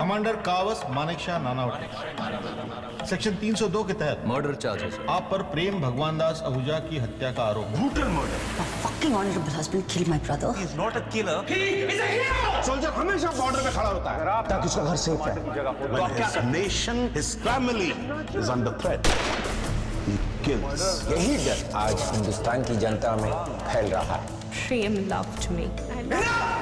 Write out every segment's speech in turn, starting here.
Commander Kawas Manekshaw Nanavati, section 302 के तहत murder charges आप पर प्रेम भगवान दास आहूजा की हत्या का आरोप। Brutal murder. My fucking honorable husband killed my brother. He's not a killer. He is a hero. Soldier हमेशा बॉर्डर पे खड़ा होता है ताकि उसका घर सेफ रहे। When his nation, his family is under threat, he kills. यही डर आज हिंदुस्तान की जनता में फैल रहा है। Prem loved me.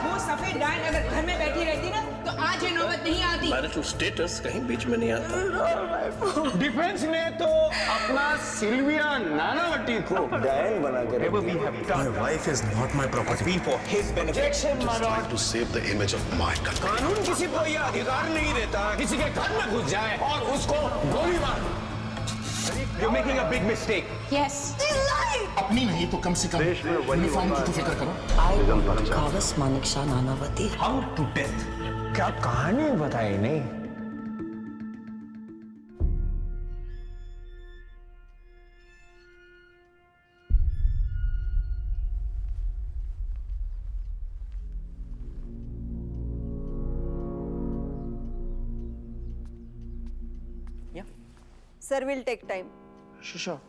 वो सफेद डायन अगर घर में बैठी रहती ना तो आज ये नौबत नहीं आती। मैरिटल स्टेटस कहीं बीच में नहीं आता। डिफेंस ने तो अपना सिल्विया नानावटी को डायन बना के रख दिया। My wife is not my property. Been for his benefit. Trying to save the image of my country. कानून किसी को यह अधिकार नहीं देता किसी के घर में घुस जाए और उसको गोली मार। You're making a big mistake. Yes. अपनी नहीं तो कम से कम यूनिफॉर्म की तो फिक्र करो। I, Kawas Manekshaw Nanavati. How to death. क्या कहानी बताई नहीं? Sir will take time. Sure.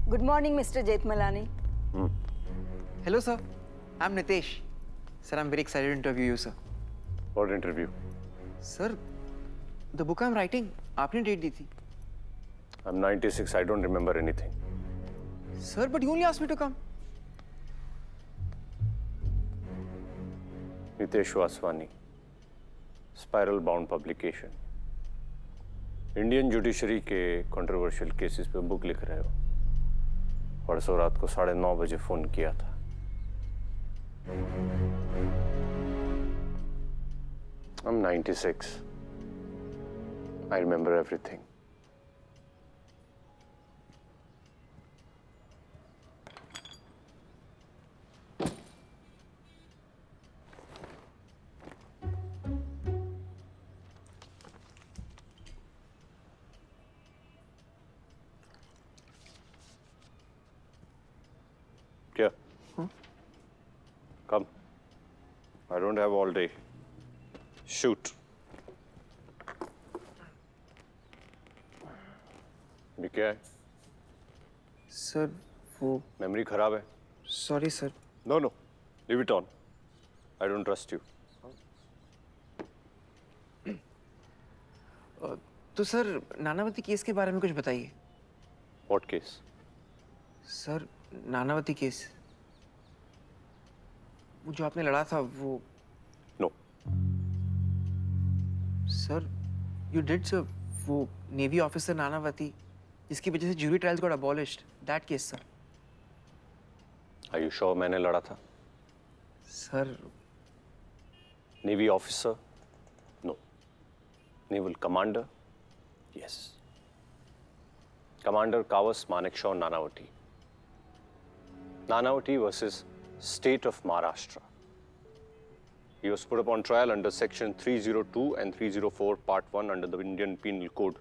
Good morning, Mr. Jethmalani. Hello, sir. I'm Nitesh. Sir, I'm very excited to interview you, sir. What interview? Sir, the book I'm writing, आपने date दी थी. I'm 96. I don't remember anything. Sir, but you only asked me to come. Nitesh Vaswani. Spiral bound publication. Indian judiciary के controversial cases पे book लिख रहे हो। परसों रात को 9:30 बजे फोन किया था। I'm 96. I remember everything. क्या? Come. I don't have all day. Shoot. ये क्या है? Sir, वो मेमोरी खराब है? sorry, sir. No. Leave it on. I don't trust you. तो सर नानावती केस के बारे में कुछ बताइए। What case? Sir Nanavati case, वो जो आपने लड़ा था वो। No. Sir you did, sir. वो नेवी ऑफिसर नानावती जिसकी वजह से jury trials got abolished, that case sir. Are you sure मैंने लड़ा था? Sir Navy officer? No. Naval commander? Yes. Commander Kawas Manekshaw Nanavati. Nanavati versus State of Maharashtra. He was put upon trial under Section 302 and 304, Part 1 under the Indian Penal Code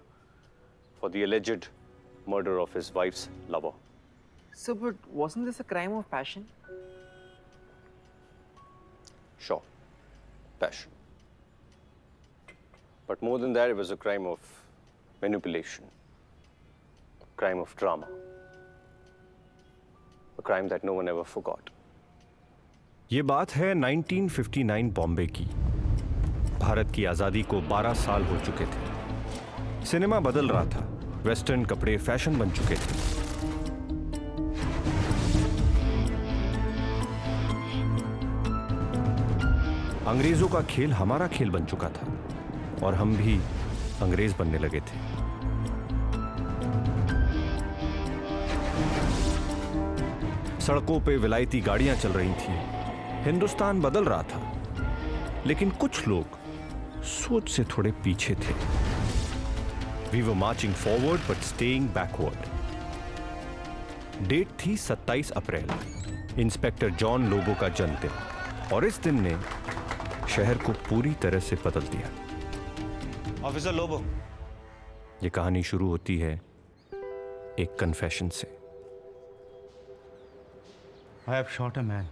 for the alleged murder of his wife's lover. Sir, but wasn't this a crime of passion? Sure, passion. But more than that, it was a crime of manipulation, a crime of drama, a crime that no one ever forgot. ये बात है 1959 बॉम्बे की। भारत की आज़ादी को 12 साल हो चुके थे। सिनेमा बदल रहा था, वेस्टर्न कपड़े फैशन बन चुके थे। अंग्रेजों का खेल हमारा खेल बन चुका था और हम भी अंग्रेज बनने लगे थे। सड़कों पे विलायती गाड़ियां चल रही थीं। हिंदुस्तान बदल रहा था, लेकिन कुछ लोग सोच से थोड़े पीछे थे। We were marching forward but staying backward. Date थी 27 अप्रैल, इंस्पेक्टर जॉन लोबो का जन्मदिन, और इस दिन ने शहर को पूरी तरह से बदल दिया। ऑफिसर लोबो, ये कहानी शुरू होती है एक कन्फेशन से। I have shot a man.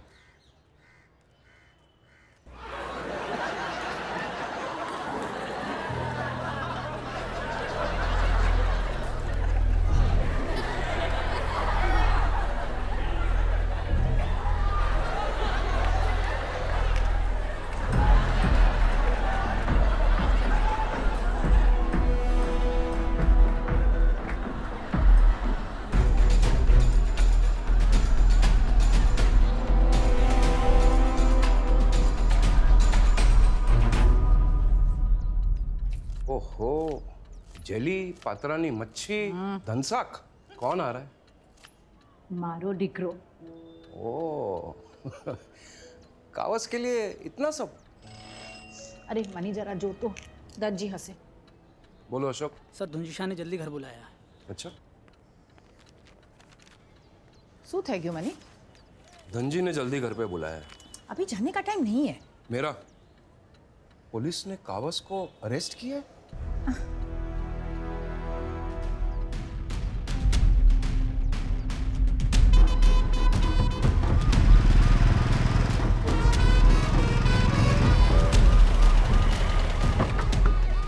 ओहो, जली पात्रानी मच्छी धनसाक कौन आ रहा है? मारो डिक्रो। ओ कावस के लिए इतना सब? अरे मनी जरा जो तो दत्त जी हंसे। बोलो अशोक। सर धुंजिशा ने जल्दी घर बुलाया। अच्छा, શું થઈ ગયું મની? धनजी ने जल्दी घर पे बुलाया है। अभी जाने का टाइम नहीं है। मेरा पुलिस ने कावस को अरेस्ट किया है?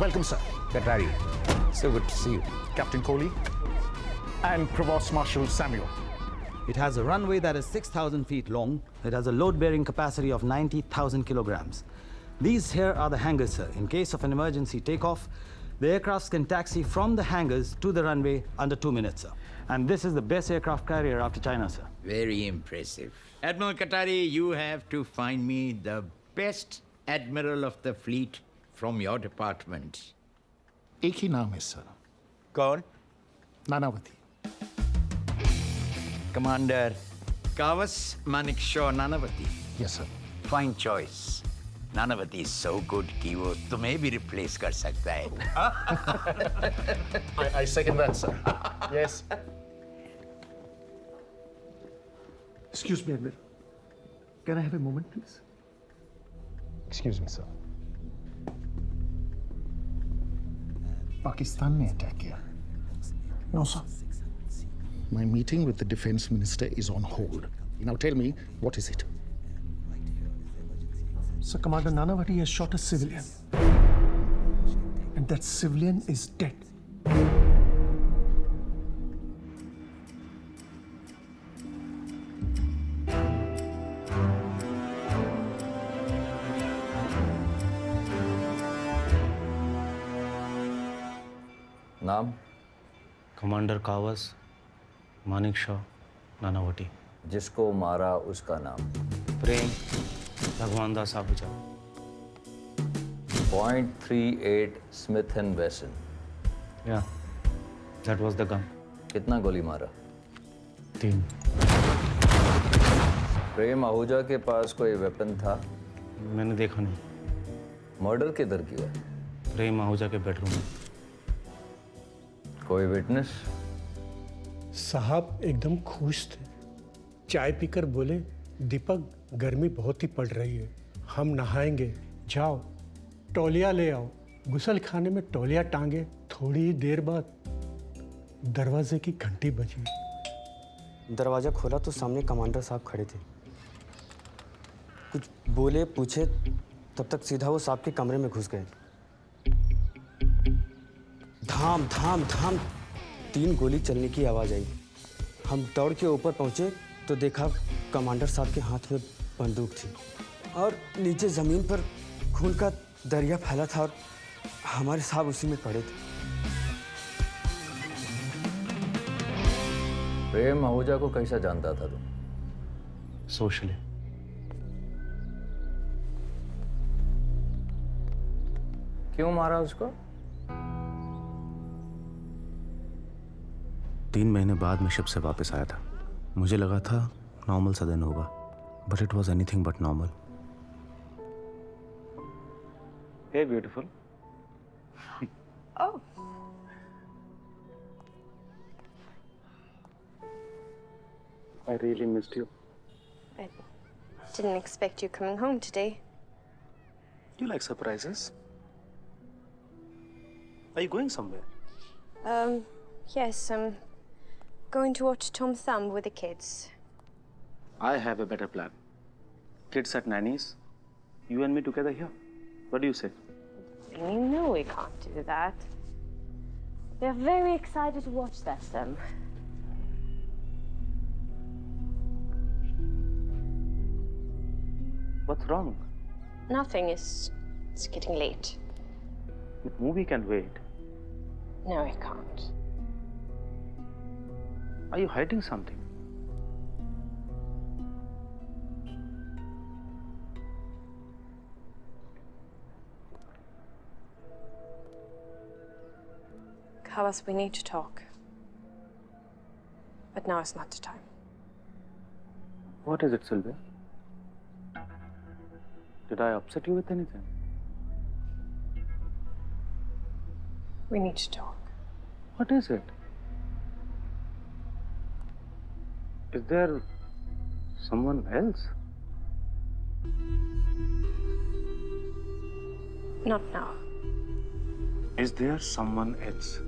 Welcome, sir. कटारी, so good to see you. Captain Kohli and Provost Marshal Samuel. It has a runway that is 6,000 feet long. It has a load-bearing capacity of 90,000 kilograms. These here are the hangars, sir. In case of an emergency takeoff, the aircrafts can taxi from the hangars to the runway under 2 minutes, sir. And this is the best aircraft carrier after China, sir. Very impressive. Admiral Katari, you have to find me the best admiral of the fleet from your department. एक ही नाम है, sir. कौन? Nanavati. Commander Kawas Nanavati. Yes, sir. Fine choice. Nanavati is so good कि वो तुम्हें भी replace कर सकता है. I second that, sir. Yes. Excuse me, Admiral. Can I have a moment, please? Excuse me, sir. Pakistan ने attack किया. No, sir. My meeting with the defense minister is on hold. Now tell me, what is it? Sir, Commander Nanavati has shot a civilian. And that civilian is dead. नाम? Commander Kavas Manekshaw Nanavati. जिसको मारा उसका नाम? प्रेम Bhagwan Das Ahuja. .38 Smith and वेसन। या that was the gun. कितना गोली मारा? 3। प्रेम आहूजा के पास कोई वेपन था? मैंने देखा नहीं। मर्डर किधर किया? प्रेम आहूजा के बेडरूम में। कोई विटनेस? साहब एकदम खुश थे। चाय पीकर बोले, दीपक गर्मी बहुत ही पड़ रही है, हम नहाएंगे, जाओ तौलिया ले आओ। गुसल खाने में तौलिया टांगे। थोड़ी ही देर बाद दरवाजे की घंटी बजी। दरवाजा खोला तो सामने कमांडर साहब खड़े थे। कुछ बोले पूछे तब तक सीधा वो साहब के कमरे में घुस गए। धाम धाम धाम 3 गोली चलने की आवाज आई। हम दौड़ के ऊपर पहुंचे तो देखा कमांडर साहब के हाथ में बंदूक थी और नीचे जमीन पर खून का दरिया फैला था और हमारे साहब उसी में पड़े थे। प्रेम आहूजा को कैसा जानता था तुम? सोशली। क्यों मारा उसको? 3 महीने बाद मैं शिप से वापस आया था। मुझे लगा था नॉर्मल सा दिन होगा, but it was anything but normal. Hey beautiful. Oh. I really missed you. I didn't expect you coming home today. You like surprises? Are you going somewhere? Yes, I'm going to watch Tom Thumb with the kids. I have a better plan. Kids at nanny's, you and me together here. What do you say? You know we can't do that. They're very excited to watch that film. What's wrong? Nothing. It's getting late. The movie can wait. No, it can't. Are you hiding something? Kawas, we need to talk. But now is not the time. What is it, Sylvia? Did I upset you with anything? We need to talk. What is it? Is there someone else? Not now. Is there someone else?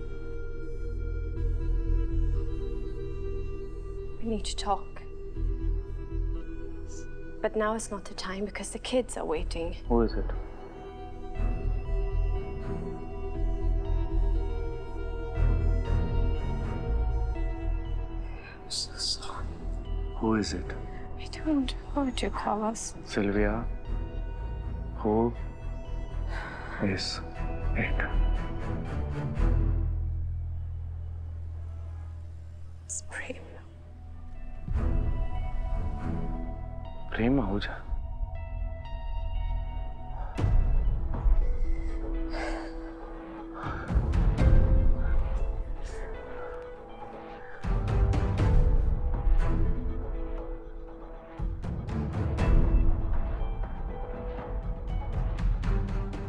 We need to talk. But now is not the time because the kids are waiting. Who is it? I'm so sorry. Who is it? I don't want to hurt you, Kawas. Sylvia, who is it? It's Prem. Prem Ahuja.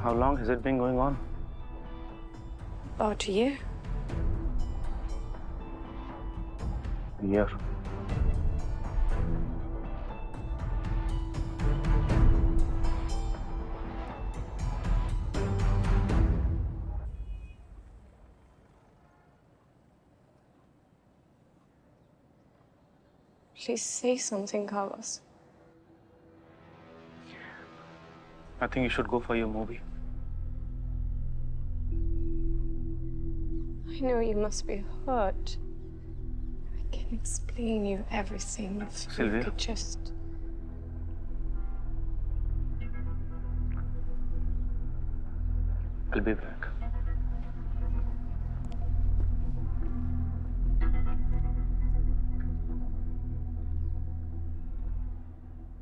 How long has it been going on? About a year. A year. Please say something, Kawas. I think you should go for your movie. I know you must be hurt. I can explain you everything if Sylvia? you could just... I'll be back.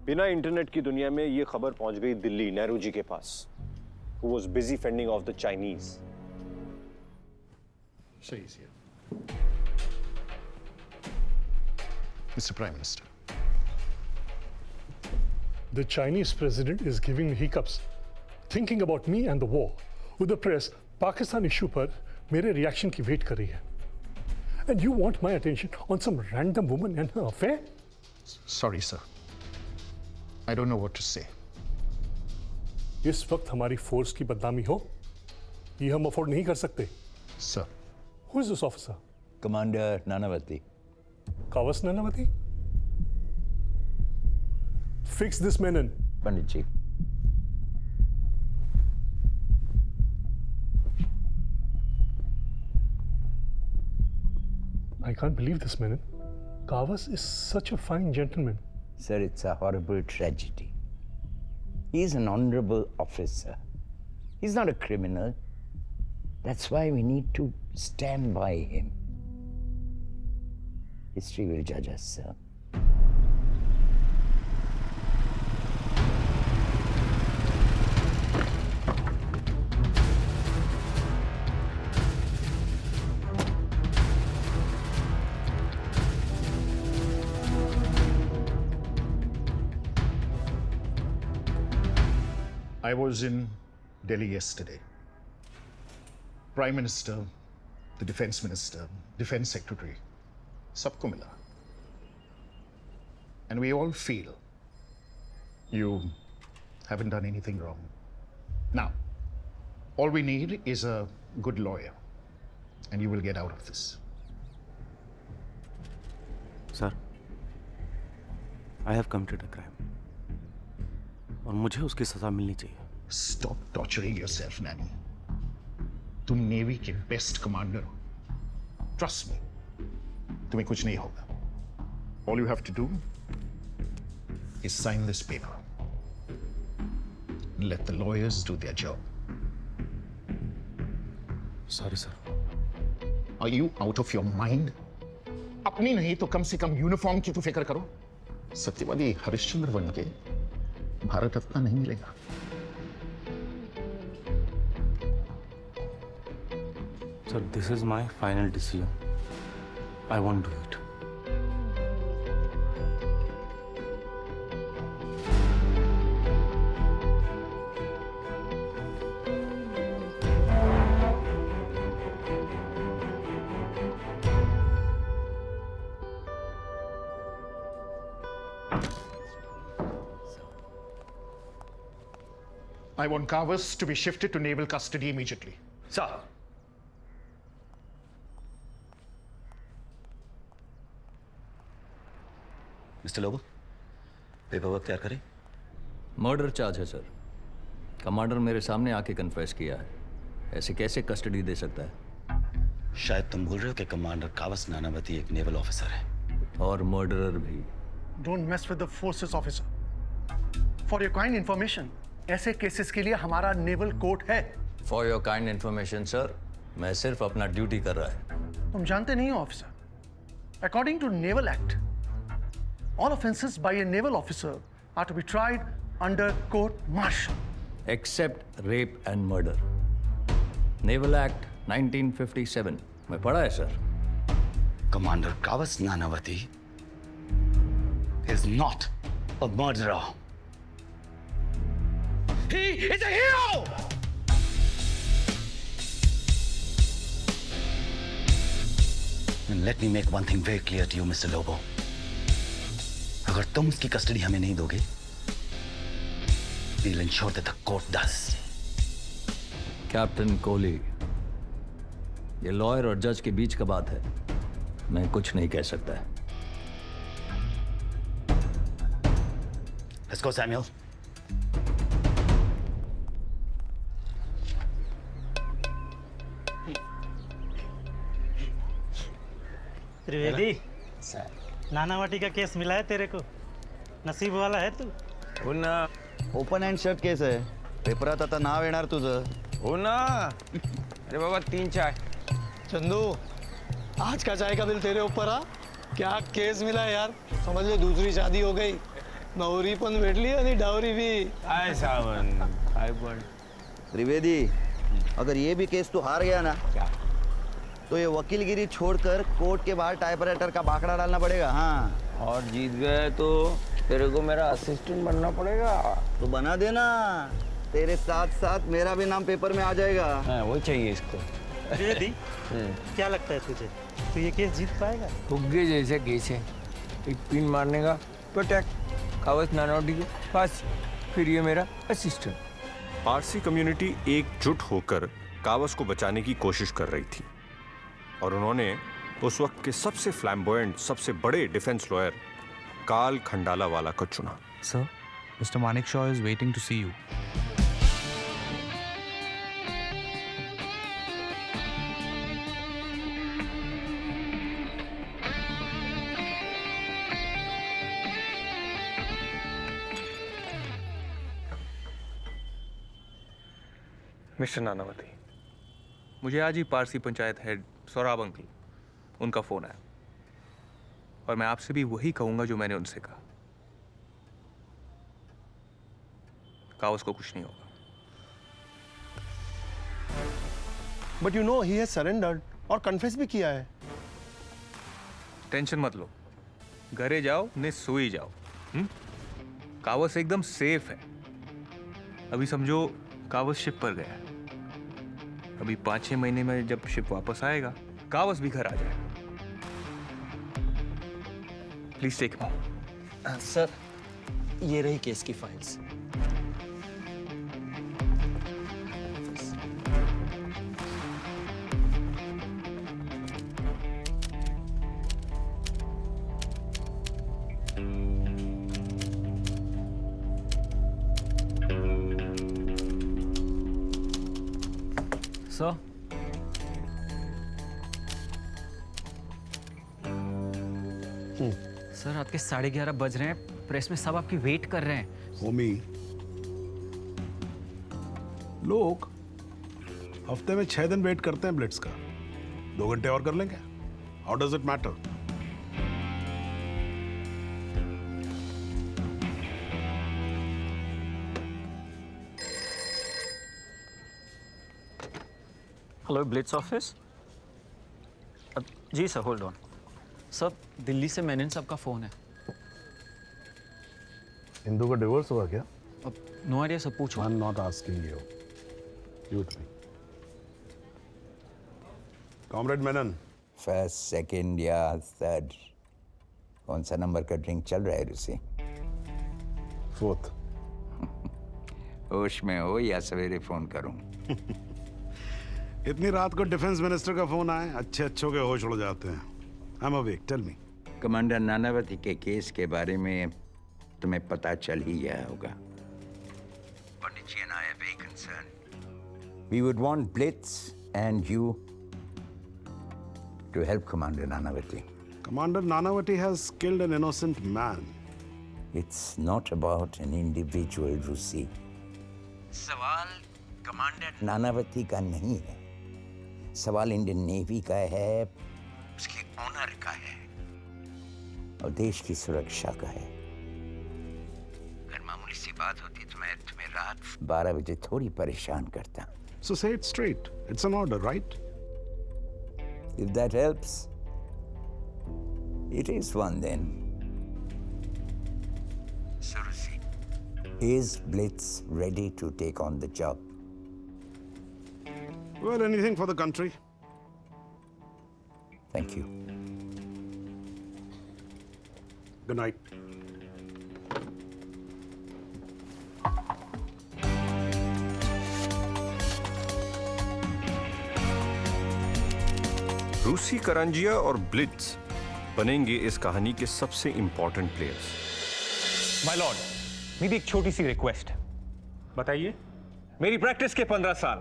बिना internet की दुनिया में ये खबर पहुंच गई दिल्ली नेहरू जी के पास, who was busy fending off the Chinese. Say easier. Mr. Prime Minister. The Chinese president is giving me hiccups, thinking about me and the war. With the press, Pakistan issue पर मेरे reaction की wait कर रही है. And you want my attention on some random woman and her affair? Sorry, sir. I don't know what to say. इस वक्त हमारी force की बदनामी हो, ये हम अफोर्ड नहीं कर सकते. Sir. Who is this officer? Commander Nanavati. Kawas Nanavati? Fix this menon. Panditji. I can't believe this, menon. Kawas is such a fine gentleman. Sir, it's a horrible tragedy. He's an honorable officer. He's not a criminal. That's why we need to stand by him. History will judge us, sir. I was in Delhi yesterday. Prime Minister, the Defense Minister, Defense Secretary, sabko mila. And we all feel you haven't done anything wrong. Now, all we need is a good lawyer. and you will get out of this. Sir, I have committed a crime. और मुझे उसकी सजा मिलनी चाहिए. Stop torturing yourself, Nanny. तुम navy के best commander हो. Trust me. तुम्हें कुछ नहीं होगा. All you have to do is sign this paper. Let the lawyers do their job. Sorry, sir. Are you out of your mind? अपनी नहीं तो कम से कम यूनिफॉर्म की तो फिक्र करो. सत्यवादी हरिश्चंद्र बन के भारत रत्न नहीं मिलेगा. Sir, this is my final decision. I won't do it. I want Kawas to be shifted to naval custody immediately. Sir. Mister Lobo, paper work तैयार करें? मर्डर चार्ज है सर. कमांडर मेरे सामने आके कन्फेस किया है. ऐसे कैसे कस्टडी दे सकता है? शायद तुम भूल रहे हो कि कमांडर कावस नानावती एक नेवल ऑफिसर है. और मर्डरर भी. Don't mess with the forces officer. For your kind information, ऐसे केसेस के लिए हमारा नेवल कोर्ट है. For your kind information sir, मैं सिर्फ अपना ड्यूटी कर रहा है. तुम जानते नहीं हो officer. According to Naval Act, all offenses by a naval officer are to be tried under court martial. Except rape and murder. Naval Act 1957 में पढ़ा है sir. Commander Kawas Nanavati is not a murderer. He is a hero! And let me make one thing very clear to you, Mr. Lobo. अगर तुम उसकी custody हमें नहीं दोगे, we'll ensure that the court does. Captain Kohli, ये लॉयर और जज के बीच का बात है. मैं कुछ नहीं कह सकता है. Let's go, Samuel. Trivedi, Nanavati का केस मिला है तेरे को. नसीब वाला है तू. हो ना. ओपन हँड शट केस आहे. पेपरात आता नाव येणार तुझं. हो ना. अरे बाबा 3 चाय. चंदू, आज का चाय का बिल तेरे ऊपर. क्या केस मिला यार. समझ ले दूसरी शादी हो गई. नवरी पण भेटली आणि डावरी भी. काय सावन, काय पण. त्रिवेदी, अगर ये भी केस तू हार गया ना, तो ये वकीलगिरी छोड़कर कोर्ट के बाहर टाइपराइटर का बाकड़ा डालना पड़ेगा. हाँ. और जीत गए तो तेरे को मेरा असिस्टेंट बनना पड़ेगा. तो बना देना. तेरे साथ साथ मेरा भी नाम पेपर में आ जाएगा. हाँ, वो चाहिए इसको. त्रिवेदी, क्या लगता है तुझे, तो ये केस जीत पाएगा? फुग्गे जैसे केस है. एक पिन मारने का पटक, कावस नानावटी के पास, फिर ये मेरा असिस्टेंट. पारसी कम्युनिटी एकजुट होकर कावस को बचाने की कोशिश कर रही थी और उन्होंने उस वक्त के सबसे फ्लैम्बोयेंट, सबसे बड़े डिफेंस लॉयर काल खंडालावाला को चुना. Sir, mister Manekshaw is waiting to see you. Mister Nanavati, मुझे आज ही पारसी पंचायत हेड सौराब अंकल, उनका फ़ोन आया और मैं आपसे भी वही कहूँगा जो मैंने उनसे कहा. कावस को कुछ नहीं होगा. But you know he has surrendered और कन्फेस भी किया है. टेंशन मत लो, घरे जाओ ने सोई जाओ. कावस एकदम सेफ है. अभी समझो कावस शिप पर गया है. अभी 5-6 महीने में जब शिप वापस आएगा, कावस भी घर आ जाएगा. Please take him. सर, ये रही केस की फाइल्स. सर सर रात के 11:30 बज रहे हैं, प्रेस में सब आपकी वेट कर रहे हैं। होमी, लोग हफ्ते में 6 दिन वेट करते हैं ब्लिट्स का, 2 घंटे और कर लेंगे। How does it matter? Hello Blitz office. जी sir, hold on. Sir Delhi से मैनन साहब का फ़ोन है। इंदू का डिवोर्स हुआ क्या? नो आइडिया सर, पूछो। आई am not asking you, shoot me. Comrade Menon. First, second या थर्ड? कौन सा नंबर का ड्रिंक चल रहा है रूसी? 4th। होश में हो या सवेरे फोन करूं? इतनी रात को डिफेंस मिनिस्टर का फोन आए, अच्छों के होश उड़ जाते हैं। I am awake, tell me. Commander Nanavati के केस के बारे में तुम्हें पता चल ही गया होगा। पंडित जी and I are very concerned. We would want Blitz and you to help Commander Nanavati. Commander Nanavati has killed an innocent man. It's not about an individual, Rusi. सवाल कमांडर नानावती का नहीं है, सवाल इंडियन नेवी का है, उसके honour का है और देश की सुरक्षा का है। अगर मामूली सी बात होती तो मैं तुम्हें रात 12 बजे थोड़ी परेशान करता। So say it straight. It's an order, right? If that helps, it is one then. So, Rusi, is Blitz ready to take on the job? Well, anything for the country. Thank you. Good night. रूसी करंजिया और Blitz बनेंगे इस कहानी के सबसे important players. My Lord, मेरी एक छोटी सी रिक्वेस्ट है। बताइए। मेरी प्रैक्टिस के 15 साल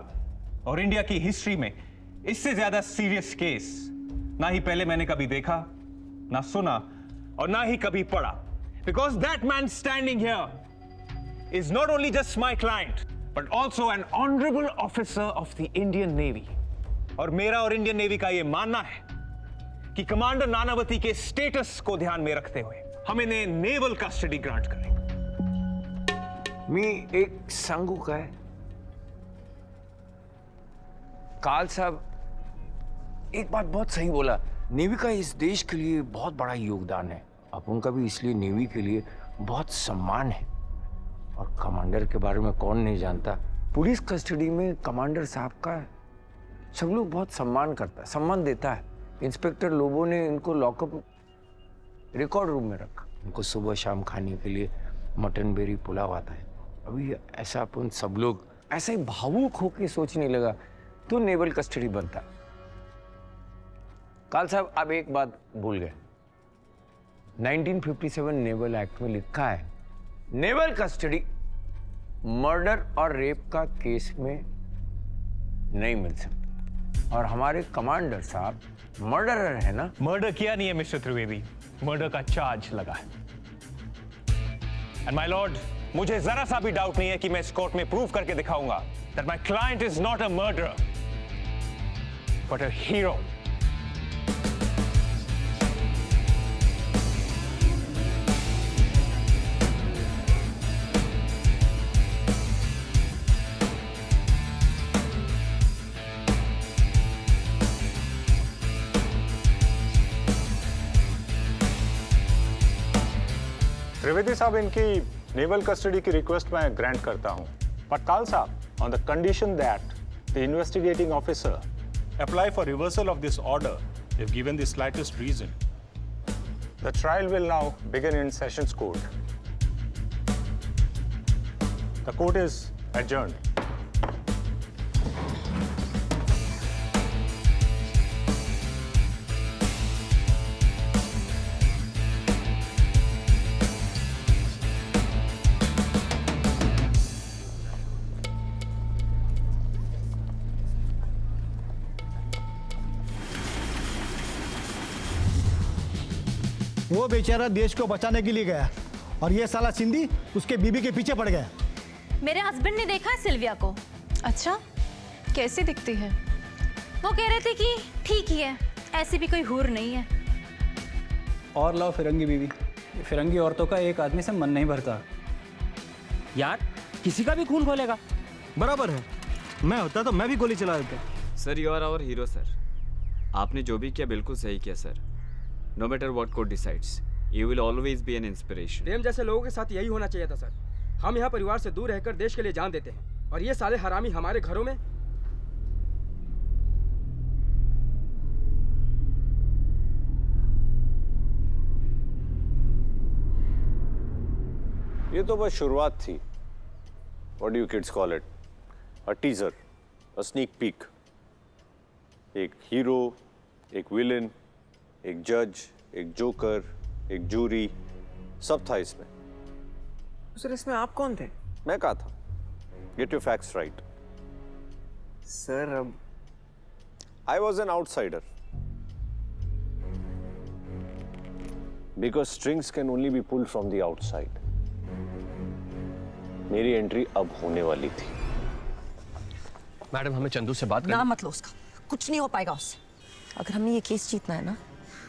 और इंडिया की हिस्ट्री में इससे ज्यादा सीरियस केस ना ही पहले मैंने कभी देखा, ना सुना और ना ही कभी पढ़ा। Because that man standing here is not only just my client but also an honourable officer of the Indian navy. और मेरा और इंडियन नेवी का यह मानना है कि कमांडर नानावती के स्टेटस को ध्यान में रखते हुए हम इन्हें नेवल कस्टडी ग्रांट करेंगे। मी एक सांगू काय, काल साहब एक बात बहुत सही बोला। नेवी का इस देश के लिए बहुत बड़ा योगदान है, अपन का भी इसलिए नेवी के लिए बहुत सम्मान है। और कमांडर के बारे में कौन नहीं जानता। पुलिस कस्टडी में कमांडर साहब का सब लोग बहुत सम्मान करता है, सम्मान देता है। इंस्पेक्टर लोगों ने इनको लॉकअप रिकॉर्ड रूम में रखा, इनको सुबह शाम खाने के लिए मटन बेरी पुलाव आता है। अभी ऐसा अपन सब लोग ऐसा ही भावुक होकर सोचने लगा तो नेवल कस्टडी बनता। काल साहब आप एक बात भूल गए, 1957 नेवल एक्ट में लिखा है नेवल कस्टडी मर्डर और रेप का केस में नहीं मिल सकती। और हमारे कमांडर साहब मर्डरर है ना। मर्डर किया नहीं है मिस्टर त्रिवेदी, मर्डर का चार्ज लगा है। एंड माय लॉर्ड, मुझे जरा सा भी डाउट नहीं है कि मैं इस कोर्ट में प्रूव करके दिखाऊंगा that my client is not a murderer but a hero. Trivedi साहब, इनकी नेवल कस्टडी की रिक्वेस्ट मैं ग्रांट करता हूं, बट काल साहब on the condition that the investigating officer apply for reversal of this order if given the slightest reason. The trial will now begin in sessions court. The court is adjourned. वो बेचारा देश को बचाने के लिए गया और ये साला सिंधी उसके बीबी के पीछे पड़ गया। मेरे हस्बैंड ने देखा है सिल्विया को। अच्छा, कैसी दिखती है? वो कह रहे थे कि ठीक ही है, ऐसी भी कोई हूर नहीं है। और लाओ फिरंगी बीवी। फिरंगी औरतों का एक आदमी से मन नहीं भरता। यार किसी का भी खून खोलेगा। बराबर है, मैं होता तो मैं भी गोली चला देता। Sir you are our hero sir. आपने जो भी किया बिल्कुल सही किया sir. No matter what court decides, you will always be an inspiration. Prem जैसे लोगों के साथ यही होना चाहिए था सर। हम यहाँ परिवार से दूर रहकर देश के लिए जान देते हैं और ये साले हरामी हमारे घरों में। ये तो बस शुरुआत थी। What do you kids call it? A teaser, a sneak peek. एक हीरो, एक विलन, एक जज, एक जोकर, एक जूरी, सब था इसमें। सर इसमें आप कौन थे? मैं कहा था, get your facts right. Sir अब I was an outsider. Because strings can only be pulled from the outside. मेरी एंट्री अब होने वाली थी। मैडम हमें चंदू से बात करनी। ना मत लो उसका, कुछ नहीं हो पाएगा उससे। अगर हमने ये केस जीतना है ना,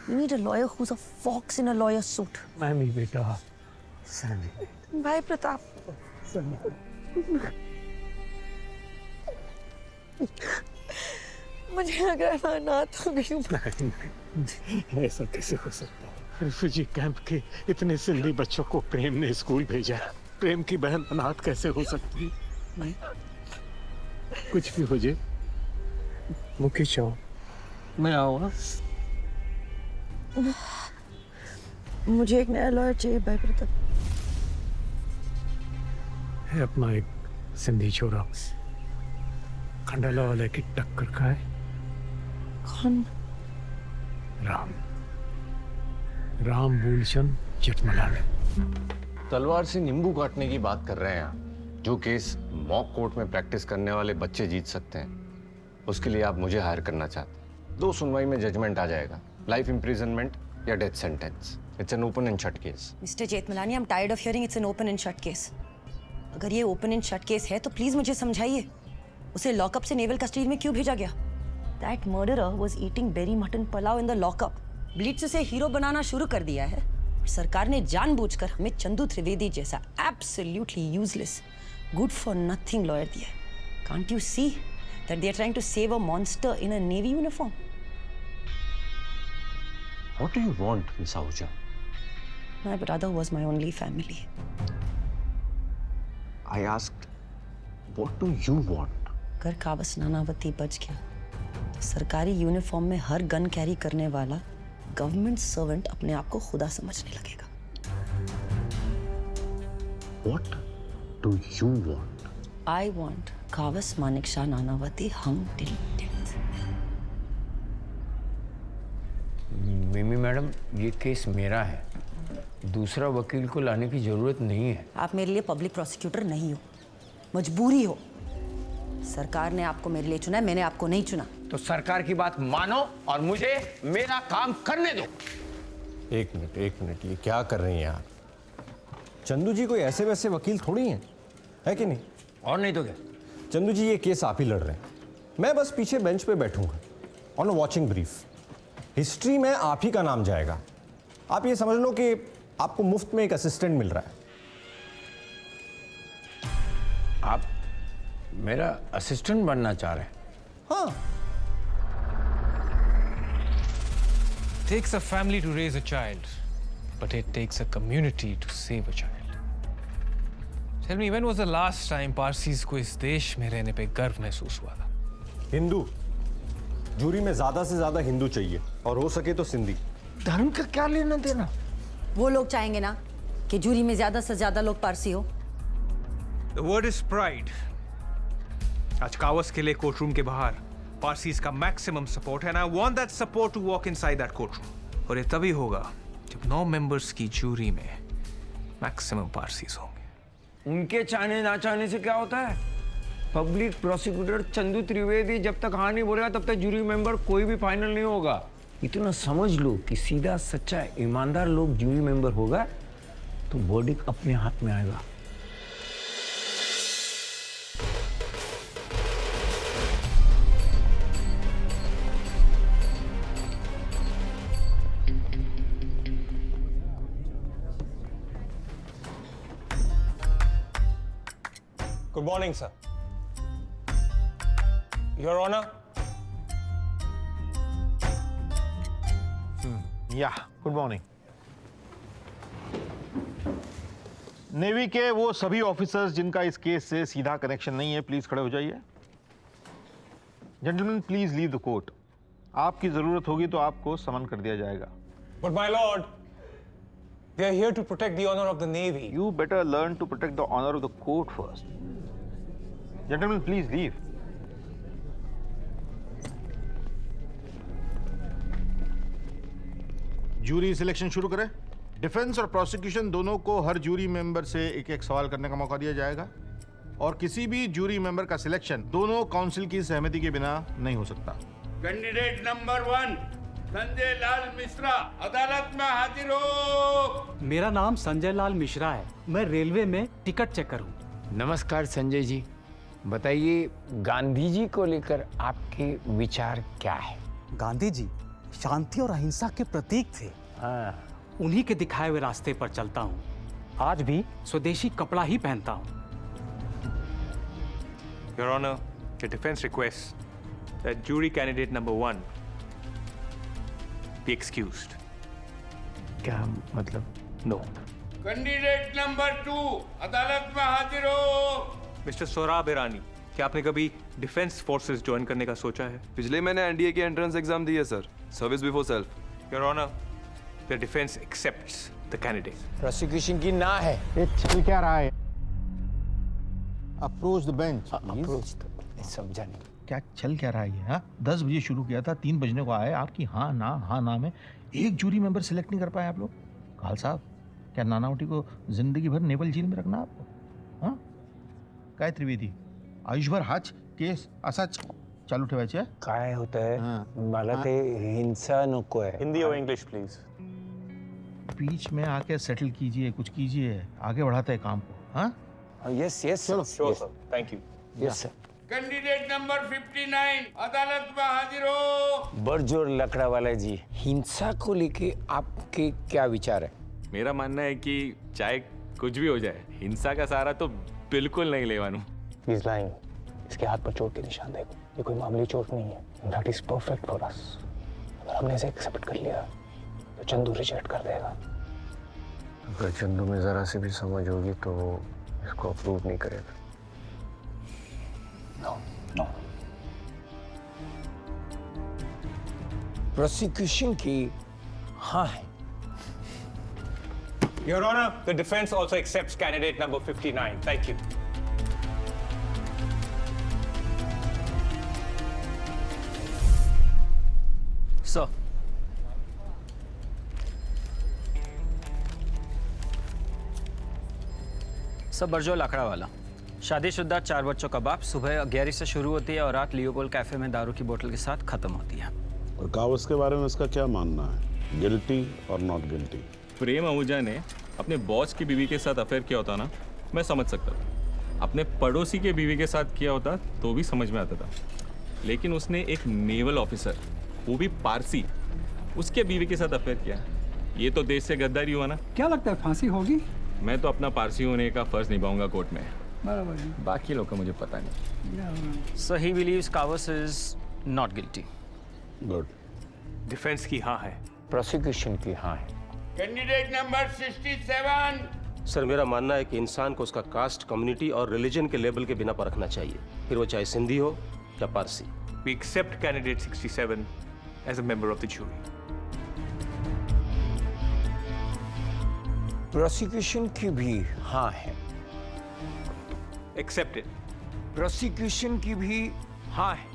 you need a lawyer who's a fox in a lawyer's suit. मैमी बेटा, भाई प्रताप, मुझे लग रहा है मैं अनाथ हो गई हूँ। नहीं, ऐसा कैसे हो सकता है? रिफ्यूजी कैंप के इतने सिंधी बच्चों को प्रेम ने स्कूल भेजा। प्रेम की बहन अनाथ कैसे हो सकती है? नहीं, कुछ भी हो जाए, मुकेश आओ, मैं आऊँगा। मुझे एक नया लॉयर चाहिए भाई प्रताप। है अपना एक सिंधी छोरा, खंडाला वाले की टक्कर का है। कौन? राम मूलचंद जेठमलानी। तलवार से नींबू काटने की बात कर रहे हैं आप। जो केस मॉक कोर्ट में प्रैक्टिस करने वाले बच्चे जीत सकते हैं, उसके लिए आप मुझे हायर करना चाहते हैं। 2 सुनवाई में जजमेंट आ जाएगा, लाइफ इम्प्रिजनमेंट या death sentence. It's an open and shut case. Mister Jethmalani, I am tired of hearing it's an open and shut case. अगर ये ओपन एंड शट केस है तो प्लीज मुझे समझाइए, उसे लॉकअप से नेवल कस्टडी में क्यों भेजा गया? That murderer was eating berry mutton pulao in the lockup. Blitz उसे हीरो बनाना शुरू कर दिया है। सरकार ने जानबूझकर हमें चंदू त्रिवेदी जैसा absolutely useless, good for nothing lawyer दिया। Can't you see that they are trying to save a monster in a navy uniform? What do you want, Miss Ahuja? My brother was my only family. I asked, what do you want? अगर कावस नानावती बच गया तो सरकारी uniform में हर gun carry करने वाला government servant अपने आप को खुदा समझने लगेगा। What do you want? I want Kawas Manekshaw Nanavati hung till death. Mimi madam, ये केस मेरा है, दूसरा वकील को लाने की जरूरत नहीं है। आप मेरे लिए पब्लिक प्रोसिक्यूटर नहीं हो, मजबूरी हो। सरकार ने आपको मेरे लिए चुना है, मैंने आपको नहीं चुना। तो सरकार की बात मानो और मुझे मेरा काम करने दो। एक मिनट, ये क्या कर रही हैं आप? चंदू जी कोई ऐसे वैसे वकील थोड़ी हैं, है कि नहीं? और नहीं तो क्या? चंदू जी ये केस आप ही लड़ रहे हैं, मैं बस पीछे बेंच पे बैठूंगा on a watching brief. History में आप ही का नाम जाएगा। आप ये समझ लो कि आपको मुफ्त में एक असिस्टेंट मिल रहा है। आप मेरा असिस्टेंट बनना चाह रहे हैं? हाँ। Takes a family to raise a child, but it takes a community to save a child. Tell me, when was the last time Parsis को इस देश में रहने पे गर्व महसूस हुआ था? हिंदू। जूरी में ज्यादा से ज्यादा हिंदू चाहिए और हो सके तो सिंधी। धर्म का क्या लेना देना? वो लोग चाहेंगे ना कि जूरी में ज्यादा से ज्यादा लोग पारसी हो। The word is pride. आज कावस किले कोर्टरूम के बाहर पारसीज का मैक्सिमम सपोर्ट है, and I want that support to walk inside that courtroom. और ये तभी होगा जब 9 मेंबर्स की जूरी में मैक्सिमम पारसीज होंगे। उनके चाहने ना चाहने से क्या होता है? पब्लिक प्रोसिक्यूटर चंदू त्रिवेदी जब तक हाँ नहीं बोलेगा तब तक जूरी मेंबर कोई भी फाइनल नहीं होगा। इतना समझ लो कि सीधा सच्चा ईमानदार लोग जूरी मेंबर होगा तो वर्डिक्ट अपने हाथ में आएगा। Good morning, sir. Your Honor. Yeah, good morning. Navy के वो सभी ऑफिसर्स जिनका इस केस से सीधा कनेक्शन नहीं है, प्लीज खड़े हो जाइए। Gentleman, please leave the court. आपकी जरूरत होगी तो आपको समन कर दिया जाएगा। But my lord, they are here to protect the honor of the Navy. You better learn to protect the honor of the court first. Gentlemen, please leave. Jury selection शुरू करें। डिफेंस और प्रोसिक्यूशन दोनों को हर jury member से एक एक सवाल करने का मौका दिया जाएगा और किसी भी जूरी मेंबर का सिलेक्शन दोनों काउंसिल की सहमति के बिना नहीं हो सकता। कैंडिडेट नंबर 1 संजय लाल मिश्रा अदालत में हाजिर हो। मेरा नाम संजय लाल मिश्रा है, मैं रेलवे में टिकट चेकर हूँ। नमस्कार संजय जी, बताइए गांधी जी को लेकर आपके विचार क्या है? गांधी जी शांति और अहिंसा के प्रतीक थे। उन्हीं के दिखाए हुए रास्ते पर चलता हूँ। आज भी स्वदेशी कपड़ा ही पहनता हूँ। Your Honor, the defense requests that jury candidate number 1 be excused. क्या मतलब? No. कैंडिडेट नंबर 2 अदालत में हाजिर हो। मिस्टर सोराब ईरानी, क्या आपने कभी डिफेंस फोर्सेस ज्वाइन करने का सोचा है? पिछले महीने एनडीए की एंट्रेंस एग्जाम दी है sir, service before self. Your Honor, the defense accepts the candidate. Prosecution की ना है। ये चल क्या रहा है? Approach the bench. अप्रोच समझा नहीं। क्या चल क्या रहा है ये? हाँ, 10 बजे शुरू किया था, 3 बजने को आए। आपकी हाँ ना में एक जूरी मेंबर सिलेक्ट नहीं कर पाए आप लोग। काल साहब, क्या नानावटी को जिंदगी भर नेवल जेल में रखना आपको? हाँ, काय त्रिवेदी, आयुष्भर हाच केस असाच चालू ठेवायचे? काय होत आहे मला ते हिंसा नको है। हिंदी और इंग्लिश प्लीज। बीच में आके सेटल कीजिए, कुछ कीजिए, आगे बढ़ाते हैं काम को। हाँ, yes yes sure sir, thank you. Yes sir. Candidate number 59 अदालत में हाजिर हो। बड़जोर लकड़ा वाला जी, हिंसा को लेके आपके क्या विचार है? मेरा मानना है कि चाहे कुछ भी हो जाए, हिंसा का सहारा तो बिल्कुल नहीं लेवानू। He's lying. इसके हाथ पर चोट के निशान देखो, ये कोई मामूली चोट नहीं है। That is perfect for us. अगर हमने इसे एक्सेप्ट कर लिया तो चंदू रिजेक्ट कर देगा। अगर चंदू में जरा से भी समझ होगी तो वो इसको अप्रूव नहीं करेगा। नो। प्रोसिक्यूशन की हाँ है। Your Honor, the defense also accepts candidate number 59. Thank you. Sir, सब बरजोल आंकड़ा वाला शादीशुदा 4 बच्चों का बाप सुबह 11 से शुरू होती है और रात लियोपोल कैफे में दारू की बोतल के साथ खत्म होती है। और कावस के बारे में उसका क्या मानना है? गिल्टी और नॉट गिल्टी? प्रेम आहूजा ने अपने बॉस की बीवी के साथ अफेयर किया होता ना, मैं समझ सकता था। अपने पड़ोसी के बीवी के साथ किया होता तो भी समझ में आता था। लेकिन उसने एक नेवल ऑफिसर, वो भी पारसी, उसके बीवी के साथ अफेयर किया। ये तो देश से गद्दारी हुआ ना। क्या लगता है फांसी होगी? मैं तो अपना पारसी होने का फर्ज निभाऊंगा कोर्ट में। बराबर जी। बाकी लोग का मुझे पता नहीं। So he believes Kawas is not guilty. Good. Defence की हाँ है। प्रोसिक्यूशन की हाँ है। Candidate number 67। सर, मेरा मानना है कि इंसान को उसका कास्ट, कम्युनिटी और रिलीजन के लेबल के बिना परखना चाहिए, फिर वो चाहे सिंधी हो या Parsi. We accept candidate 67 as a member of the jury. Prosecution की भी हाँ है। Accepted. प्रोसिक्यूशन की भी हाँ है।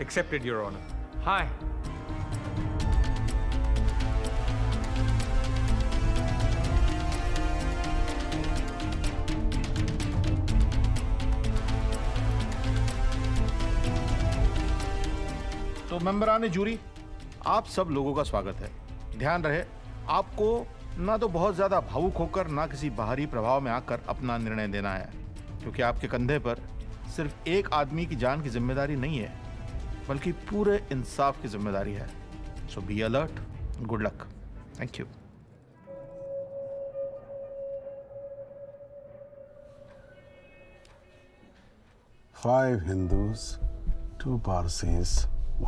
Accepted, Your Honor. हाँ है। तो मेंबरान जूरी, आप सब लोगों का स्वागत है। ध्यान रहे, आपको ना तो बहुत ज्यादा भावुक होकर ना किसी बाहरी प्रभाव में आकर अपना निर्णय देना है, क्योंकि आपके कंधे पर सिर्फ एक आदमी की जान की जिम्मेदारी नहीं है, बल्कि पूरे इंसाफ की जिम्मेदारी है। So be alert, good luck, thank you. Five Hindus, 2 Parsis,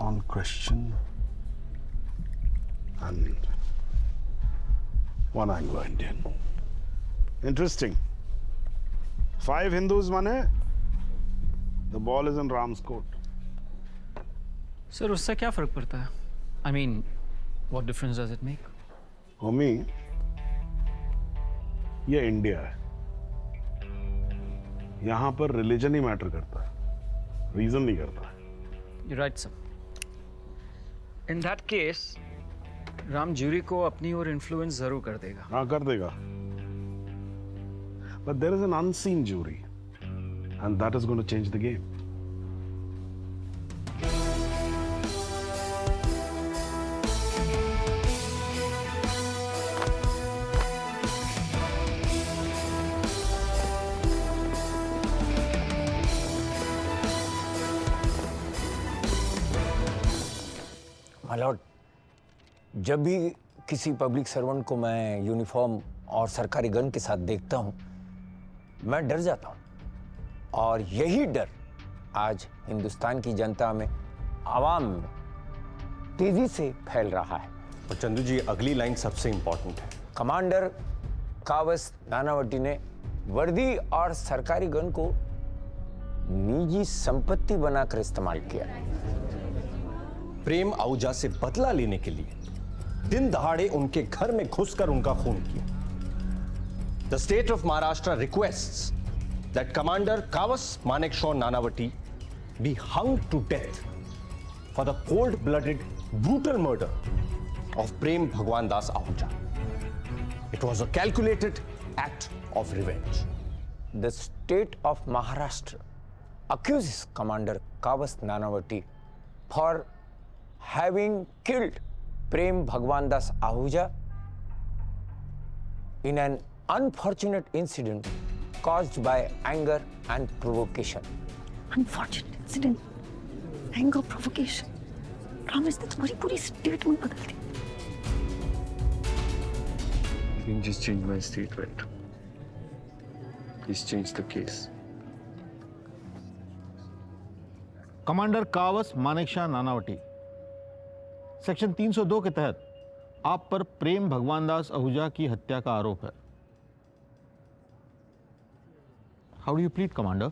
1 Christian, and 1 Anglo-Indian. Interesting. 5 Hindus mane the ball is in Ram's court. Sir उससे क्या फर्क पड़ता है? I mean, what difference does it make? For me, ये India है। यहाँ पर religion ही matter करता है, रीजन नहीं करता है। You're right, sir. In that case, Ram jury को अपनी ओर इन्फ्लुएंस जरूर कर देगा। हाँ, कर देगा। But there is an unseen jury, and that is going to change the game. My Lord, जब भी किसी पब्लिक सर्वेंट को मैं यूनिफॉर्म और सरकारी गन के साथ देखता हूं, मैं डर जाता हूं। और यही डर आज हिंदुस्तान की जनता में, आवाम में तेजी से फैल रहा है। और चंदू जी, अगली लाइन सबसे इंपॉर्टेंट है। कमांडर कावस नानावटी ने वर्दी और सरकारी गन को निजी संपत्ति बनाकर इस्तेमाल किया। प्रेम आहूजा से बदला लेने के लिए दिन दहाड़े उनके घर में घुसकर उनका खून किया। The state of Maharashtra requests that Commander Kawas Manekshaw Nanavati be hung to death for the cold blooded brutal murder of Prem Bhagwan Das Ahuja. It was a calculated act of revenge. The state of Maharashtra accuses Commander Kawas Nanavati for having killed Prem Bhagwan Das Ahuja in an unfortunate incident caused by anger and provocation. Unfortunate incident, anger, provocation. Promise ने तुम्हारी पूरी statement बदल दी। You can just change my statement. Please change the case. Commander Kawas Manekshaw Nanavati, section 302 के तहत आप पर प्रेम भगवान दास आहूजा की हत्या का आरोप है। How do you plead commander?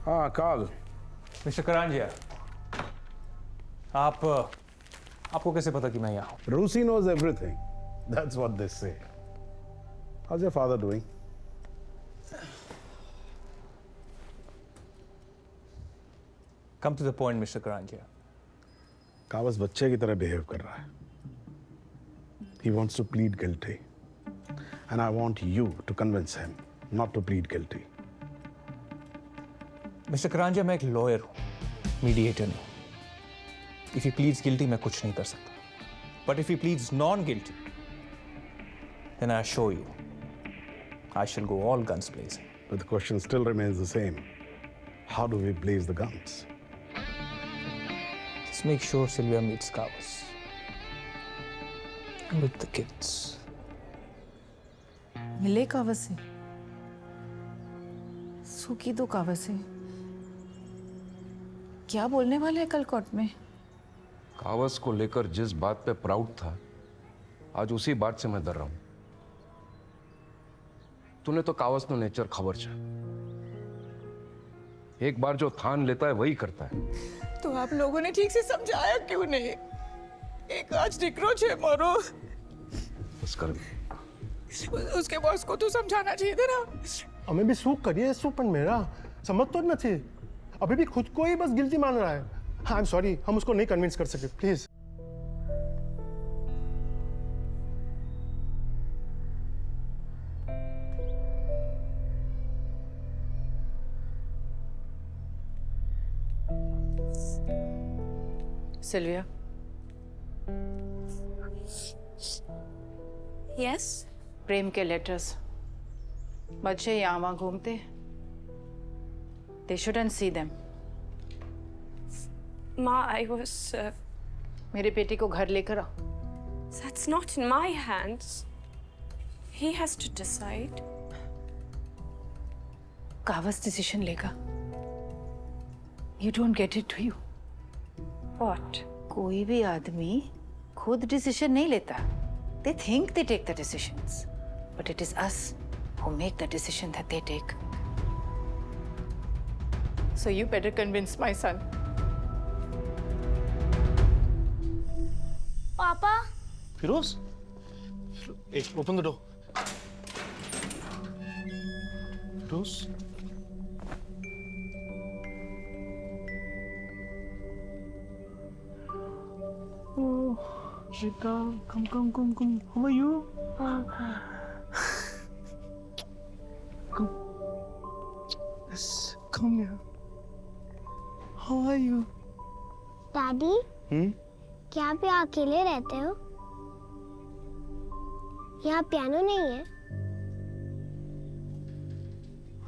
हाँ काल, मिस्टर करांजिया, आपको कैसे पता कि मैं यहाँ हूँ? Rusi knows everything. That's what they say. How's your father doing? Come to the point, Mr. Karanjia. Kavas बच्चे की तरह बिहेव कर रहा है। He wants to plead guilty, and I want you to convince him not to plead guilty. Mister Karanjia, मैं एक lawyer हूँ, mediator नहीं। इफ ही प्लीड्स गिल्टी मैं कुछ नहीं कर सकता, but if he pleads non guilty then I assure you I shall go all guns blazing. But the question still remains the same. How do we blaze the guns? Just make sure Sylvia meets Kawas. And with the kids. मिले कावस से, सूखी दो कावस से। क्या बोलने वाले हैं कल कोर्ट में? कावस को लेकर जिस बात पे प्राउड था, आज उसी बात से मैं डर रहा हूं। तूने तो कावस नो नेचर खबर छे, एक बार जो ठान लेता है वही करता है। तो आप लोगों ने ठीक से समझाया क्यों नहीं? एक आज निकलो छे मारो। बस कर। उसके बॉस को तो समझाना चाहिए था ना। અમે બી શું કરીએ શું પણ મેરા સમજતો જ નથી अभी भी खुद को ही बस गिल्टी मान रहा है। आई एम सॉरी, हम उसको नहीं कन्विंस कर सके, प्लीज। सिल्विया। यस। प्रेम के लेटर्स बच्चे यहाँ वहाँ घूमते, they shouldn't see them. Ma, I was. मेरे बेटे को घर लेकर आओ। That's not in my hands. He has to decide. Kavas decision लेगा। You don't get it, do you? What? कोई भी आदमी खुद डिसीजन नहीं लेता। They think they take the decisions, but it is us who make the decision that they take. So you better convince my son. Papa? Firoz? Hey, open the door. Firoz? Oh, Rita, come. How are you? Come. Yes, come here. How are you? दादी, क्या आप यहाँ अकेले रहते हो? यहाँ piano नहीं है?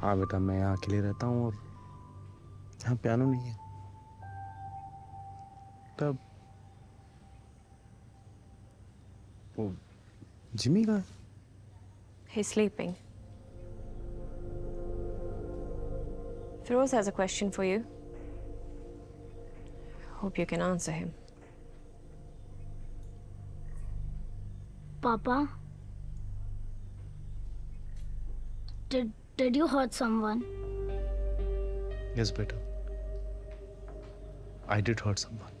हाँ बेटा, मैं यहाँ अकेले रहता हूँ और यहाँ पियानो नहीं है। तब वो जिमी कहाँ है? He's sleeping. Firoz has a question for you. Hope you can answer him. Papa, did you hurt someone? Yes, beta. I did hurt someone.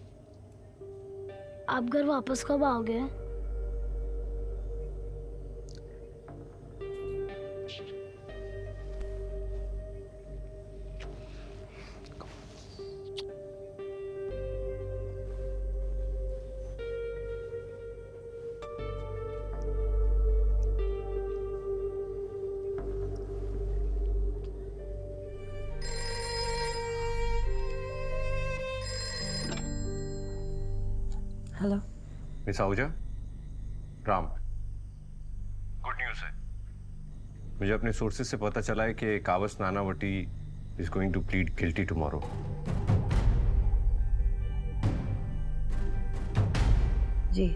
आप घर वापस कब आओगे? Hello. Miss Ahuja, Ram. Good news है। मुझे अपने सोर्सेज से पता चला है कि Kawas Nanavati is going to plead guilty tomorrow. जी।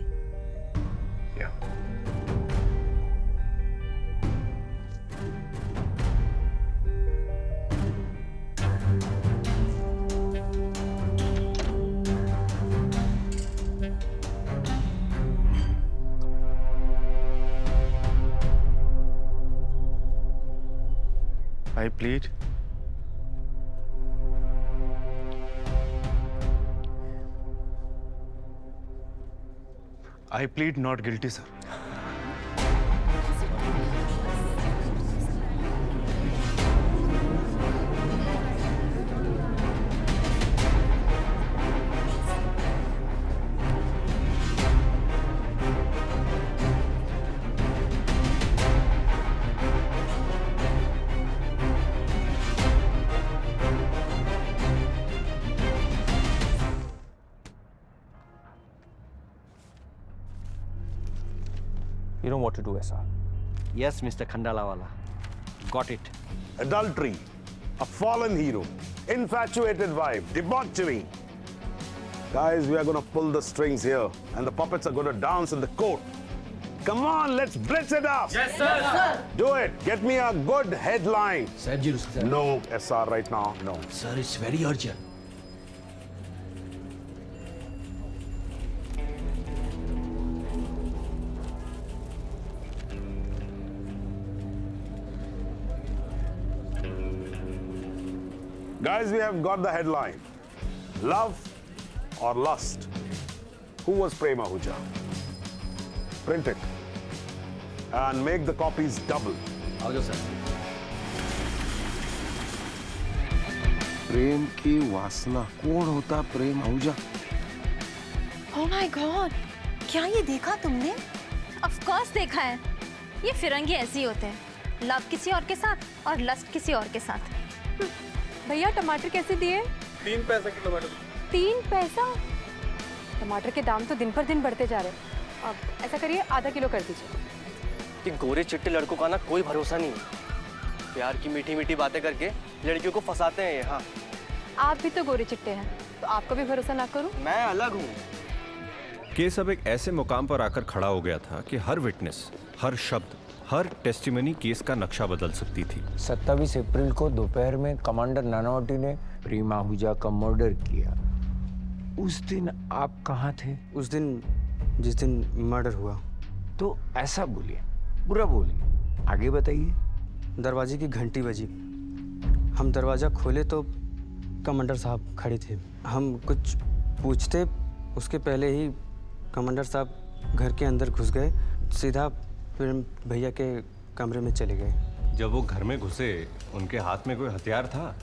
I plead. I plead not guilty, sir. You know what to do, SR. Yes, Mr. Khandalawala. Got it. Adultery, a fallen hero, infatuated wife, debauchery. Guys, we are going to pull the strings here and the puppets are going to dance in the court. Come on, let's blitz it up. Yes, sir. Yes, sir. Do it. Get me a good headline. Sir. No, SR, right now, no. Sir, it's very urgent. Guys, we have got the headline. Love or lust? Who was Prem Ahuja? Print it. And make the copies double. Ahuja, sir. प्रेम की वासना। कौन होता प्रेम Ahuja? Oh my God, क्या ये देखा तुमने? Of course देखा है। ये फिरंगी ऐसे ही होते हैं, लव किसी और के साथ और लस्ट किसी और के साथ। भैया टमाटर कैसे दिए? 3 पैसे किलो मैडम। 3 पैसा? टमाटर के दाम तो दिन पर दिन बढ़ते जा रहे हैं। अब ऐसा करिए आधा किलो कर दीजिए। कि गोरे चिट्टे लड़कों का ना कोई भरोसा नहीं है। प्यार की मीठी मीठी बातें करके लड़कियों को फंसाते हैं ये। हाँ, आप भी तो गोरे चिट्टे हैं, तो आपको भी भरोसा ना करूं? मैं अलग हूँ। केस अब एक ऐसे मुकाम पर आकर खड़ा हो गया था कि हर विटनेस, हर शब्द, हर टेस्टिमनी केस का नक्शा बदल सकती थी। 27 अप्रैल को दोपहर में कमांडर नानावती ने प्रेम आहूजा का मर्डर किया। उस दिन आप कहाँ थे? उस दिन जिस दिन मर्डर हुआ। तो ऐसा बोलिए, बुरा बोलिए, आगे बताइए। दरवाजे की घंटी बजी, हम दरवाज़ा खोले तो कमांडर साहब खड़े थे। हम कुछ पूछते उसके पहले ही कमांडर साहब घर के अंदर घुस गए, सीधा प्रेम भैया के कमरे में चले गए। जब वो घर में घुसे, उनके हाथ में कोई हथियार था?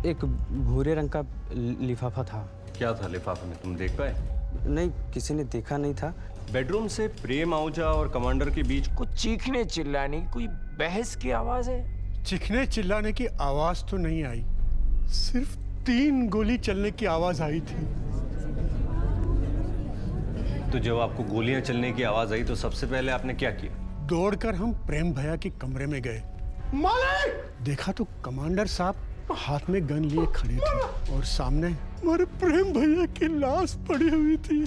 एक भूरे रंग का लिफाफा था। क्या था लिफाफे में, तुम देख पाए? नहीं, किसी ने देखा नहीं था। बेडरूम से प्रेम आहूजा और कमांडर के बीच कुछ चीखने चिल्लाने की, कोई बहस की आवाज है? चीखने चिल्लाने की आवाज तो नहीं आई, सिर्फ 3 गोली चलने की आवाज आई थी। तो जब आपको गोलियां चलने की आवाज आई तो सबसे पहले आपने क्या किया? दौड़कर हम प्रेम भैया के कमरे में गए। मालिक! देखा तो कमांडर साहब हाथ में गन लिए खड़े थे और सामने हमारे प्रेम भैया की लाश पड़ी हुई थी।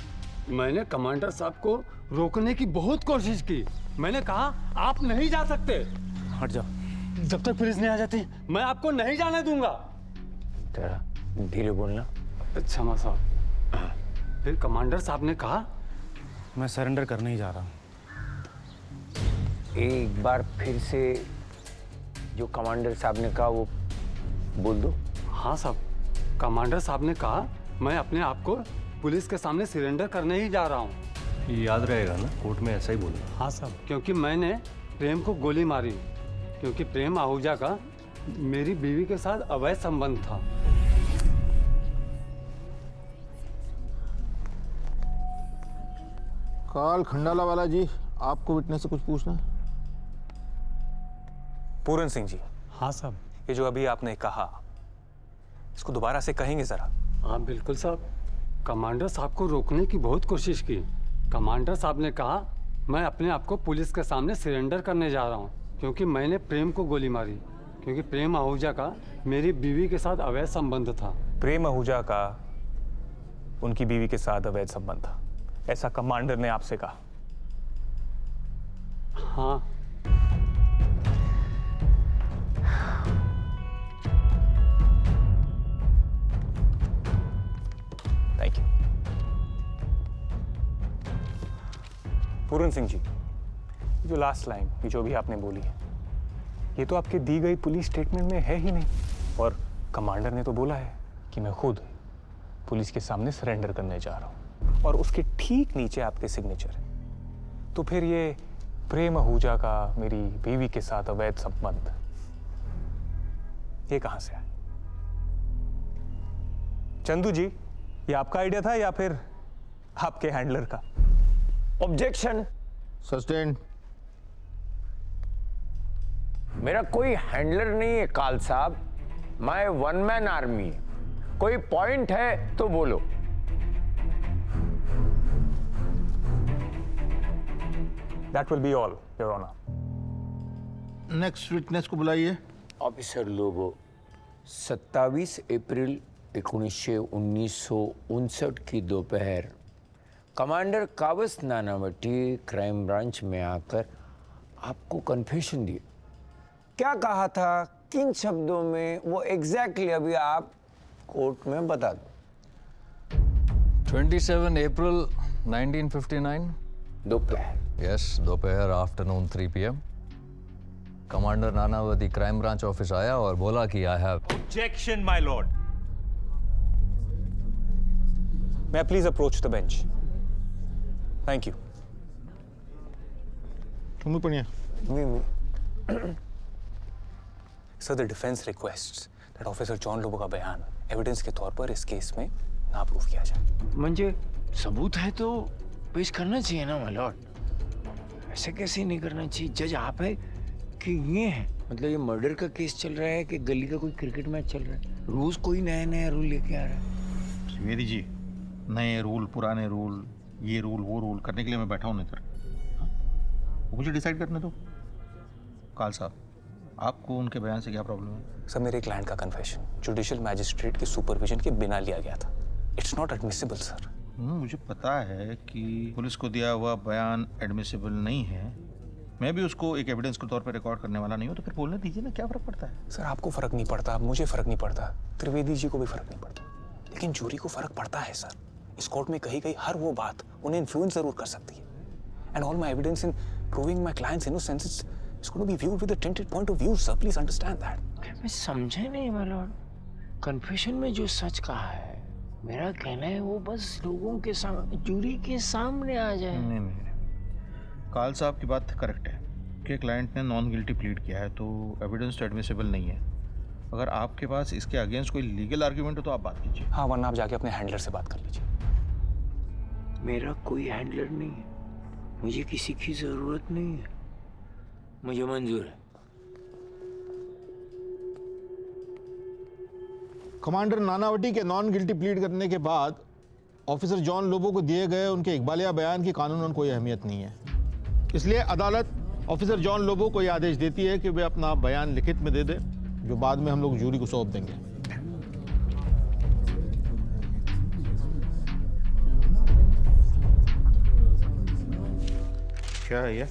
मैंने कमांडर साहब को रोकने की बहुत कोशिश की। मैंने कहा आप नहीं जा सकते। हट जाओ। जब तक पुलिस नहीं आ जाती मैं आपको नहीं जाने दूंगा। तेरा धीरे बोलना। अच्छा मां साहब। फिर कमांडर साहब ने कहा मैं सरेंडर करने ही जा रहा हूँ। एक बार फिर से जो कमांडर साहब ने कहा वो बोल दो। हाँ साहब, कमांडर साहब ने कहा मैं अपने आप को पुलिस के सामने सरेंडर करने ही जा रहा हूँ। ये याद रहेगा ना, कोर्ट में ऐसा ही बोलना। हाँ साहब, क्योंकि मैंने प्रेम को गोली मारी, क्योंकि प्रेम आहूजा का मेरी बीवी के साथ अवैध संबंध था। काल खंडाला वाला जी, आपको विटनेस से कुछ पूछना है? पूरन सिंह जी। हाँ साहब। ये जो अभी आपने कहा, इसको दोबारा से कहेंगे जरा? हाँ बिल्कुल साहब। कमांडर साहब को रोकने की बहुत कोशिश की। कमांडर साहब ने कहा मैं अपने आप को पुलिस के सामने सरेंडर करने जा रहा हूँ, क्योंकि मैंने प्रेम को गोली मारी, क्योंकि प्रेम आहूजा का मेरी बीवी के साथ अवैध संबंध था। प्रेम आहूजा का उनकी बीवी के साथ अवैध संबंध था, ऐसा कमांडर ने आपसे कहा? हाँ। Thank you. पूरन सिंह जी, जो लास्ट लाइन, ये जो भी आपने बोली है, ये तो आपकी दी गई पुलिस स्टेटमेंट में है ही नहीं। और कमांडर ने तो बोला है कि मैं खुद पुलिस के सामने सरेंडर करने जा रहा हूं, और उसके ठीक नीचे आपके सिग्नेचर है। तो फिर ये प्रेम आहूजा का मेरी बीवी के साथ अवैध संबंध, ये कहां से आया? चंदू जी, ये आपका आइडिया था या फिर आपके हैंडलर का? ऑब्जेक्शन। सस्टेन। मेरा कोई हैंडलर नहीं है काल साहब, मैं 1 मैन आर्मी। कोई पॉइंट है तो बोलो। That will be all, Your Honor. Next witness को बुलाइए। ऑफिसर लोगो, 27 अप्रैल 1959 की दोपहर commander Kawas Nanavati crime branch में आकर आपको कन्फेशन दी। क्या कहा था, किन शब्दों में, वो एग्जैक्टली अभी आप कोर्ट में बता दो। 27 अप्रैल 1959 दोपहर। यस, दोपहर afternoon 3 PM commander Nanavati crime branch office आया और बोला कि I have objection my Lord. May I please approach the bench? Thank you. तुम्हें पढ़िए। Sir, the defense requests that Officer John Lobo का बयान एविडेंस के तौर पर इस केस में ना प्रूव किया जाए। मुझे सबूत है तो पेश करना चाहिए ना माय लॉर्ड। ऐसे कैसे नहीं करना चाहिए? जज आप है कि ये है? मतलब ये मर्डर का केस चल रहा है कि गली का कोई क्रिकेट मैच चल रहा है? रोज कोई नया नया रूल लेके आ रहा है। त्रिवेदी जी, नए रूल, पुराने रूल, ये रूल वो रूल करने के लिए मैं बैठा हूँ इधर। मुझे डिसाइड करने दो। काल साहब, आपको उनके बयान से क्या प्रॉब्लम है? सर, मेरे क्लाइंट का कन्फेशन जुडिशियल मैजिस्ट्रेट के सुपरविजन के बिना लिया गया था। It's not admissible sir. मुझे पता है कि पुलिस को दिया हुआ बयान एडमिसिबल नहीं है। मैं भी उसको एक एविडेंस के तौर पर रिकॉर्ड करने वाला नहीं हूँ, तो फिर बोलने दीजिए ना, क्या फर्क पड़ता है? सर, आपको फर्क नहीं पड़ता, मुझे फर्क नहीं पड़ता, त्रिवेदी जी को भी फर्क नहीं पड़ता, लेकिन जूरी को फर्क पड़ता है सर। इस कोर्ट में कही गई हर वो बात उन्हें इन्फ्लुएंस जरूर कर सकती है। And all my evidence in proving my client's innocence is going to be viewed with a tainted point of view sir. Please understand that. मैं समझा नहीं माय लॉर्ड। कन्फेशन में जो सच कहा है, मेरा कहना है वो बस लोगों के सामने, जूरी के सामने आ जाए। नहीं, काल साहब की बात करेक्ट है कि क्लाइंट ने नॉन गिल्टी प्लीड किया है, तो एविडेंस तो एडमिसिबल नहीं है। अगर आपके पास इसके अगेंस्ट कोई लीगल आर्ग्यूमेंट हो तो आप बात कीजिए। हाँ, वरना आप जाके अपने हैंडलर से बात कर लीजिए। मेरा कोई हैंडलर नहीं है, मुझे किसी की जरूरत नहीं है, मुझे मंजूर है। कमांडर नानावटी के नॉन गिल्टी प्लीड करने के बाद ऑफिसर जॉन लोबो को दिए गए उनके इकबालिया बयान की कानूनन कोई अहमियत नहीं है। इसलिए अदालत ऑफिसर जॉन लोबो को यह आदेश देती है कि वे अपना बयान लिखित में दे दे, जो बाद में हम लोग जूरी को सौंप देंगे। क्या है ये?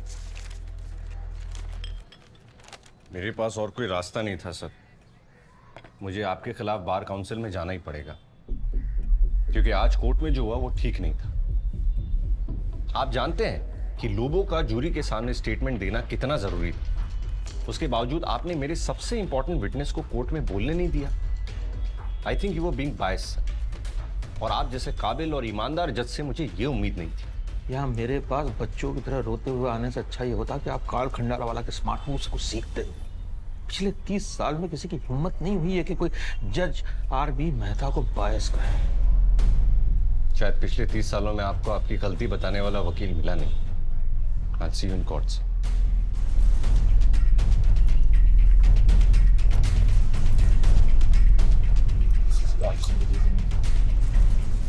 मेरे पास और कोई रास्ता नहीं था सर। मुझे आपके खिलाफ बार काउंसिल में जाना ही पड़ेगा, क्योंकि आज कोर्ट में जो हुआ वो ठीक नहीं था। आप जानते हैं कि लोबो का जूरी के सामने स्टेटमेंट देना कितना जरूरी था। उसके बावजूद आपने मेरे सबसे इंपॉर्टेंट विटनेस को कोर्ट में बोलने नहीं दिया। I think you are being biased, और आप जैसे काबिल और ईमानदार जज से मुझे ये उम्मीद नहीं थी। यहाँ मेरे पास बच्चों की तरह रोते हुए आने से अच्छा ये होता कि आप काल खंडाला वाला के स्मार्ट मूव्स को सीखते। पिछले 30 साल में किसी की हिम्मत नहीं हुई है कि कोई जज आर.बी. मेहता को बायस करे। शायद पिछले 30 सालों में आपको आपकी गलती बताने वाला वकील मिला नहीं। I'll see you in courts.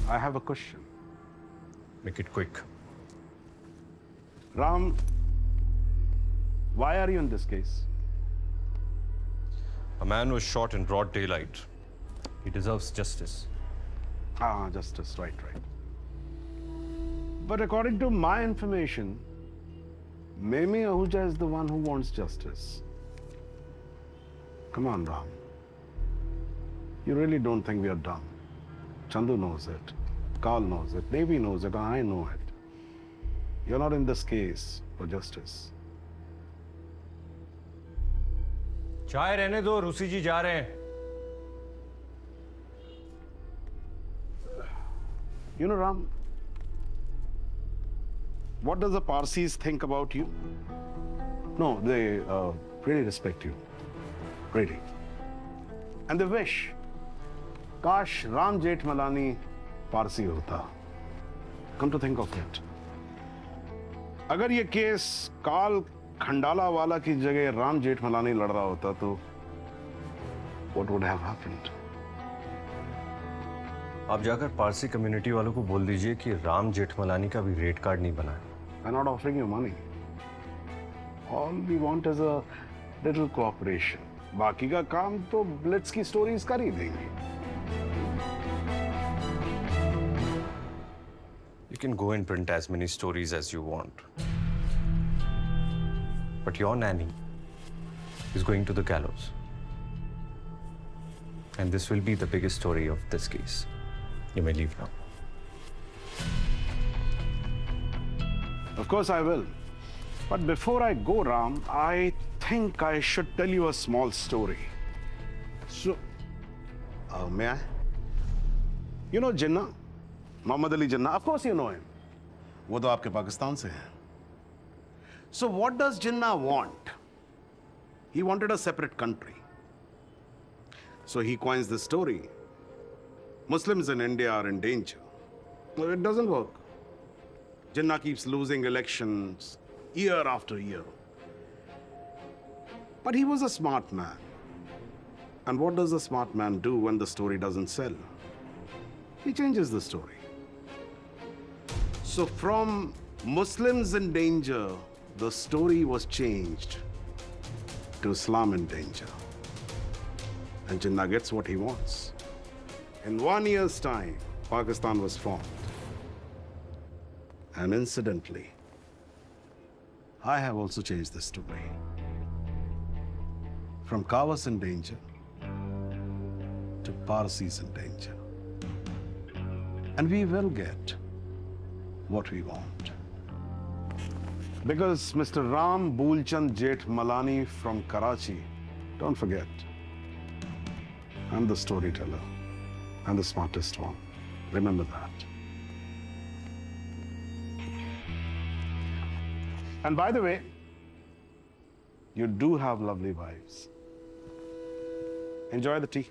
I have a question. Make it quick. Ram, why are you in this case? A man was shot in broad daylight. He deserves justice. Ah, justice, right. But according to my information, Prem Ahuja is the one who wants justice. Come on, Ram. You really don't think we are dumb. Chandu knows it. Kaul knows it. Navy knows it. And I know it. You're not in this case for justice. चाय रहने दो, रूसी जी जा रहे हैं। You know, Ram, what does the Parsis think about you? No, they really respect you. Really. And they wish, Kash Ram Jethmalani Parsi hota. Come to think of it. अगर ये case काल खंडाला वाला की जगह राम जेठमलानी लड़ रहा होता तो what would have happened? आप जाकर पारसी कम्युनिटी वालों को बोल दीजिए कि राम जेठमलानी का भी रेट कार्ड नहीं बना है। I'm not offering you money. All we want is a little cooperation. बाकी का काम तो ब्लिट्स की स्टोरीज कर ही देंगी। You can go and print as many stories as you want. But your nanny is going to the gallows. And this will be the biggest story of this case. You may leave now. Of course I will. But before I go, Ram, I think I should tell you a small story. So, may I? You know Jinnah? Muhammad Ali Jinnah? Of course you know him. वो तो आपके पाकिस्तान से है. So what does Jinnah want? He wanted a separate country. So he coins the story Muslims in India are in danger. Well, it doesn't work. Jinnah keeps losing elections year after year. But he was a smart man. And what does a smart man do when the story doesn't sell? He changes the story. So from Muslims in danger, the story was changed to Islam in danger. And Jinnah gets what he wants. In 1 year's time, Pakistan was formed. And incidentally, I have also changed the story. From Kawas in danger to Parsis in danger. And we will get what we want. Because Mr. Ram 𝙑𝒪𝙧𝒅𝙞𝒄𝙩 from Karachi, don't forget, I'm the storyteller and the smartest one. Remember that. And by the way, you do have lovely wives. Enjoy the tea.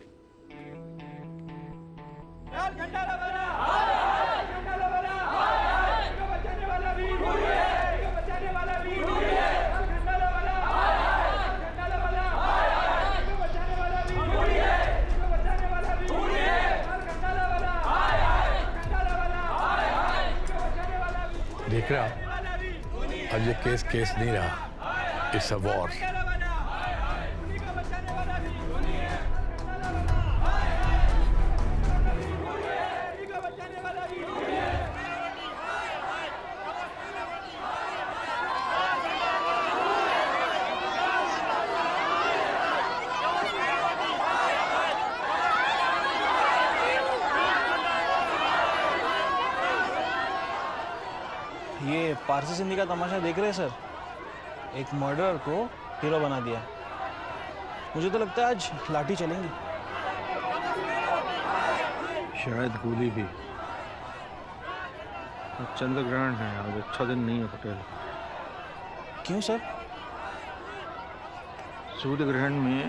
देख रहा अब ये case नहीं रहा, it's a war. ये पारसी सिंधी का तमाशा देख रहे हैं सर? एक मर्डरर को हीरो बना दिया। मुझे तो लगता है आज लाठी चलेंगी। शायद गोली भी। चंद्र ग्रहण है आज, अच्छा दिन नहीं है पटेल। क्यों सर? सूर्य ग्रहण में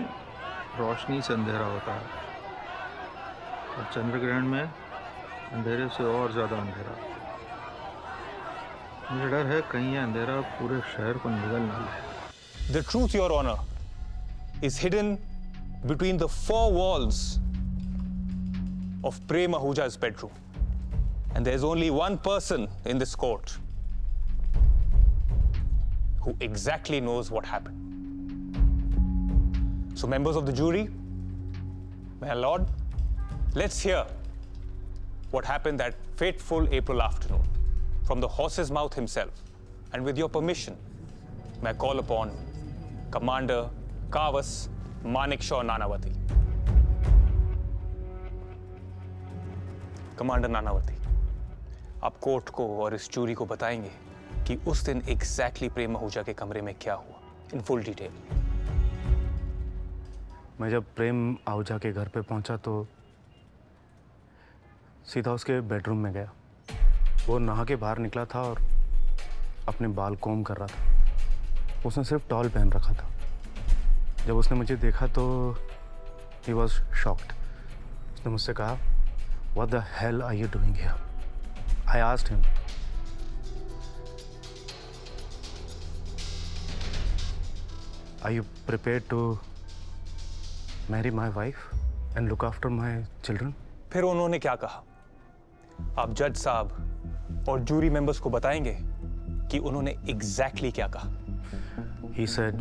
रोशनी से अंधेरा होता है और चंद्र ग्रहण में अंधेरे से और ज्यादा अंधेरा। मुझे डर है कहीं ये अंधेरा पूरे शहर को निगल ना ले। The truth, Your Honor, is hidden between the four walls of Prem Ahuja's bedroom. And there's only one person in this court who exactly knows what happened. So, members of the jury, my lord, let's hear what happened that fateful April afternoon from the horse's mouth himself. And with your permission, may I call upon Commander Kawas Nanavati. Commander Nanavati, आप court को और इस jury को बताएंगे कि उस दिन exactly प्रेम आहूजा के कमरे में क्या हुआ, इन फुल डिटेल। मैं जब प्रेम आहूजा के घर पे पहुंचा तो सीधा उसके बेडरूम में गया। वो नहा के बाहर निकला था और अपने बाल कोम कर रहा था। उसने सिर्फ टॉल पहन रखा था। जब उसने मुझे देखा तो he was shocked. उसने मुझसे कहा, "What the hell are you doing here?" I asked him, "Are you prepared to marry my wife and look after my children?" फिर उन्होंने क्या कहा? आप जज साहब और जूरी मेंबर्स को बताएंगे कि उन्होंने एग्जैक्टली क्या कहा। He said,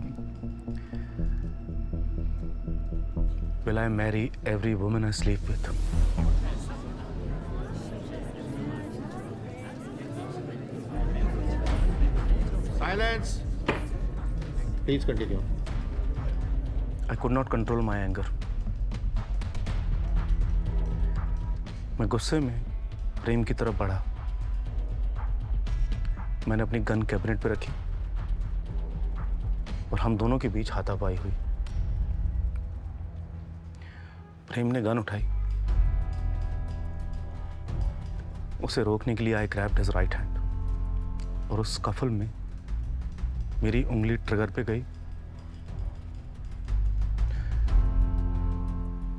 "Will I marry every woman I sleep with?" Silence. Please continue. I could not control my anger. मैं गुस्से में प्रेम की तरफ बढ़ा। मैंने अपनी गन कैबिनेट पे रखी और हम दोनों के बीच हाथापाई हुई। प्रेम ने गन उठाई। उसे रोकने के लिए आई ग्रैब्ड हिज राइट हैंड और उस स्कफल में मेरी उंगली ट्रिगर पे गई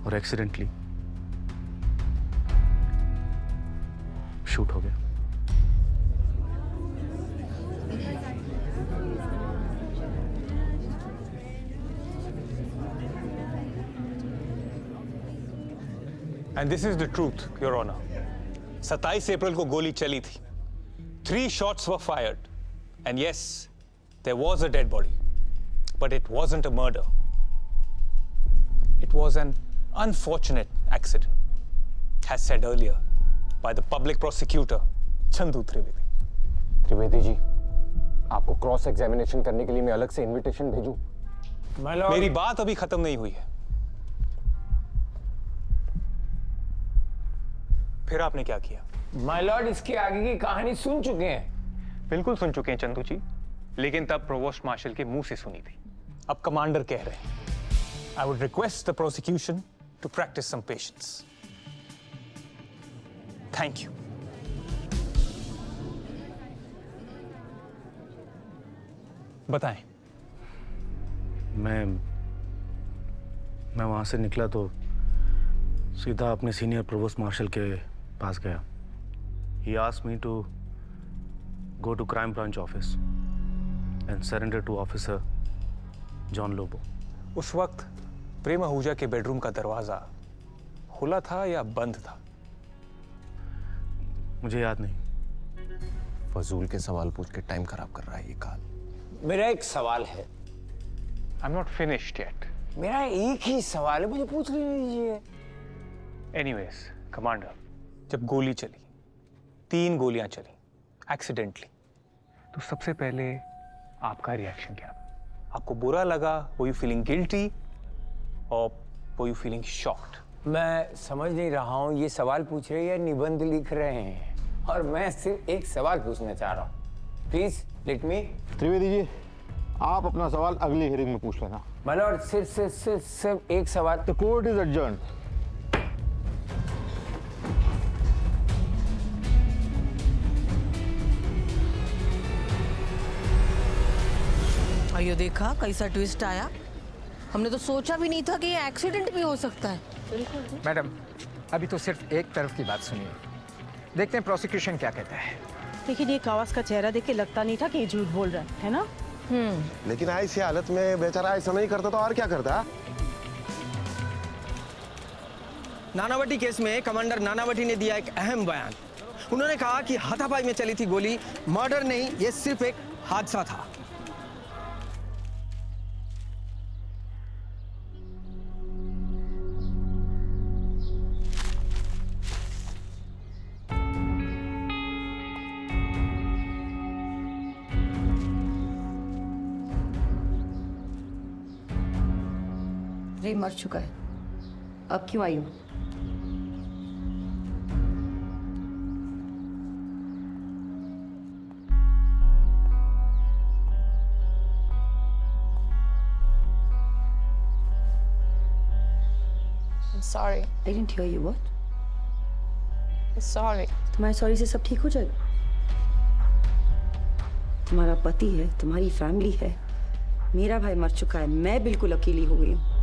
और एक्सीडेंटली शूट हो गया। And this is the truth, Your Honor. 27 अप्रैल को गोली चली थी. 3 shots were fired. And yes, there was a dead body. But it wasn't a murder. It was an unfortunate accident, as said earlier by the public prosecutor, 𝘐𝑒𝒨। Trivedi ji, आपको cross examination करने के लिए मैं अलग से इनविटेशन भेजूं? मेरी बात अभी खत्म नहीं हुई है। फिर आपने क्या किया? माय लॉर्ड, इसके आगे की कहानी सुन चुके हैं। बिल्कुल सुन चुके हैं चंदू जी, लेकिन तब प्रोवोस्ट मार्शल के मुंह से सुनी थी। अब कमांडर कह रहे हैं। I would request the prosecution to practice some patience. Thank you. बताएं। मैं वहाँ से निकला तो सीधा अपने सीनियर प्रोवोस्ट मार्शल के पास गया। He asked me to go to crime branch office and surrender to officer John Lobo. उस वक्त प्रेम आहूजा के बेडरूम का दरवाजा खुला था या बंद था? मुझे याद नहीं। फजूल के सवाल पूछ के टाइम खराब कर रहा है ये काल। मेरा एक सवाल है। I'm not finished yet. मेरा एक ही सवाल है, मुझे पूछ लेने दीजिए। Anyways, कमांडर, जब गोली चली, 3 गोलियां चली, एक्सीडेंटली, तो सबसे पहले आपका रिएक्शन क्या था? आपको बुरा लगा? Were you feeling guilty or were you feeling shocked? मैं समझ नहीं रहा हूँ ये सवाल पूछ रहे हैं या निबंध लिख रहे हैं, और मैं सिर्फ एक सवाल पूछना चाह रहा हूँ। Please let me. Trivedi ji, आप अपना सवाल अगली हियरिंग में पूछ लेना। माय लॉर्ड, सिर्फ एक सवाल। The court is adjourned. ये देखा कैसा ट्विस्ट आया। हमने तो सोचा भी नहीं था कि ये एक्सीडेंट भी हो सकता है। मैडम, अभी तो सिर्फ एक तरफ की बात सुनिए, देखते हैं प्रोसिक्यूशन क्या कहता है। लेकिन ये कावास का चेहरा देख के लगता नहीं था कि ये झूठ बोल रहा है ना? लेकिन ऐसी हालत में बेचारा ऐसा नहीं करता तो और क्या करता? नानावटी केस में कमांडर नानावटी ने दिया एक अहम बयान। उन्होंने कहा कि हाथापाई में चली थी गोली, मर्डर नहीं, ये सिर्फ एक हादसा था। रे मर चुका है, अब क्यों आई हो? I'm sorry. I didn't hear you. What? Sorry. तुम्हारे सॉरी से सब ठीक हो जाएगा। तुम्हारा पति है, तुम्हारी फैमिली है, मेरा भाई मर चुका है, मैं बिल्कुल अकेली हो गई हूँ।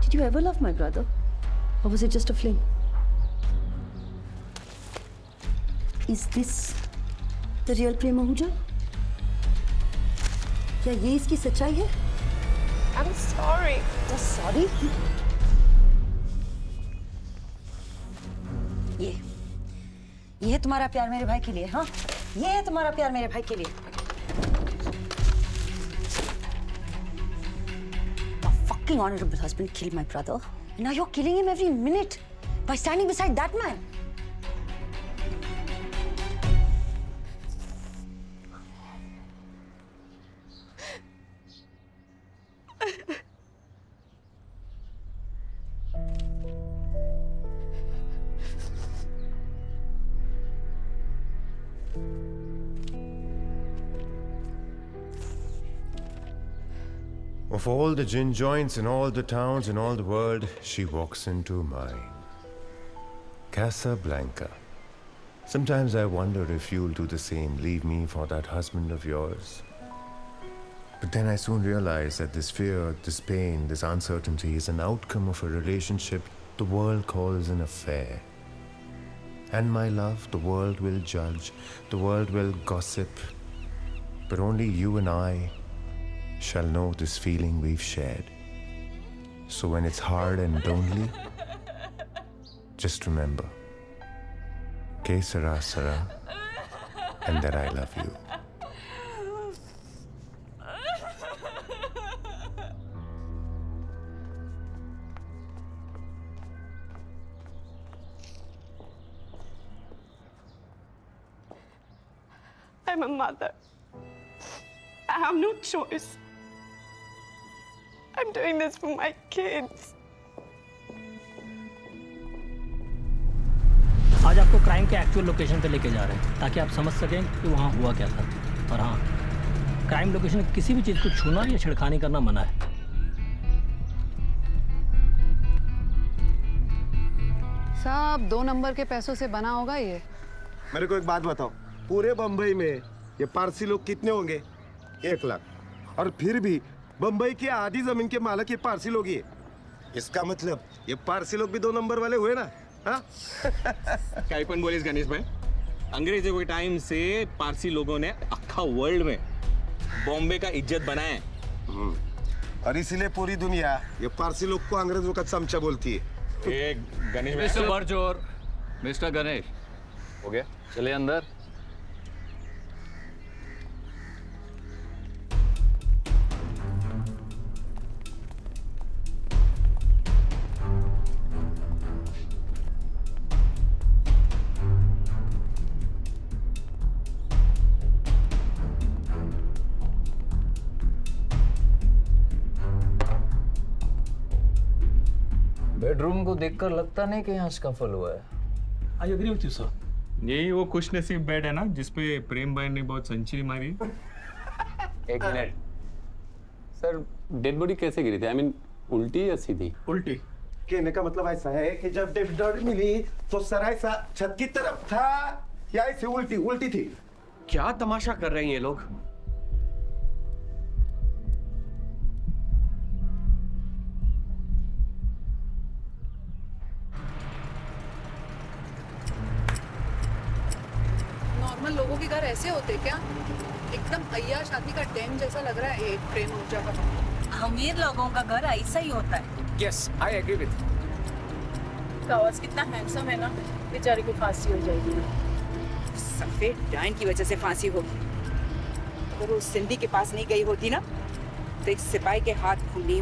Did you ever love my brother? Or was it just a fling? Is this the real Prem Ahuja? क्या ये इसकी सच्चाई है? I'm sorry. You're sorry? ये है तुम्हारा प्यार मेरे भाई के लिए, हाँ? ये है तुम्हारा प्यार मेरे भाई के लिए। Your fucking honorable husband killed my brother. And now you're killing him every minute by standing beside that man. Of all the gin joints in all the towns in all the world, she walks into mine. Casablanca. Sometimes I wonder if you'll do the same, leave me for that husband of yours. But then I soon realize that this fear, this pain, this uncertainty is an outcome of a relationship the world calls an affair. And my love, the world will judge, the world will gossip, but only you and I shall know this feeling we've shared. So when it's hard and lonely, just remember, que sera sera, and that I love you. I'm a mother. I have no choice. I'm doing this for my kids. आज आपको crime के actual location पे लेके जा रहे हैं ताकि आप समझ सकें कि वहाँ हुआ क्या था। और हाँ, क्राइम लोकेशन किसी भी चीज़ को छूना या छिड़खानी करना मना है। साहब 2 नंबर के पैसों से बना होगा ये। मेरे को एक बात बताओ, पूरे बम्बई में ये पारसी लोग कितने होंगे? 1 लाख। और फिर भी बम्बई की आधी जमीन के मालिक ये पारसी लोग ही है। इसका मतलब ये पारसी लोग भी 2 नंबर वाले हुए ना? हाँ? काय पण बोलीस गणेश भाई, अंग्रेजों के टाइम से पारसी लोगों ने अक्खा वर्ल्ड में बॉम्बे का इज्जत बनाया है। और इसीलिए पूरी दुनिया ये पारसी लोग को अंग्रेजों का चमचा बोलती है। गणेश मिस्टर बरजोर, मिस्टर गणेश, हो गया, चले अंदर। बेडरूम को देखकर लगता नहीं कि यहाँ स्कफल हुआ है। I agree with you sir. यही वो खुशनसीब बेड है ना जिसपे प्रेम भाई ने बहुत सेंचुरी मारी। एक मिनट सर, डेड बॉडी कैसे गिरी थी? आई मीन उल्टी या सीधी? उल्टी। कहने का मतलब ऐसा है कि जब डेड बॉडी मिली तो सर ऐसा छत की तरफ था या ऐसे उल्टी थी? क्या तमाशा कर रहे हैं ये लोग? नॉर्मल लोगों के घर ऐसे होते क्या? एकदम अय्याश आदमी का डैम जैसा लग रहा है ये प्रेम आहूजा का। अमीर लोगों का घर ऐसा ही होता है। Yes, I agree with. Kawas कितना हैंडसम है ना, बेचारे को फांसी हो जाएगी। सफेद डाइन की वजह से फांसी होगी। अगर वो सिंधी के पास नहीं गई होती ना तो एक सिपाही के हाथ खूनी।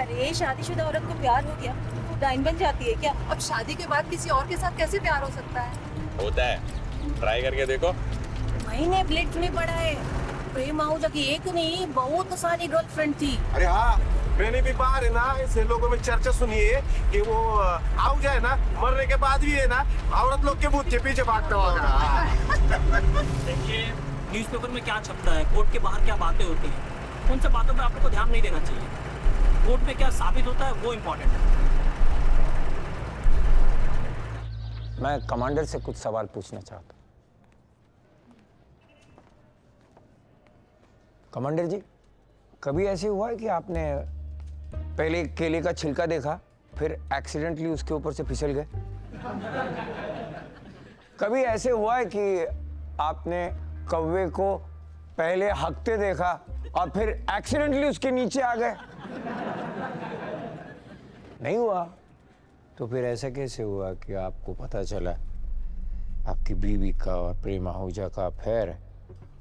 अरे शादीशुदा औरत को प्यार हो गया वो डाइन बन जाती है क्या? अब शादी के बाद किसी और के साथ कैसे प्यार हो सकता है? होता है, ट्राई करके देखो। मैंने ब्लिट्स में पढ़ा है, प्रेम आहूजा की एक नहीं बहुत सारी गर्लफ्रेंड थी। अरे हाँ, मैंने भी बाहर है ना ऐसे लोगों में चर्चा सुनी है कि वो आहूजा है ना मरने के बाद भी है ना औरत लोग के भूत के पीछे भागता होगा। देखिए न्यूज़पेपर में क्या छपता है, कोर्ट के बाहर क्या बातें होती हैं, उन सब बातों पे आपको ध्यान नहीं देना चाहिए। कोर्ट में क्या साबित होता है वो इम्पोर्टेंट है। मैं कमांडर से कुछ सवाल पूछना चाहता हूँ। कमांडर जी, कभी ऐसे हुआ है कि आपने पहले केले का छिलका देखा फिर एक्सीडेंटली उसके ऊपर से फिसल गए? कभी ऐसे हुआ है कि आपने कौवे को पहले हकते देखा और फिर एक्सीडेंटली उसके नीचे आ गए? नहीं हुआ? तो फिर ऐसा कैसे हुआ कि आपको पता चला आपकी बीवी का और प्रेम आहूजा का अफेयर है?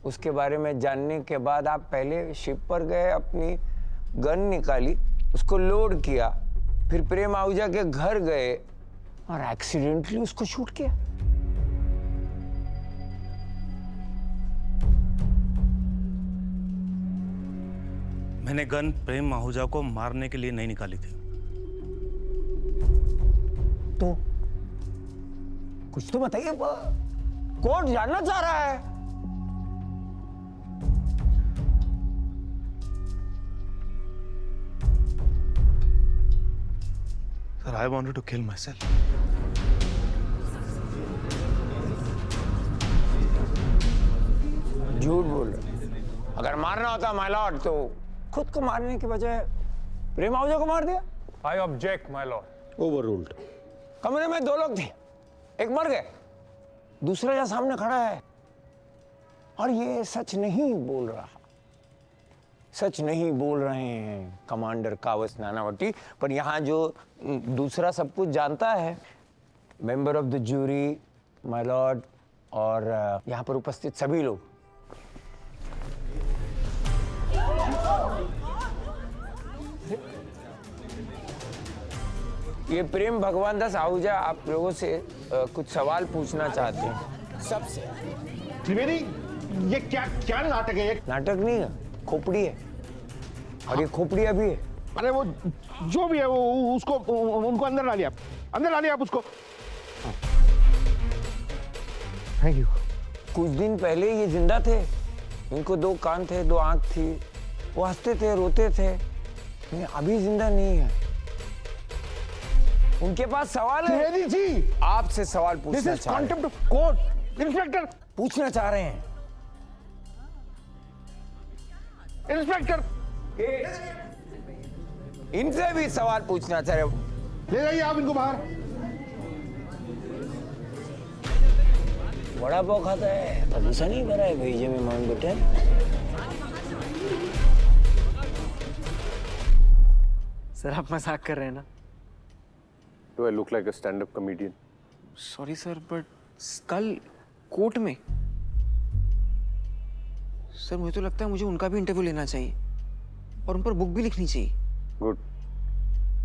उसके बारे में जानने के बाद आप पहले शिप पर गए, अपनी गन निकाली, उसको लोड किया, फिर प्रेम आहूजा के घर गए और एक्सीडेंटली उसको शूट किया। मैंने गन प्रेम आहूजा को मारने के लिए नहीं निकाली थी। तो कुछ तो बताइए, कोर्ट जानना चाह रहा है। Sir, I wanted to kill myself. झूठ बोल रहे। अगर मारना होता माय लॉर्ड तो खुद को मारने के बजाय प्रेम आहूजा को मार दिया। I object, my lord. Overruled. कमरे में 2 लोग थे, एक मर गए दूसरा यहाँ सामने खड़ा है और ये सच नहीं बोल रहा। सच नहीं बोल रहे हैं कमांडर कावस नानावती, पर यहाँ जो दूसरा सब कुछ जानता है, member of the jury, my Lord, और यहाँ पर उपस्थित सभी लोग। ये प्रेम भगवान दास आहूजा आप लोगों से कुछ सवाल पूछना चाहते हैं सबसे। त्रिवेदी, ये क्या क्या नाटक है? नाटक नहीं है, खोपड़ी है, और ये खोपड़ियाँ भी है। अरे वो जो भी है वो उसको उनको अंदर डालिए आप, अंदर डालिए आप उसको। Thank you. कुछ दिन पहले ये जिंदा थे, इनको 2 कान थे, 2 आंख थी, वो हंसते थे, रोते थे, लेकिन अभी जिंदा नहीं है। उनके पास सवाल है। त्रिवेदी जी, आपसे सवाल पूछना चाह रहे हैं। Contempt of court. इंस्पेक्टर पूछना चाह रहे हैं। इंस्पेक्टर इनसे भी सवाल पूछना चाह रहे हो। ले जाइए आप इनको बाहर। बड़ा पाव खाता है, प्रदूषण नहीं करा है भेजे में माउंट बेटे। सर आप मजाक कर रहे हैं ना? Do I look like a stand-up comedian? Sorry sir, but कल कोर्ट में सर मुझे तो लगता है मुझे उनका भी इंटरव्यू लेना चाहिए और उन पर बुक भी लिखनी चाहिए। Good.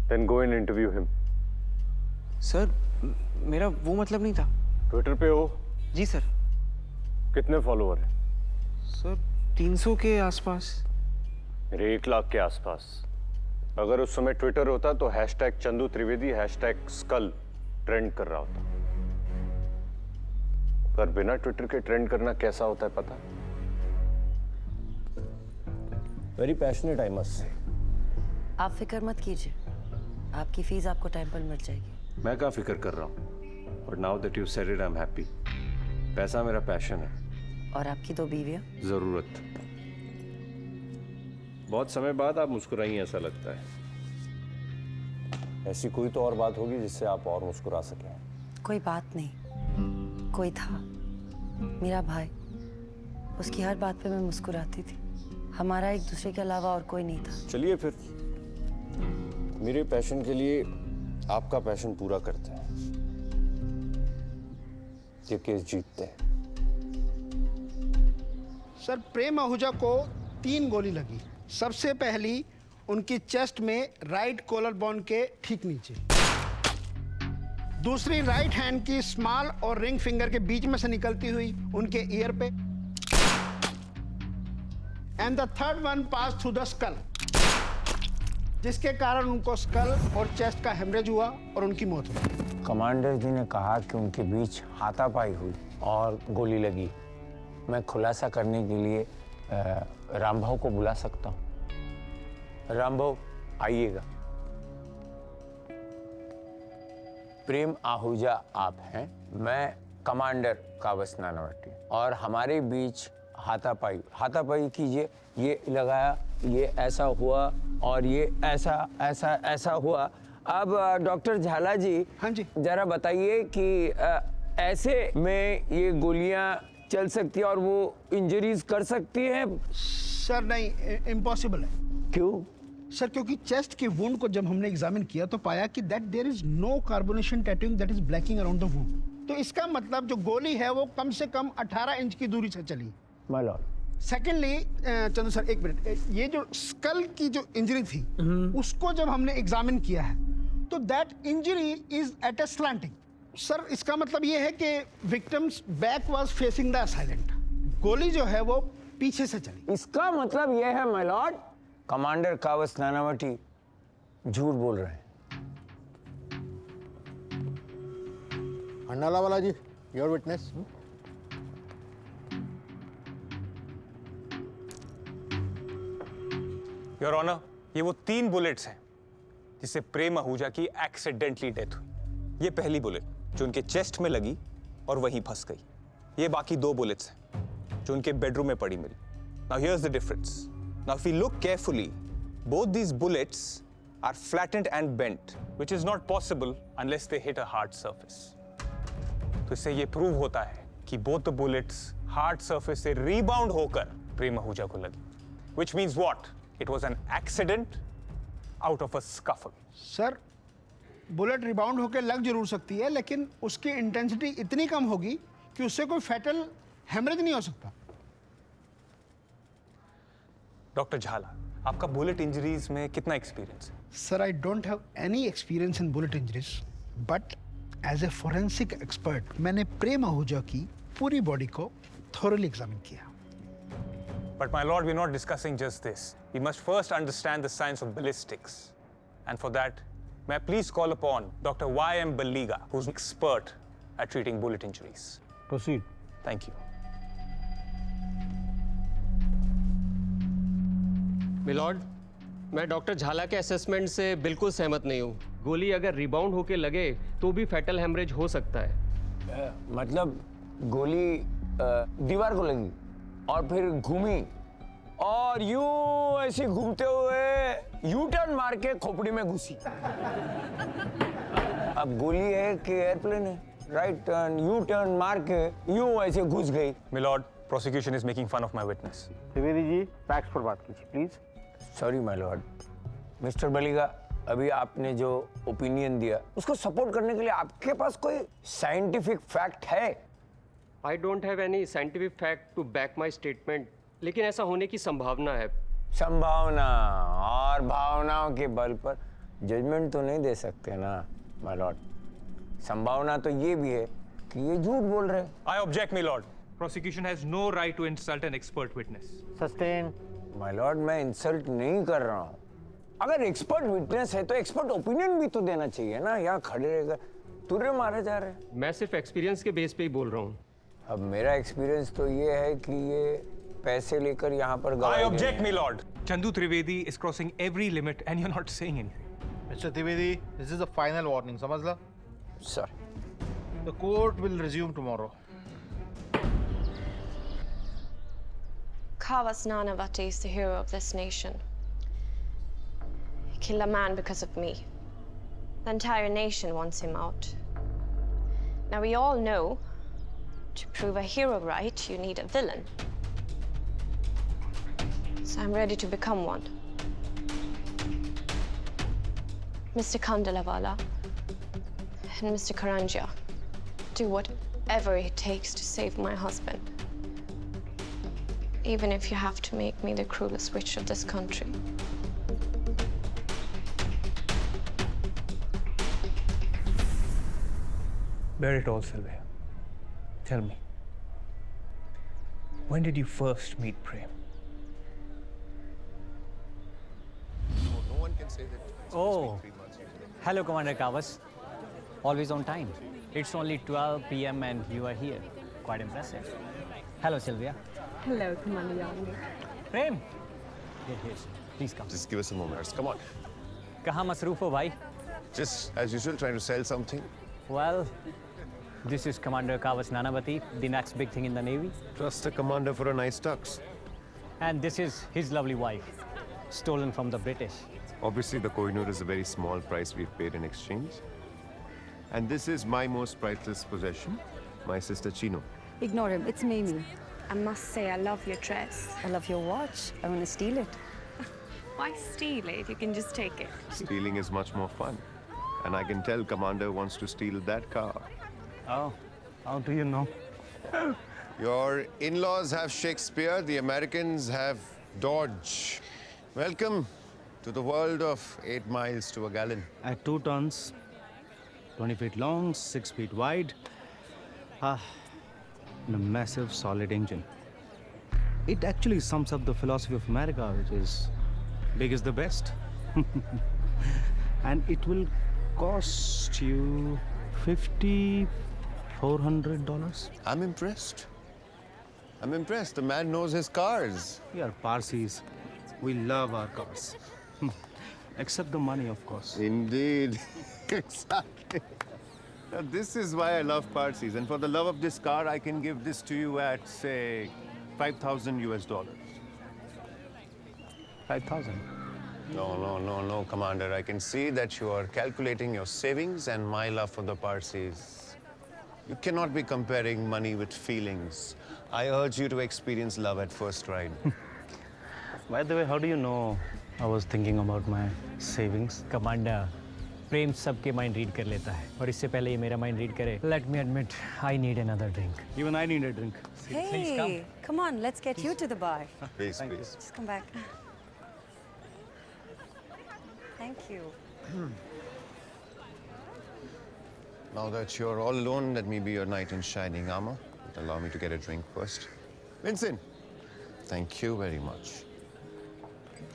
Then go and interview him. Sir मेरा वो मतलब नहीं था। ट्विटर पे हो? जी सर। कितने फॉलोअर हैं? सर 300 के आसपास। मेरे 1 लाख के आसपास। अगर उस समय ट्विटर होता तो #चंदू त्रिवेदी #स्कल ट्रेंड कर रहा होता। पर बिना ट्विटर के ट्रेंड करना कैसा होता है पता? Very passionate I must say. आप फिक्र मत कीजिए, आपकी फीस आपको टाइम पर मिल जाएगी। मैं क्या फिक्र कर रहा हूँ, और now that you said it I am happy. पैसा मेरा पैशन है। और आपकी 2 बीवियां? जरूरत। बहुत समय बाद आप मुस्कुराई ऐसा लगता है। ऐसी कोई तो और बात होगी जिससे आप और मुस्कुरा सकें। कोई बात नहीं, कोई था, मेरा भाई। उसकी हर बात पे मैं मुस्कुराती थी। हमारा एक दूसरे के अलावा और कोई नहीं था। चलिए फिर मेरे पैशन के लिए आपका पैशन पूरा करते हैं। ये केस जीतते हैं। सर प्रेम आहूजा को 3 गोली लगी। सबसे पहली उनकी चेस्ट में राइट कॉलर बोन के ठीक नीचे, दूसरी राइट हैंड की स्मॉल और रिंग फिंगर के बीच में से निकलती हुई उनके ईयर पे, and the third one pass through the skull, जिसके कारण उनको स्कल और चेस्ट का हेमरेज हुआ और उनकी मौत हुई। कमांडर जी ने कहा कि उनके बीच हाथापाई हुई और गोली लगी। मैं खुलासा करने के लिए राम भाऊ को बुला सकता हूँ। राम भाऊ आइएगा। प्रेम आहूजा आप हैं, मैं कमांडर कावस नानावती, और हमारे बीच हाथापाई कीजिए। ये लगाया, ये ऐसा हुआ और ये ऐसा हुआ। अब डॉक्टर झाला जी, हाँ जी, जरा बताइए कि ऐसे में ये गोलियां चल सकती है और वो इंजरीज कर सकती है? सर नहीं, इम्पॉसिबल है। क्यों? सर क्योंकि चेस्ट की वुंड को जब हमने एग्जामिन किया तो पाया कि that there is no carbonation tattooing that is blacking around the wound. तो इसका मतलब जो गोली है वो कम से कम 18 इंच की दूरी से चली। My Lord. Secondly Chandu sir एक मिनट, ये जो स्कल की जो इंजरी थी उसको जब हमने एग्जामिन किया है तो that injury is at a slanting. Sir इसका मतलब ये है कि victim's back was facing the assailant. गोली जो है वो पीछे से चली। इसका मतलब ये है my Lord, commander Kawas Nanavati झूठ बोल रहे हैं। अंडाला वाला जी, योर विटनेस। योर ऑनर, ये वो 3 बुलेट्स हैं जिससे प्रेम आहूजा की एक्सीडेंटली डेथ हुई। ये पहली बुलेट जो उनके चेस्ट में लगी और वहीं फंस गई। ये बाकी 2 बुलेट्स हैं जो उनके बेडरूम में पड़ी मिली। Now here's the difference. Now, if we look carefully, both these bullets are flattened and bent, which is not possible unless they hit a hard surface. तो इससे ये प्रूव होता है कि both the bullets hard surface से rebound होकर प्रेम आहूजा को लगी. Which means what? It was an accident out of a scuffle. Sir, bullet rebound होकर लग जरूर सकती है, लेकिन उसकी इंटेंसिटी इतनी कम होगी कि उससे कोई फैटल हेमरेज नहीं हो सकता. डॉक्टर झाला, आपका बुलेट इंजरीज में कितना एक्सपीरियंस है? Sir, I don't have any experience in bullet injuries, but as a forensic expert मैंने प्रेम आहूजा की पूरी बॉडी को थोरली एग्जामिन किया. But my lord, we're not discussing just this. We must first understand the science of ballistics. And for that, may I please call upon Dr. 𝑦𝒏𝙖𝒃, who's an expert at treating bullet injuries. Proceed. Thank you. Milord, मैं doctor Jhala के assessment से बिल्कुल सहमत नहीं हूँ. गोली अगर rebound होके लगे तो भी फैटल हेमरेज हो सकता है. मतलब गोली दीवार को लगी और फिर घूमी और यूं ऐसे घूमते हुए यू टर्न मार के खोपड़ी में घुसी. अब गोली है कि एयरप्लेन है? राइट टर्न, यू टर्न मार के यूं ऐसे घुस गई. Milord, prosecution is making fun of my witness. Trivedi ji, facts पर बात कीजिए please. Sorry my lord. Mister Baliga, अभी आपने जो ओपिनियन दिया उसको सपोर्ट करने के लिए आपके पास कोई साइंटिफिक फैक्ट है? I don't have any scientific fact to back my statement, लेकिन ऐसा होने की संभावना है. संभावना और भावनाओं के बल पर जजमेंट तो नहीं दे सकते ना माय लॉर्ड. संभावना तो ये भी है कि ये झूठ बोल रहे हैं. I object, my lord. Prosecution has no right to insult an expert witness. Sustain. My Lord, मैं इंसल्ट नहीं कर रहा हूँ. अगर एक्सपर्ट विटनेस है तो एक्सपर्ट ओपिनियन भी तो देना चाहिए ना. यहाँ खड़े रहकर तुर्रे मारे जा रहे हैं. मैं सिर्फ एक्सपीरियंस के बेस पे ही बोल रहा हूँ. अब मेरा एक्सपीरियंस तो ये है कि ये पैसे लेकर यहाँ पर I object, my lord. Chandu Trivedi is crossing every limit and you're not saying anything. Mr. Trivedi, this is the final warning, समझ ला? Sir. The court will resume tomorrow. Kawas Nanavati is the hero of this nation. He killed a man because of me. The entire nation wants him out. Now we all know, to prove a hero right, you need a villain. So I'm ready to become one. Mr. Kandalawala and Mr. Karangia, do whatever it takes to save my husband. Even if you have to make me the cruelest witch of this country. Bear it all, Sylvia. Tell me, when did you first meet Prem? No one can say that. Oh, hello, Commander Kawas. Always on time. It's only 12 p.m. and you are here. Quite impressive. Hello, Sylvia. Hello, Commander Yasha. Prem. Here. Please come. Just give us a moment. Come on. कहाँ मसरूफ हो भाई? Just as usual, trying to sell something. Well, this is Commander Kawas Nanavati, the next big thing in the Navy. Trust a commander for a nice tux. And this is his lovely wife, stolen from the British. Obviously, the Kohinoor is a very small price we've paid in exchange. And this is my most priceless possession, my sister Chino. Ignore him. It's Mimi. I must say, I love your dress. I love your watch. I want to steal it. Why steal it? You can just take it. Stealing is much more fun. And I can tell Commander wants to steal that car. Oh, how do you know? Your in-laws have Shakespeare, the Americans have Dodge. Welcome to the world of 8 miles to a gallon. At 2 tons, 20 feet long, 6 feet wide, and a massive solid engine. It actually sums up the philosophy of America, which is big is the best. And it will cost you $5,400. I'm impressed. I'm impressed. The man knows his cars. We are Parsis. We love our cars. Except the money, of course. Indeed. Exactly. Now, this is why I love Parsis. And for the love of this car, I can give this to you at, say, $5,000 US. 5,000. No, Commander. I can see that you are calculating your savings and my love for the Parsis. You cannot be comparing money with feelings. I urge you to experience love at first ride. By the way, how do you know I was thinking about my savings? Commander Prem सबके mind read कर लेता है और इससे पहले ये मेरा mind read करे. Let me admit, I need another drink. Even I need a drink. Hey, come on, let's get you to the bar. Please, please. Just come back. Thank you. Now that you're all alone, let me be your knight in shining armor. But allow me to get a drink first. Vincent, thank you very much.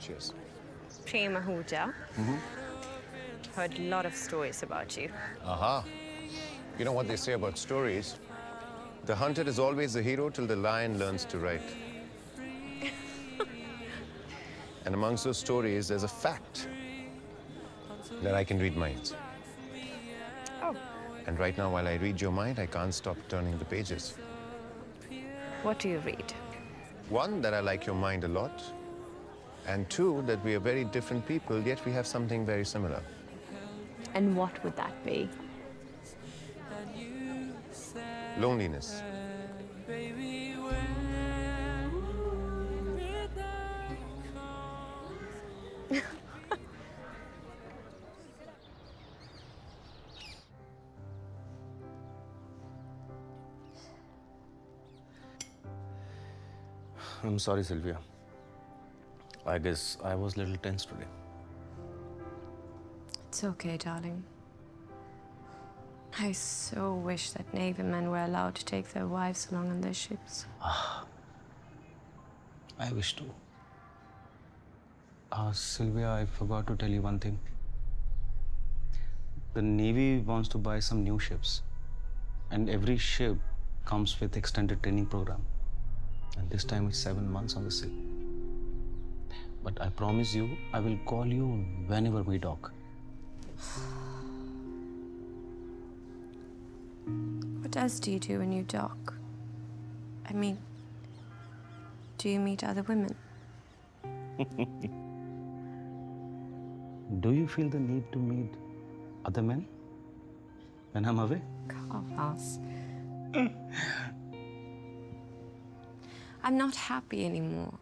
Cheers. Prem Ahuja. Heard a lot of stories about you. Aha. You know what they say about stories? The hunter is always the hero till the lion learns to write. And amongst those stories, there's a fact that I can read minds. Oh. And right now, while I read your mind, I can't stop turning the pages. What do you read? One, that I like your mind a lot. And two, that we are very different people, yet we have something very similar. And what would that be? Loneliness. I'm sorry, Sylvia. I guess I was a little tense today. It's okay, darling. I so wish that Navy men were allowed to take their wives along on their ships. I wish to. Sylvia, I forgot to tell you one thing. The Navy wants to buy some new ships. And every ship comes with extended training program. And this time it's 7 months on the sea. But I promise you, I will call you whenever we dock. What else do you do when you dock? I mean, do you meet other women? Do you feel the need to meet other men when I'm away? Kawas. I'm not happy anymore.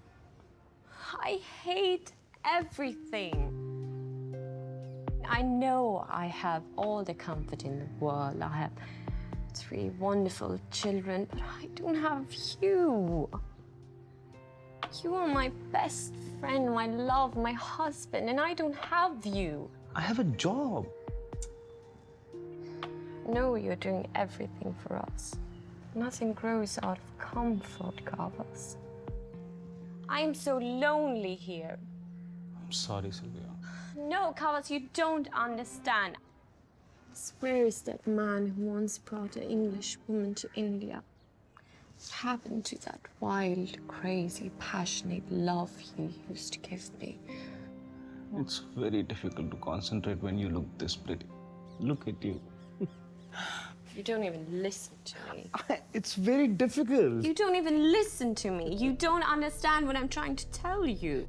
I hate everything. I know I have all the comfort in the world. I have 3 wonderful children, but I don't have you. You are my best friend, my love, my husband, and I don't have you. I have a job. No, you're doing everything for us. Nothing grows out of comfort, Kawas. I'm so lonely here. I'm sorry, Sylvia. No, Kawas, you don't understand. Where is that man who once brought an English woman to India? What happened to that wild, crazy, passionate love you used to give me? It's very difficult to concentrate when you look this pretty. Look at you. You don't even listen to me. It's very difficult. You don't even listen to me. You don't understand what I'm trying to tell you.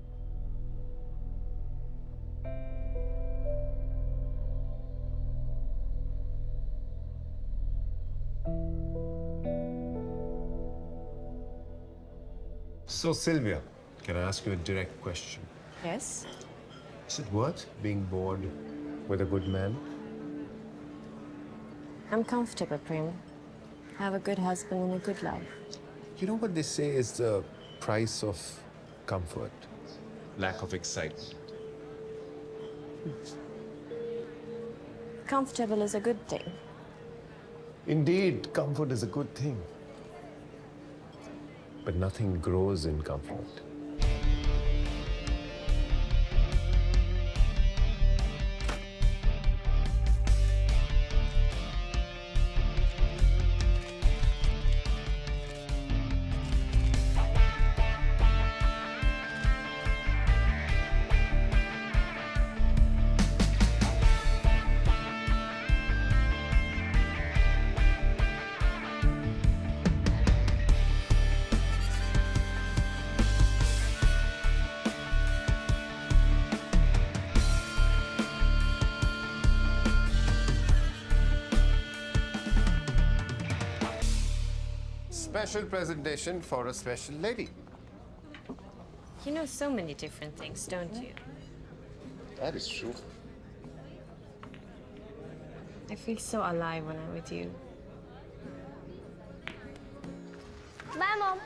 So, Sylvia, can I ask you a direct question? Yes? Is it worth being bored with a good man? I'm comfortable, Prem. I have a good husband and a good life. You know what they say is the price of comfort? Lack of excitement. Comfortable is a good thing. Indeed, comfort is a good thing. But nothing grows in comfort. special presentation for a special lady. You know so many different things, don't you? That is true. I feel so alive when I'm with you. Bye, Mom.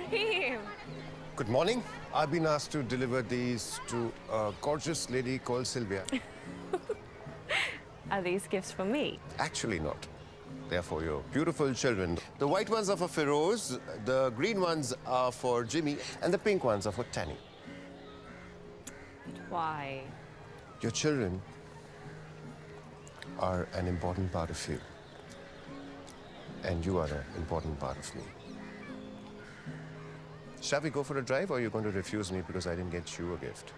Prem! Good morning. I've been asked to deliver these to a gorgeous lady called Sylvia. Are these gifts for me? Actually not. They are for your beautiful children. The white ones are for Feroz, the green ones are for Jimmy, and the pink ones are for Tanny. Why? Your children are an important part of you. And you are an important part of me. Shall we go for a drive, or are you going to refuse me because I didn't get you a gift?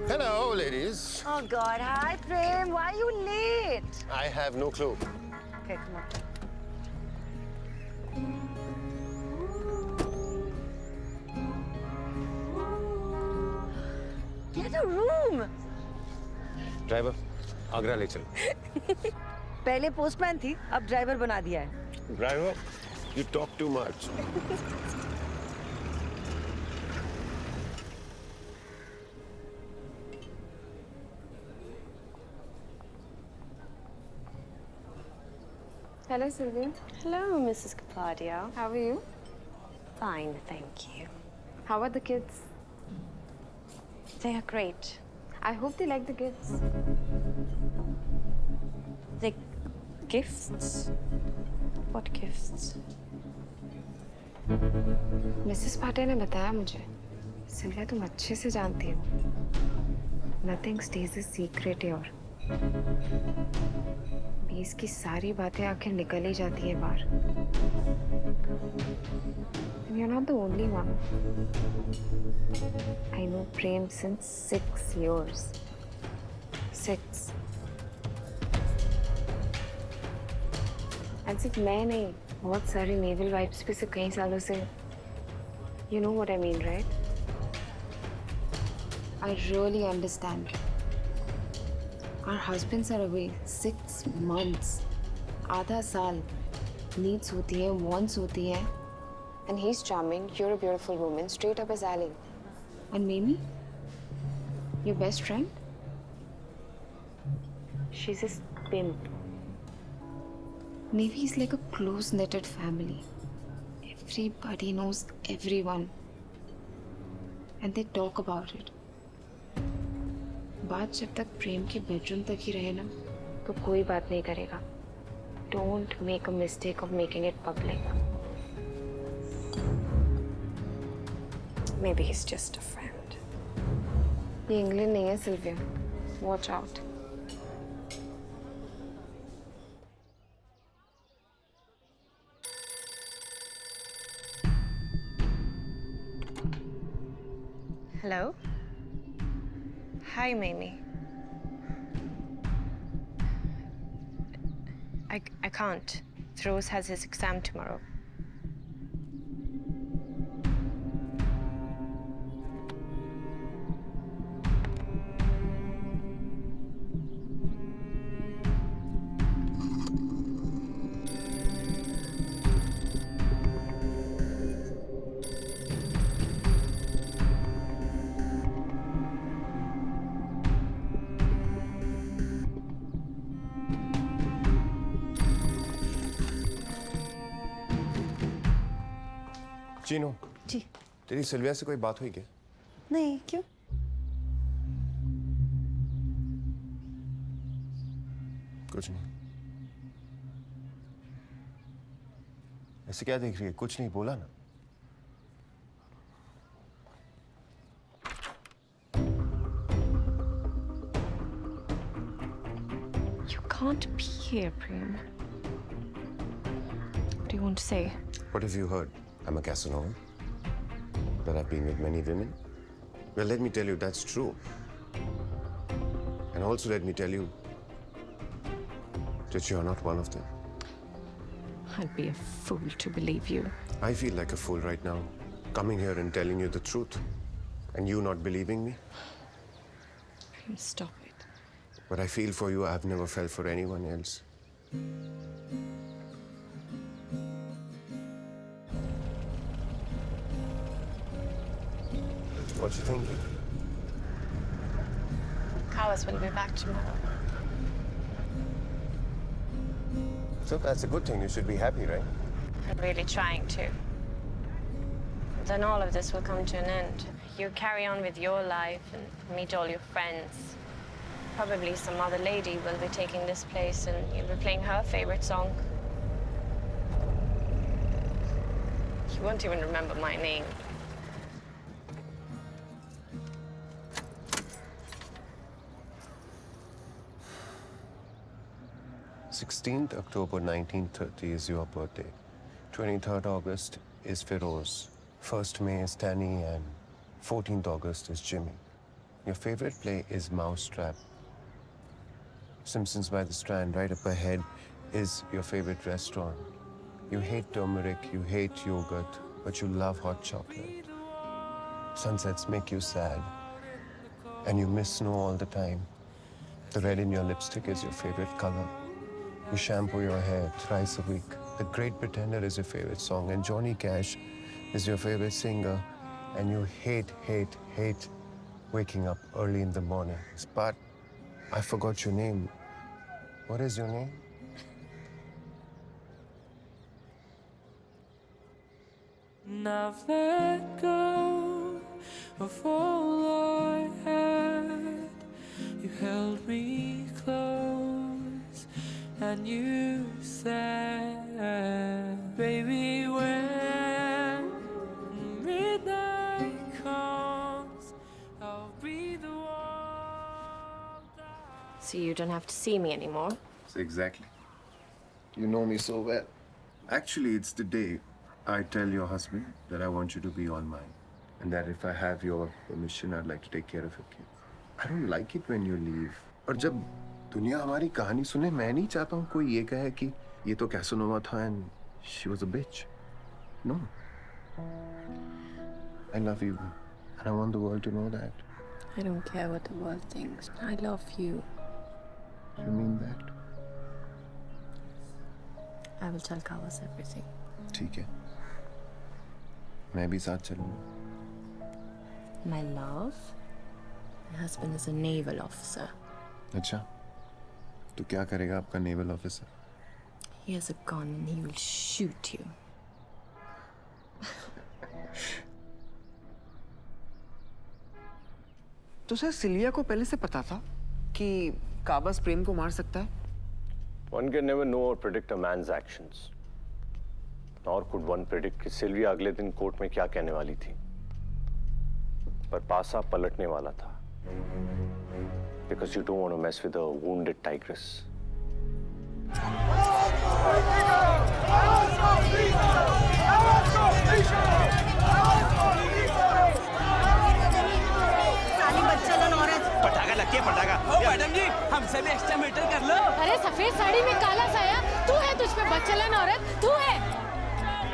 Hello, ladies. Oh God, hi Prem. Why are you late? I have no clue. Okay, come on. Get a room. Driver, Agra ले चल. पहले postman थी, अब driver बना दिया है. Driver, you talk too much. Hello, Sylvia. Hello, Mrs. Kapoor. How are you? Fine, thank you. How are the kids? They are great. I hope they like the gifts. The gifts? What gifts? Mrs Patil ने बताया मुझे, Sylvia तुम अच्छे से जानती हो. Nothing stays a secret here. बीस की सारी बातें आखिर निकल ही जाती है बाहर. And you're not the only one. I know Prem since 6 years. 6. And सिर्फ मैं नहीं, बहुत सारी नेवल वाइफ्स भी से कई सालों से. You know what I mean, right? I really understand. Our husbands are away 6 months. आधा साल. Needs होती है, wants होती है. And he's charming. You're a beautiful woman, straight up his alley. And Mimi, your best friend? She's his pimp. Navy is like a close-knitted family. Everybody knows everyone. And they talk about it. बात जब तक प्रेम के bedroom तक ही रहे ना, तो कोई बात नहीं करेगा. Don't make a mistake of making it public. Maybe he's just a friend. ये इंग्लैंड नहीं है Sylvia. Watch out. Hello? Hi, Mimi. I can't. Feroz has his exam tomorrow. Cheenu ji तेरी सिल्विया से कोई बात हुई क्या? नहीं, क्यों? कुछ नहीं. ऐसे क्या देख रही है? कुछ नहीं बोला ना. You can't be here, Prem. What do you want to say? What have you heard? I'm a Casanova. That I've been with many women. Well, let me tell you, that's true. And also let me tell you that you're not one of them. I'd be a fool to believe you. I feel like a fool right now, coming here and telling you the truth. And you not believing me? Stop it. What I feel for you, I've never felt for anyone else. What you thinking? Kawas will be back tomorrow. So that's a good thing. You should be happy, right? I'm really trying to. Then all of this will come to an end. You carry on with your life and meet all your friends. Probably some other lady will be taking this place and you'll be playing her favorite song. You won't even remember my name. October 1930 is your birthday. 23rd August is 𝘎𝑒roze. 1st May is Danny and 14th August is Jimmy. Your favorite play is Mousetrap. Simpsons by the Strand, right up ahead, is your favorite restaurant. You hate turmeric, you hate yogurt, but you love hot chocolate. Sunsets make you sad, and you miss snow all the time. The red in your lipstick is your favorite color. You shampoo your hair thrice a week. The Great Pretender is your favorite song, and Johnny Cash is your favorite singer. And you hate waking up early in the mornings. But I forgot your name. What is your name? And I've let go of all I had. You held me close and you said, baby, when midnight comes, I'll be the one. So you don't have to see me anymore? Exactly. You know me so well. Actually, it's the day I tell your husband that I want you to be on mine. And that if I have your permission, I'd like to take care of your kids. I don't like it when you leave. और जब दुनिया हमारी कहानी सुने, मैं नहीं चाहता हूँ कोई ये कहे कि ये तो कैसोनोवा था and she was a bitch. No. I love you. And I want the world to know that. I don't care what the world thinks. I love you. You mean that? I will tell Kawas everything. ठीक है. मैं भी साथ चलूँगा. My love? My husband is a naval officer. अच्छा. तो क्या करेगा आपका naval officer? He has a gun and he will shoot you. तो सर सिल्विया को पहले से पता था कि काबस प्रेम को मार सकता है? One can never know or predict a man's actions. Nor could one predict कि सिल्विया अगले दिन कोर्ट में क्या कहने वाली थी. पर पासा पलटने वाला था. Because you don't want to mess with a wounded tigress. पटाखा लग के पटाखा। ओ मैडम जी, हमसे भी एक्स्ट्रा मीटर कर लो। अरे सफेद साड़ी में काला साया, तू है तुझ पे बच्चलन औरत, तू है।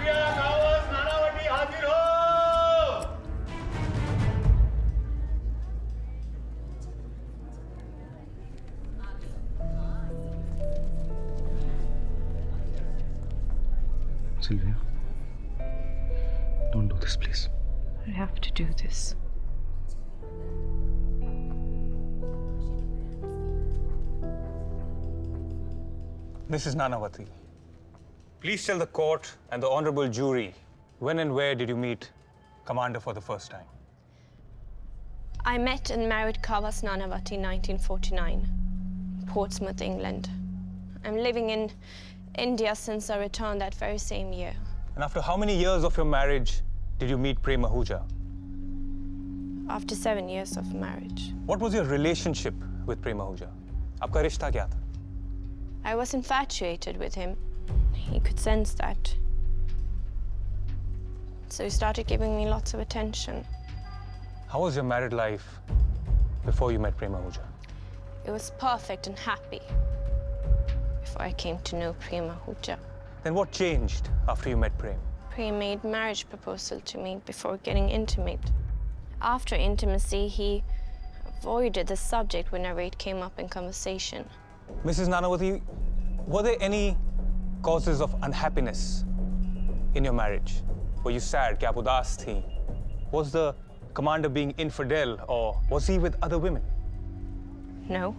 कावस नानावती हाजिर हो। Sylvia, don't do this, please. I have to do this. Mrs. Nanavati, please tell the court and the honorable jury when and where did you meet Commander for the first time? I met and married Kawas Nanavati in 1949, Portsmouth, England. I'm living in India since I returned that very same year. And after how many years of your marriage did you meet Prem Ahuja? After 7 years of marriage. What was your relationship with Prem Ahuja? आपका रिश्ता क्या था? I was infatuated with him. He could sense that. So he started giving me lots of attention. How was your married life before you met Prem Ahuja? It was perfect and happy before I came to know Prem Ahuja. Then what changed after you met Prem? Prem made marriage proposal to me before getting intimate. After intimacy, he avoided the subject whenever it came up in conversation. Mrs. Nanavati, were there any causes of unhappiness in your marriage? Were you sad? क्या आप उदास थी? Was the commander being infidel, or was he with other women? No.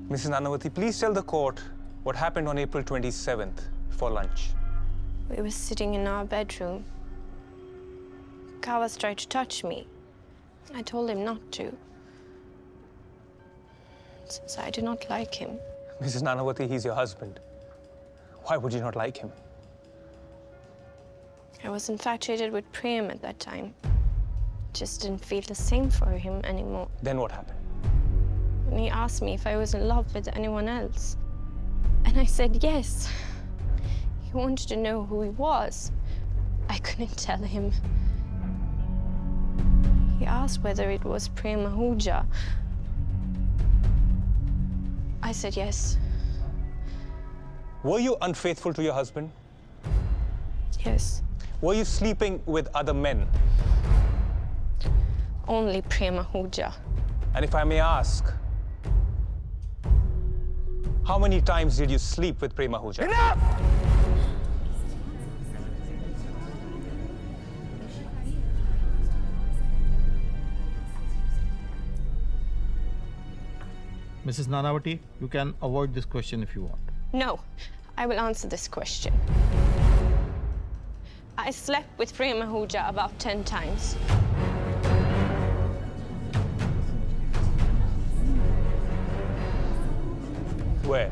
Mrs. Nanavati, please tell the court what happened on April 27th for lunch. We were sitting in our bedroom. Kawas tried to touch me. I told him not to, since I do not like him. Mrs. Nanavati, he's your husband. Why would you not like him? I was infatuated with Prem at that time. Just didn't feel the same for him anymore. Then what happened? And he asked me if I was in love with anyone else. And I said yes. He wanted to know who he was. I couldn't tell him. He asked whether it was Prem Ahuja. I said yes. Were you unfaithful to your husband? Yes. Were you sleeping with other men? Only Prem Ahuja. And if I may ask, how many times did you sleep with Prem Ahuja? Enough! Mrs. Nanavati, you can avoid this question if you want. No, I will answer this question. I slept with Prem Ahuja about 10 times. Where?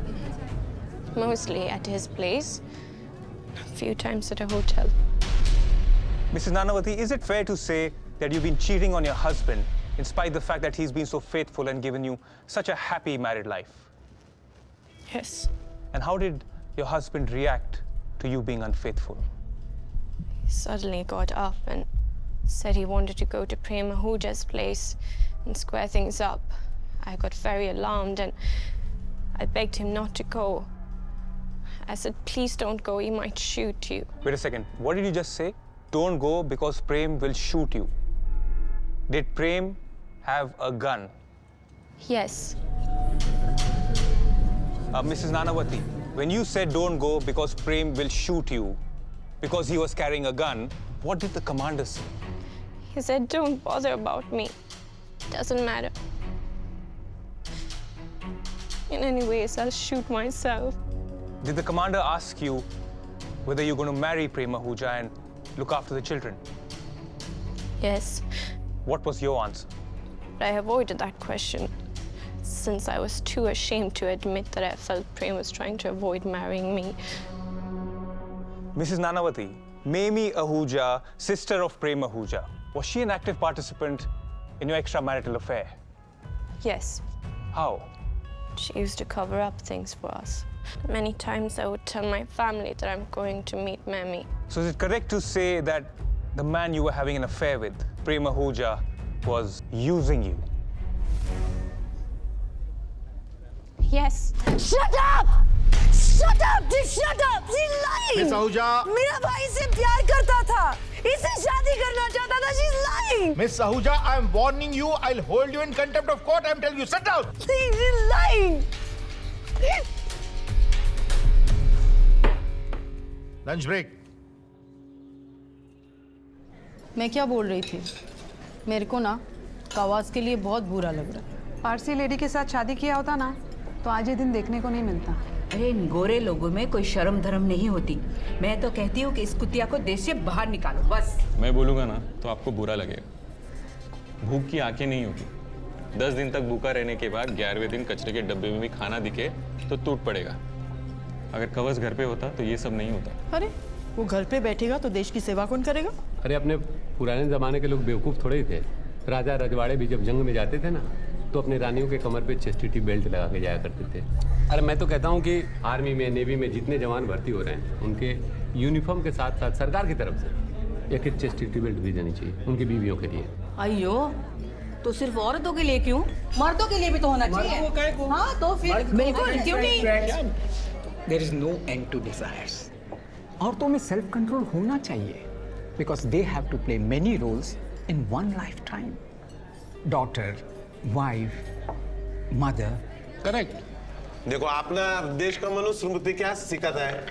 Mostly at his place, a few times at a hotel. Mrs. Nanavati, is it fair to say that you've been cheating on your husband in spite of the fact that he's been so faithful and given you such a happy married life? Yes. And how did your husband react to you being unfaithful? He suddenly got up and said he wanted to go to Prem Ahuja's place and square things up. I got very alarmed and I begged him not to go. I said, please don't go, he might shoot you. Wait a second, what did you just say? Don't go because Prem will shoot you. Did Prem have a gun? Yes. Mrs. Nanavati, when you said don't go because Prem will shoot you, because he was carrying a gun, what did the commander say? He said, don't bother about me. Doesn't matter. In any ways, I'll shoot myself. Did the commander ask you whether you're going to marry Prem Ahuja and look after the children? Yes. What was your answer? But I avoided that question, since I was too ashamed to admit that I felt Prem was trying to avoid marrying me. Mrs. Nanavati, 𝑵𝘏 Ahuja, sister of Prem Ahuja, was she an active participant in your extramarital affair? Yes. How? She used to cover up things for us. Many times I would tell my family that I'm going to meet 𝑚𝑚𝑖. So is it correct to say that the man you were having an affair with, Prem Ahuja, was using you? Yes. Shut up! Shut up! Just shut up! She's lying! Miss Ahuja! मेरा भाई से प्यार करता था, इससे शादी करना चाहता था. She's lying! Miss Ahuja, I am warning you. I'll hold you in contempt of court. I'm telling you, sit down. She's lying! Lunch break. मैं क्या बोल रही थी? मेरे को ना कवास के लिए बहुत बुरा लग रहा है। पारसी लेडी के साथ शादी किया होता ना तो आज ये दिन देखने को नहीं मिलता। अरे इन गोरे लोगों में कोई शर्म धर्म नहीं होती। मैं तो कहती हूँ कि इस कुतिया को देश से बाहर निकालो बस। मैं बोलूँगा ना तो आपको बुरा लगेगा। भूख की आंखें नहीं होगी। 10 दिन तक भूखा रहने के बाद 11वें दिन कचरे के डब्बे में भी खाना दिखे तो टूट पड़ेगा। अगर कवच घर पे होता तो ये सब नहीं होता। अरे वो घर पे बैठेगा तो देश की सेवा कौन करेगा? अरे अपने पुराने ज़माने के लोग बेवकूफ़ थोड़े ही थे। राजा रजवाड़े भी जब जंग में जाते थे ना तो अपने रानियों के कमर पे चेस्टिटी बेल्ट लगा के जाया करते थे। अरे मैं तो कहता हूँ कि आर्मी में नेवी में जितने जवान भर्ती हो रहे हैं उनके यूनिफॉर्म के साथ साथ सरकार की तरफ से एक चेस्टिटी बेल्ट भी देनी चाहिए उनकी बीवियों के लिए। अयो तो सिर्फ औरतों के लिए क्यों? मर्दों के लिए भी तो होना चाहिए। हाँ तो फिर बिल्कुल क्यों नहीं? There is no end to desires. औरतों में सेल्फ कंट्रोल होना चाहिए because they have to play many roles in one lifetime. daughter, wife, mother. Correct. देखो आपने देश का मनुस्मृति क्या सिखाता है,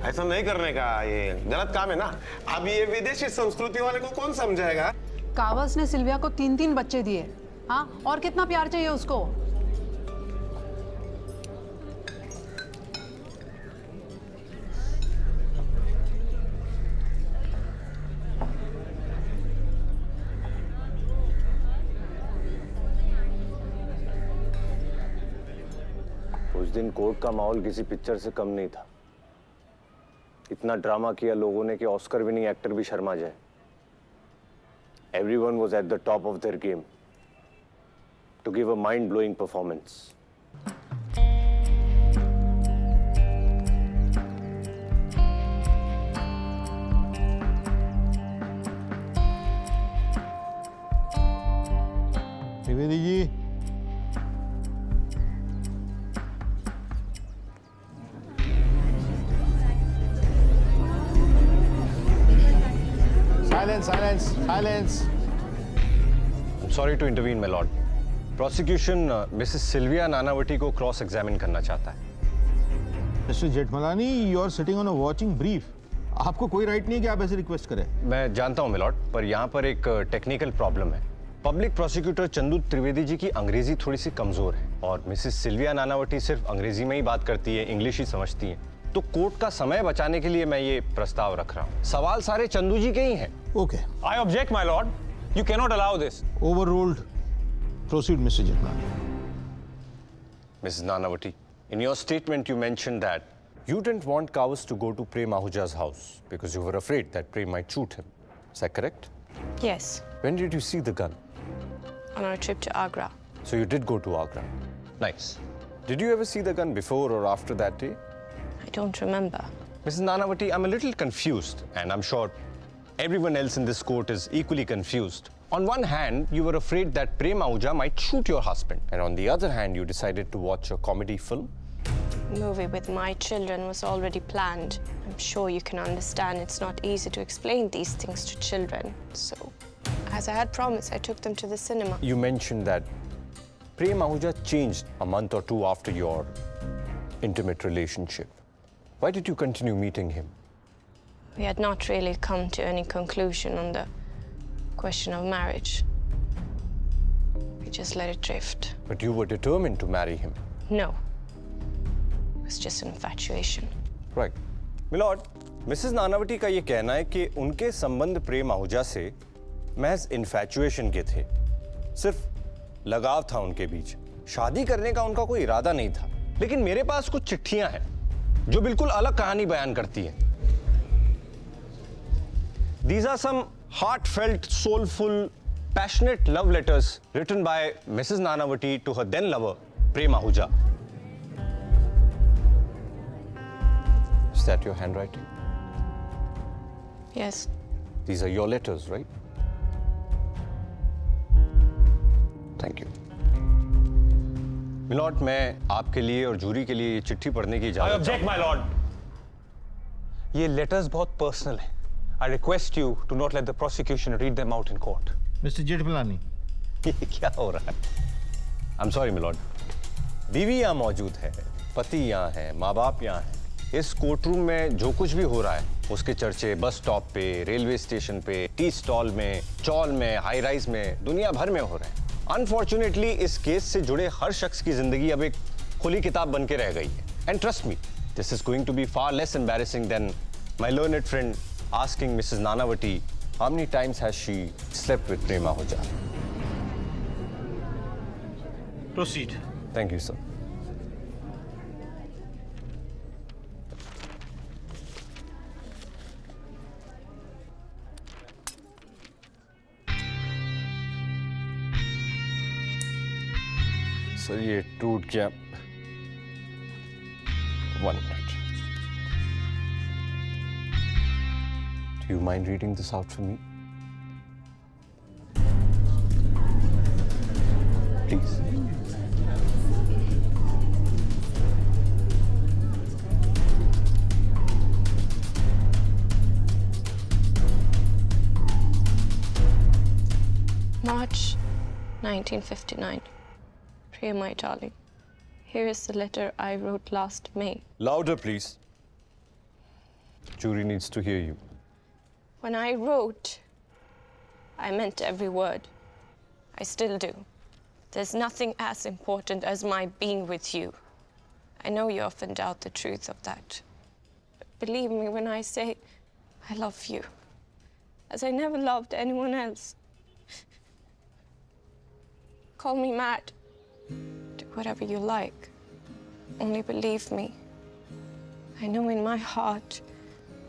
ऐसा नहीं करने का, ये गलत काम है ना। अब ये विदेशी संस्कृति वाले को कौन समझाएगा? कावस ने सिल्विया को 3-3 बच्चे दिए, हाँ, और कितना प्यार चाहिए उसको। उस दिन कोर्ट का माहौल किसी पिक्चर से कम नहीं था। इतना ड्रामा किया लोगों ने कि ऑस्कर विनिंग एक्टर भी शर्मा जाए। Everyone was at the top of their game to give a mind-blowing performance. Trivedi ji, Silence. I'm sorry to intervene, my lord. Prosecution Mrs. Sylvia Nanavati को क्रॉस एग्जामिन करना चाहता है। Mister Jethmalani, you are sitting on a watching brief. आपको कोई right नहीं है कि आप ऐसे रिक्वेस्ट करें। मैं जानता हूं, my lord, पर यहाँ पर एक टेक्निकल प्रॉब्लम है। पब्लिक प्रोसिक्यूटर चंदू त्रिवेदी जी की अंग्रेजी थोड़ी सी कमजोर है और मिसेस सिल्विया नानावटी सिर्फ अंग्रेजी में ही बात करती है, इंग्लिश ही समझती है। तो कोर्ट का समय बचाने के लिए मैं ये प्रस्ताव रख रहा हूँ। सवाल सारे चंदू जी के ही हैं। Okay. I object, my lord. You cannot allow this. Overruled. Proceed, Mr. Jetmani. Mrs. Nanavati, in your statement you mentioned that you didn't want Kawas to go to Prem Ahuja's house because you were afraid that Prem might shoot him. Is that correct? Yes, When did you see the gun? on our trip to Agra. So you did go to Agra. Nice. Did you ever see the gun before or after that day? I don't remember. Mrs. Nanavati, I'm a little confused, and I'm sure everyone else in this court is equally confused. On one hand, you were afraid that Prem Ahuja might shoot your husband, and on the other hand, you decided to watch a comedy film. Movie with my children was already planned. I'm sure you can understand it's not easy to explain these things to children. So, as I had promised, I took them to the cinema. You mentioned that Prem Ahuja changed a month or two after your intimate relationship. Why did you continue meeting him? We had not really come to any conclusion on the question of marriage. We just let it drift. But you were determined to marry him. No. It was just an infatuation. Right. My lord, Mrs. Nanavati का ये कहना है कि उनके संबंध प्रेम आहूजा से महज infatuation के थे। सिर्फ लगाव था उनके बीच। शादी करने का उनका कोई इरादा नहीं था। लेकिन मेरे पास कुछ चिट्ठियां हैं जो बिल्कुल अलग कहानी बयान करती हैं। These are some heartfelt, soulful, passionate love letters written by Mrs. Nanavati to her then lover, Prem Ahuja. Is that your handwriting? Yes. These are your letters, right? Thank you. Milord, मैं आपके लिए और jury के लिए ये चिट्ठी पढ़ने की इजाजत। I object, my lord. ये लेटर्स बहुत पर्सनल हैं। I request you to not let the prosecution read them out in court. Mr. Jetmani. ये क्या हो रहा है? I'm sorry, milord. बीवी यहाँ मौजूद है, पति यहाँ है, माँ बाप यहाँ है। इस कोर्टरूम में जो कुछ भी हो रहा है, उसके चर्चे बस स्टॉप पे, रेलवे स्टेशन पे, टी स्टॉल में, चौल में, हाई राइज में, दुनिया भर में हो रहे हैं। अनफॉर्चुनेटली इस केस से जुड़े हर शख्स की जिंदगी अब एक खुली किताब बन के रह गई है। And trust me, this is going to be far less embarrassing than my learned friend asking missus Nanavati how many times has she slept with Prem Ahuja. Proceed. Thank you sir. Sir ये टूट गया। 1 minute. Do you mind reading this out for me? Please. March 1959. Prem, my darling. Here is the letter I wrote last May. Louder, please. Jury needs to hear you. When I wrote, I meant every word. I still do. There's nothing as important as my being with you. I know you often doubt the truth of that. But believe me when I say I love you, as I never loved anyone else. Call me mad. Do whatever you like. Only believe me. I know in my heart,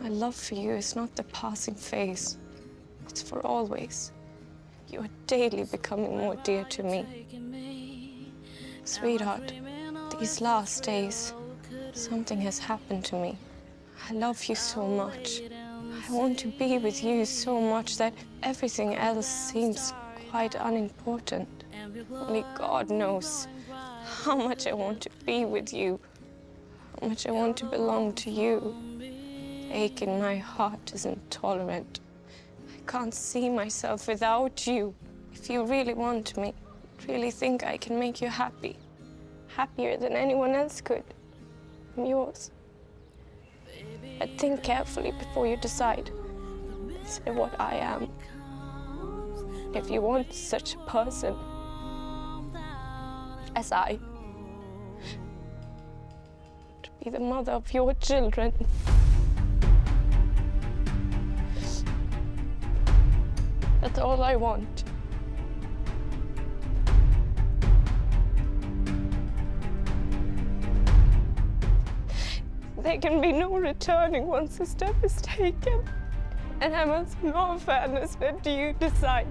my love for you is not the passing phase. It's for always. You are daily becoming more dear to me. Sweetheart, these last days, something has happened to me. I love you so much. I want to be with you so much that everything else seems quite unimportant. Only God knows how much I want to be with you, how much I want to belong to you. The ache in my heart is intolerant. I can't see myself without you. If you really want me, really think I can make you happy, happier than anyone else could, I'm yours. But think carefully before you decide. Say what I am. If you want such a person as I, to be the mother of your children. That's all I want. There can be no returning once a step is taken. And I must, in all fairness, let you decide.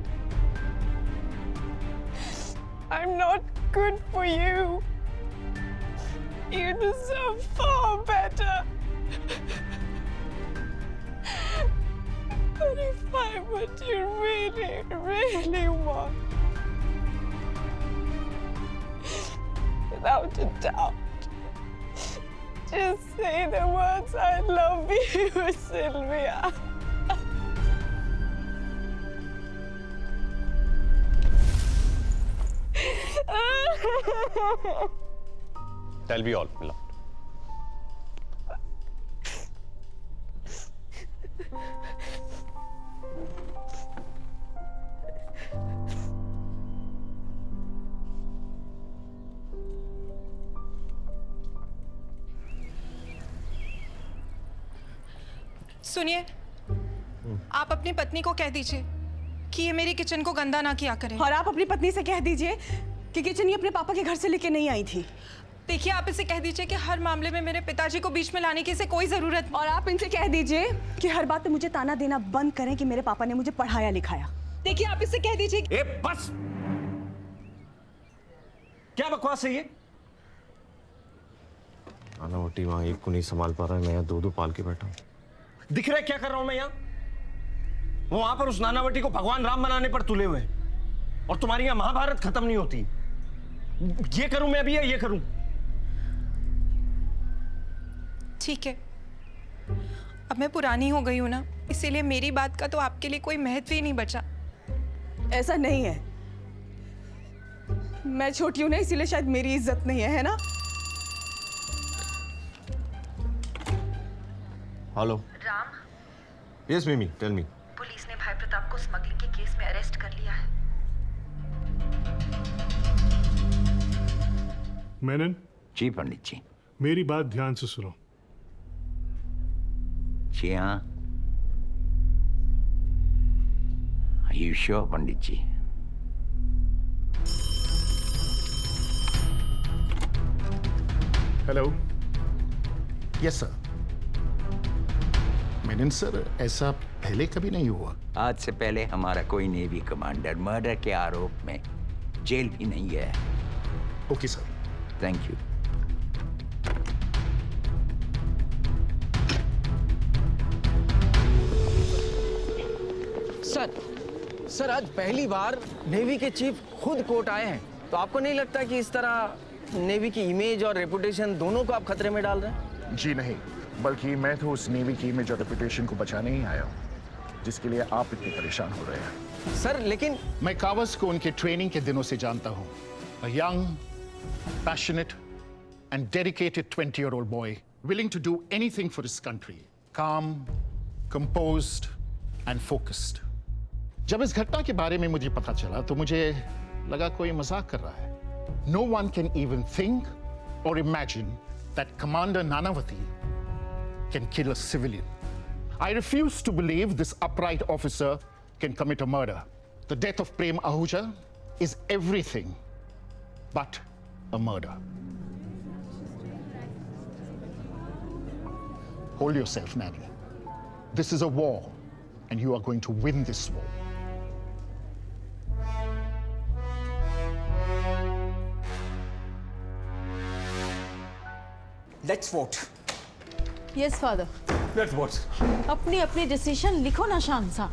I'm not good for you. You deserve far better. But if I'm what you really, really want, without a doubt, just say the words, I love you, Sylvia. Tell me all, Mila. सुनिए, आप अपनी पत्नी को कह दीजिए कि ये मेरी किचन को गंदा ना किया करे। और आप अपनी पत्नी से कह दीजिए कि किचन ये अपने पापा के घर से लेके नहीं आई थी। देखिए, आप इसे कह दीजिए कि हर मामले में मेरे पिताजी को बीच में लाने की इसे कोई जरूरत नहीं। और आप इनसे कह दीजिए कि हर बात पे मुझे ताना देना बंद करें कि मेरे पापा ने मुझे पढ़ाया लिखाया। देखिए, आप इसे कह दीजिए। ए, बस! क्या बकवास है ये? नानावटी वहाँ एक को नहीं संभाल पा रहा है, मैं यहाँ दो पाल के बैठा हूँ। दिख रहा है क्या कर रहा हूं मैं यहाँ? वो वहां पर उस नानावटी को भगवान राम बनाने पर तुले हुए, और तुम्हारी यहाँ महाभारत खत्म नहीं होती। ये करूं मैं अभी या ये करूं? ठीक है, अब मैं पुरानी हो गई हूं ना, इसीलिए मेरी बात का तो आपके लिए कोई महत्व ही नहीं बचा। ऐसा नहीं है, मैं छोटी हूं ना, इसीलिए शायद मेरी इज्जत नहीं है ना? हेलो राम, यस मिमी, टेल मी। पुलिस ने भाई प्रताप को स्मगलिंग के केस में अरेस्ट कर लिया है। मेनन जी पंडित जी। मेरी बात ध्यान से सुनो। जी हाँ। Are you sure, Pandit ji? Hello. Yes sir. Menon sir, ऐसा पहले कभी नहीं हुआ। आज से पहले हमारा कोई नेवी कमांडर मर्डर के आरोप में जेल भी नहीं गया है। Okay sir. Thank you. Sir आज पहली बार नेवी के चीफ खुद कोर्ट आए हैं, तो आपको नहीं लगता कि इस तरह नेवी की इमेज और रेपुटेशन दोनों को आप खतरे में डाल रहे हैं? जी नहीं, बल्कि मैं तो उस नेवी की इमेज और रेपुटेशन को बचाने ही आया हूँ। जिसके लिए आप इतने परेशान हो रहे हैं। सर लेकिन मैं कावस को उनके ट्रेनिंग के दिनों से जानता हूं। A young, passionate and dedicated 20-year-old boy willing to do anything for his country. Calm, composed and focused. जब इस घटना के बारे में मुझे पता चला तो मुझे लगा कोई मजाक कर रहा है। No one can even think or imagine that Commander Nanavati can kill a civilian. I refuse to believe this upright officer can commit a murder. The death of Prem Ahuja is everything but a murder. Hold yourself, Nanny. This is a war, and you are going to win this war. Let's vote. Yes father. Let's vote. अपनी अपनी decision लिखो ना शान सा।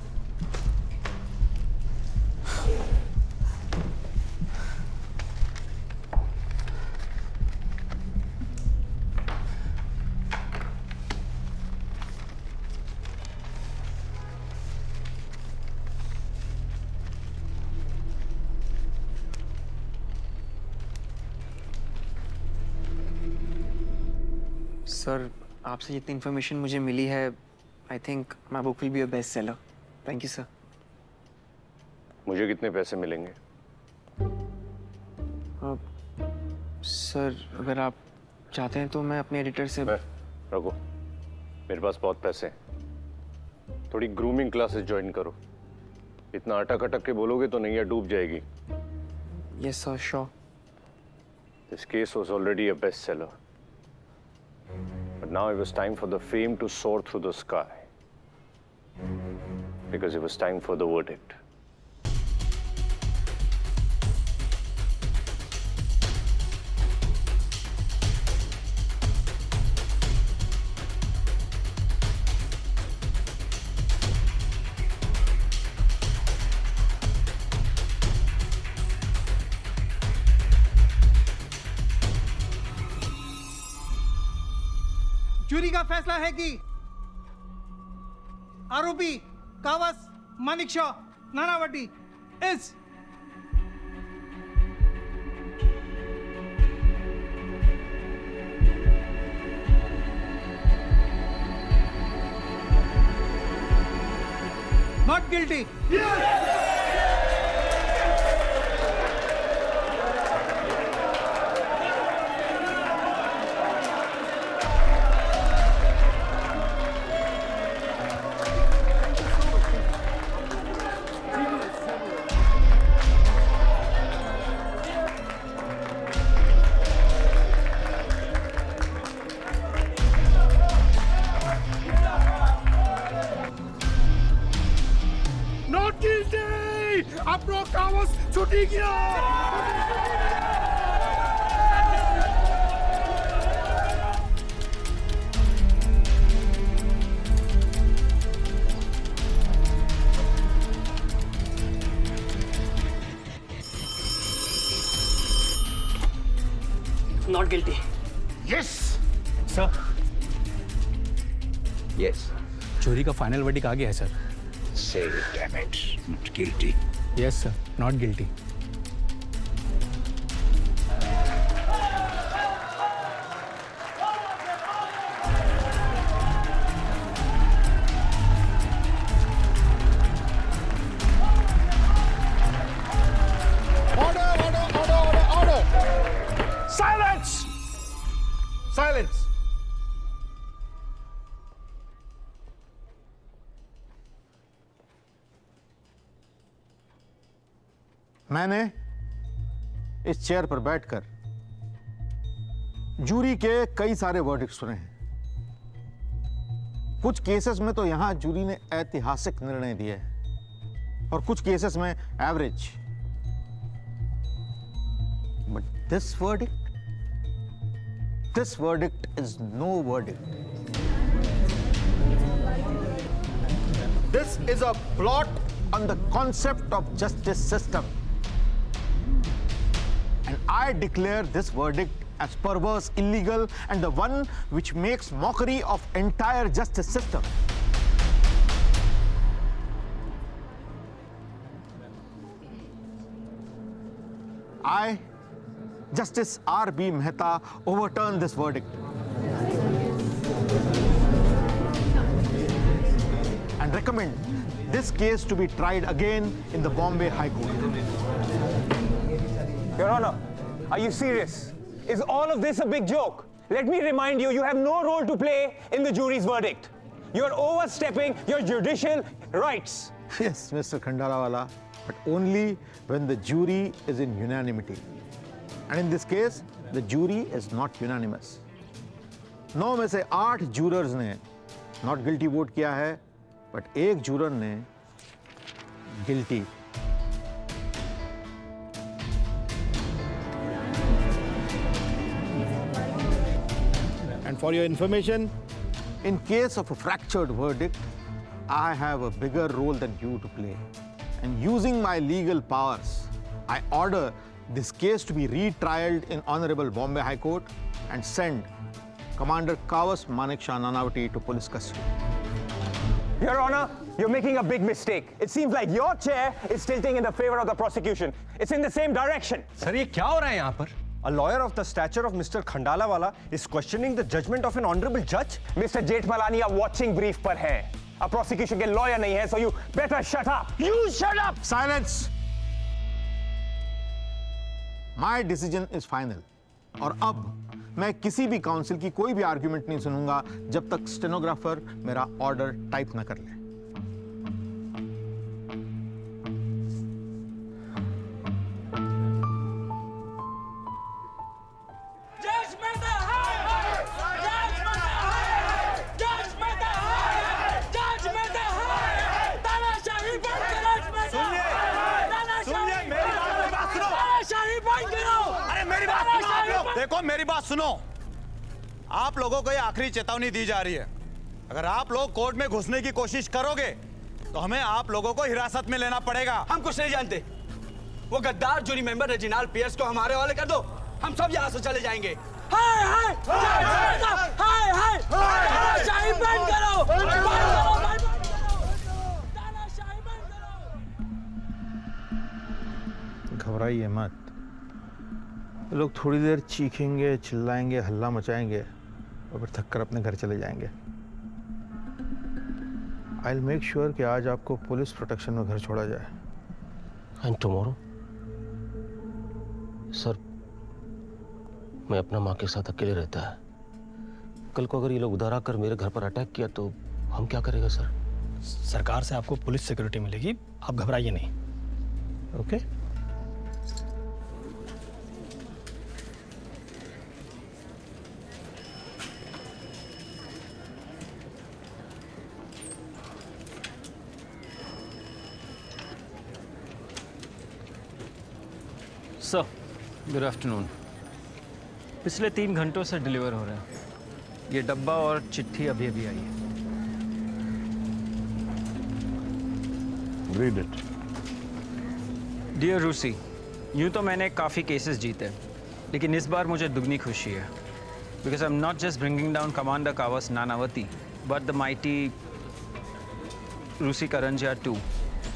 Sir आपसे जितनी information मुझे मिली है I think my book will be a best seller. Thank you sir. मुझे कितने पैसे मिलेंगे? सर अगर आप चाहते हैं तो मैं अपने एडिटर से रखो, मेरे पास बहुत पैसे हैं। थोड़ी ग्रूमिंग क्लासेस ज्वाइन करो। इतना अटक अटक के बोलोगे तो नैया डूब जाएगी। Yes sir, sure. This case was already a bestseller. But now it was time for the fame to soar through the sky. Because it was time for the verdict. Jury का फैसला है कि आरोपी Kawas Manekshaw Nanavati is not guilty. छुट्टी गया। Not guilty. Yes sir. Yes. चोरी का final verdict आ गया है sir. Say it, damn it. Not guilty. Yes, sir. Not guilty. Order! Silence! Silence! मैंने इस चेयर पर बैठकर जूरी के कई सारे वर्डिक्ट सुने हैं। कुछ केसेस में तो यहां जूरी ने ऐतिहासिक निर्णय दिए हैं और कुछ केसेस में average. But this verdict is no verdict. This is a plot on the concept of justice system. And I declare this verdict as perverse, illegal, and the one which makes mockery of entire justice system. I, Justice R.B. Mehta, overturn this verdict and recommend this case to be tried again in the Bombay High Court. Your Honor, are you serious? Is all of this a big joke? Let me remind you, you have no role to play in the jury's verdict. You're overstepping your judicial rights. Yes, Mr. Khandalawala, but only when the jury is in unanimity. And in this case, the jury is not unanimous. 9 में से 8 jurors ने not guilty vote किया है, but एक juror ने guilty. And for your information, in case of a fractured verdict, I have a bigger role than you to play. And using my legal powers, I order this case to be retrialed in Honorable Bombay High Court and send Commander Kawas Nanavati to police custody. Your Honor, you're making a big mistake. It seems like your chair is tilting in the favor of the prosecution. It's in the same direction. Sir ये क्या हो रहा है यहाँ पर? A lawyer of the stature of Mr. Khandalawala is questioning the judgment of an honorable judge? Mr. Jethmalani आप watching brief पर हैं. अब prosecution के lawyer नहीं है, so you better shut up. You shut up! Silence! My decision is final. और अब मैं किसी भी काउंसिल की कोई भी आर्ग्यूमेंट नहीं सुनूंगा जब तक स्टेनोग्राफर मेरा ऑर्डर टाइप न कर ले. देखो मेरी बात सुनो, आप लोगों को ये आखिरी चेतावनी दी जा रही है. अगर आप लोग कोर्ट में घुसने की कोशिश करोगे तो हमें आप लोगों को हिरासत में लेना पड़ेगा. हम कुछ नहीं जानते. वो गद्दार जूरी मेंबर रेजिनाल्ड पियर्स को हमारे हवाले कर दो. हम सब यहाँ से चले जाएंगे. हाय हाय हाय हाय तानाशाही बंद करो, बंद करो, बंद करो, तानाशाही बंद करो. घबराइए मत. लोग थोड़ी देर चीखेंगे, चिल्लाएंगे, हल्ला मचाएंगे और फिर थककर अपने घर चले जाएंगे. आई विल मेक श्योर कि आज आपको पुलिस प्रोटेक्शन में घर छोड़ा जाए. And tomorrow? सर, मैं अपना माँ के साथ अकेले रहता है. कल को अगर ये लोग उधर आकर मेरे घर पर अटैक किया तो हम क्या करेंगे सर? सरकार से आपको पुलिस सिक्योरिटी मिलेगी, आप घबराइए नहीं. ओके? Sir, good afternoon. पिछले 3 घंटों से डिलीवर हो रहे हैं. ये डब्बा और चिट्ठी अभी अभी आई है. Read it. डियर रूसी, यूँ तो मैंने काफ़ी केसेस जीते, लेकिन इस बार मुझे दुगनी खुशी है. Because I am not just bringing down Commander Kawas Nanavati, but the mighty Rusi Karanjia too.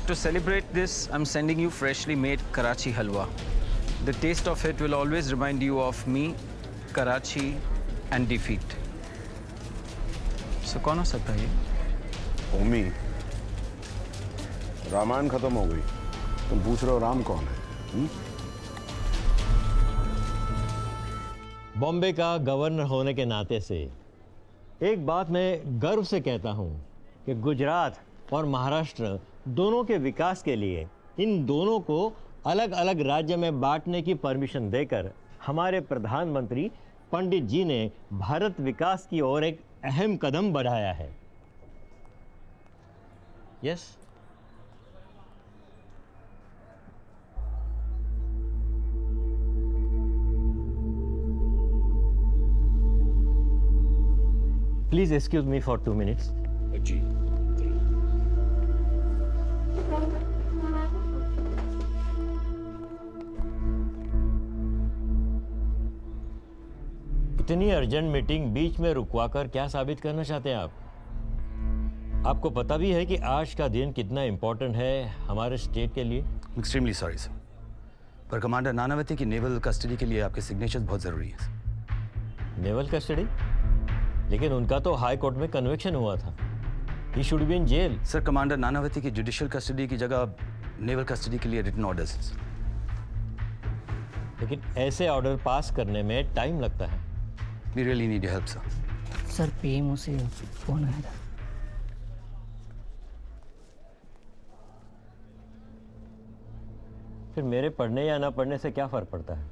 To celebrate this, I'm sending you freshly made Karachi halwa. The taste of it will always remind you of me, Karachi, and defeat. So, कौन हो सकता है ये? ओमी, रामायण खत्म हो गई. तुम पूछ रहे हो राम कौन है? बॉम्बे का गवर्नर होने के नाते से एक बात मैं गर्व से कहता हूं कि गुजरात और महाराष्ट्र दोनों के विकास के लिए इन दोनों को अलग अलग राज्य में बांटने की परमिशन देकर हमारे प्रधानमंत्री पंडित जी ने भारत विकास की ओर एक अहम कदम बढ़ाया है. Yes? Please excuse me for 2 minutes. जी. इतनी अर्जेंट मीटिंग बीच में रुकवाकर क्या साबित करना चाहते हैं आप? आपको पता भी है कि आज का दिन कितना इंपॉर्टेंट है हमारे स्टेट के लिए? एक्सट्रीमली सॉरी सर, पर कमांडर नानावती की नेवल कस्टडी के लिए आपके सिग्नेचर्स बहुत जरूरी है। Naval custody? लेकिन उनका तो हाई कोर्ट में कन्विक्शन हुआ था। He should be in jail. Sir, commander Nanavati की जुडिशियल कस्टडी की जगह नेवल कस्टडी के लिए रिटन ऑर्डर्स हैं। लेकिन ऐसे ऑर्डर पास करने में टाइम लगता है। We really need your help, sir. Sir PMO से फोन आया था। फिर मेरे पढ़ने या ना पढ़ने से क्या फर्क पड़ता है?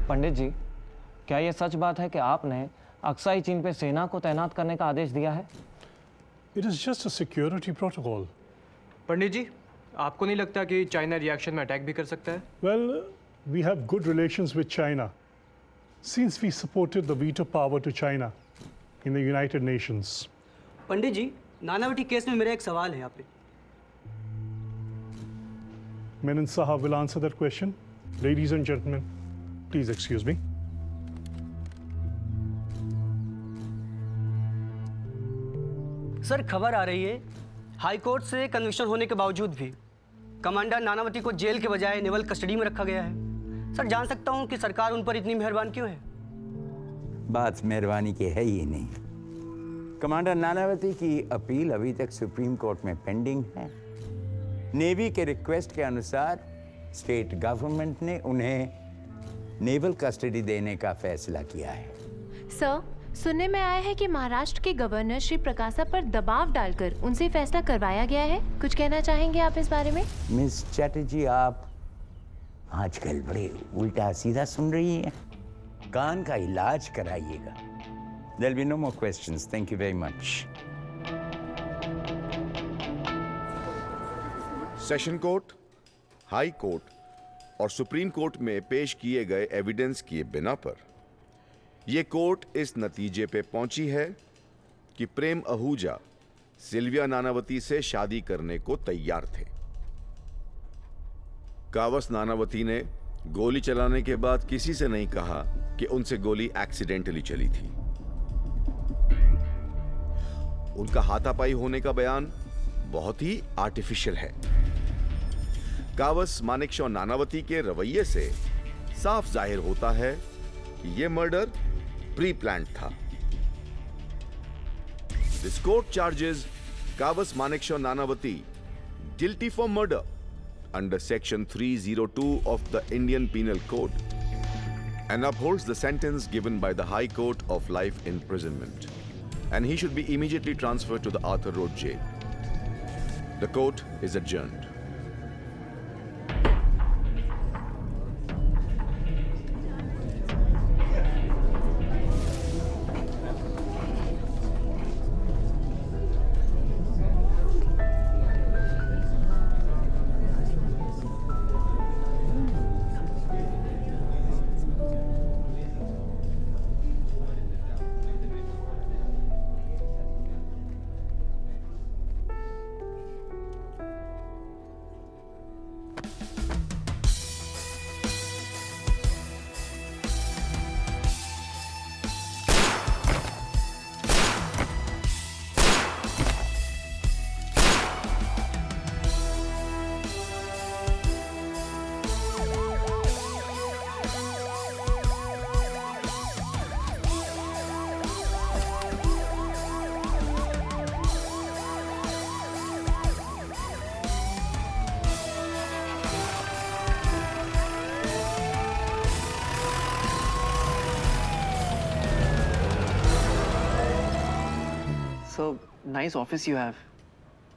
पंडित जी, क्या यह सच बात है कि आपने अक्साई चीन पे सेना को तैनात करने का आदेश दिया है? It is just a security protocol. पंडित जी, आपको नहीं लगता कि चाइना रिएक्शन में अटैक भी कर सकता है? Well, we have good relations with China since we supported the veto power to China in the United Nations. Pandit ji, Nanavati case में मेरा एक सवाल है यहाँ पे। Menon Sahab will answer that question. Ladies and gentlemen, please excuse me. Sir, खबर आ रही है हाई कोर्ट से कन्विक्शन होने के बावजूद भी कमांडर नानावती को जेल के बजाय नेवल कस्टडी में रखा गया है। सर, जान सकता हूं कि सरकार उन पर इतनी मेहरबान क्यों है? बात मेहरबानी की है ही नहीं। कमांडर नानावती की अपील अभी तक सुप्रीम कोर्ट में पेंडिंग है। नेवी के रिक्वेस्ट के अनुसार स्टेट गवर्नमेंट ने उन्हें नेवल कस्टडी देने का फैसला किया है। सर, सुनने में आया है कि महाराष्ट्र के गवर्नर श्री प्रकाशा पर दबाव डालकर उनसे फैसला करवाया गया है। कुछ कहना चाहेंगे आप इस बारे में? मिस चैटर्जी, आप आजकल बड़े उल्टा सीधा सुन रही हैं। कान का इलाज कराइएगा। There'll be no more questions. Thank you very much. Session court, high court और सुप्रीम कोर्ट में पेश किए गए एविडेंस के बिना पर यह कोर्ट इस नतीजे पे पहुंची है कि प्रेम आहूजा सिल्विया नानावती से शादी करने को तैयार थे। कावस नानावती ने गोली चलाने के बाद किसी से नहीं कहा कि उनसे गोली एक्सीडेंटली चली थी। उनका हाथापाई होने का बयान बहुत ही आर्टिफिशियल है। कावस मानेकशॉ नानावती के रवैये से साफ जाहिर होता है कि यह मर्डर प्री प्लान्ड था। This court charges Kavas Manekshaw Nanavati guilty for murder under section 302 of the Indian Penal Code and upholds the sentence given by the High Court of life imprisonment, and he should be immediately transferred to the Arthur Road jail. The court is adjourned. So nice office you have.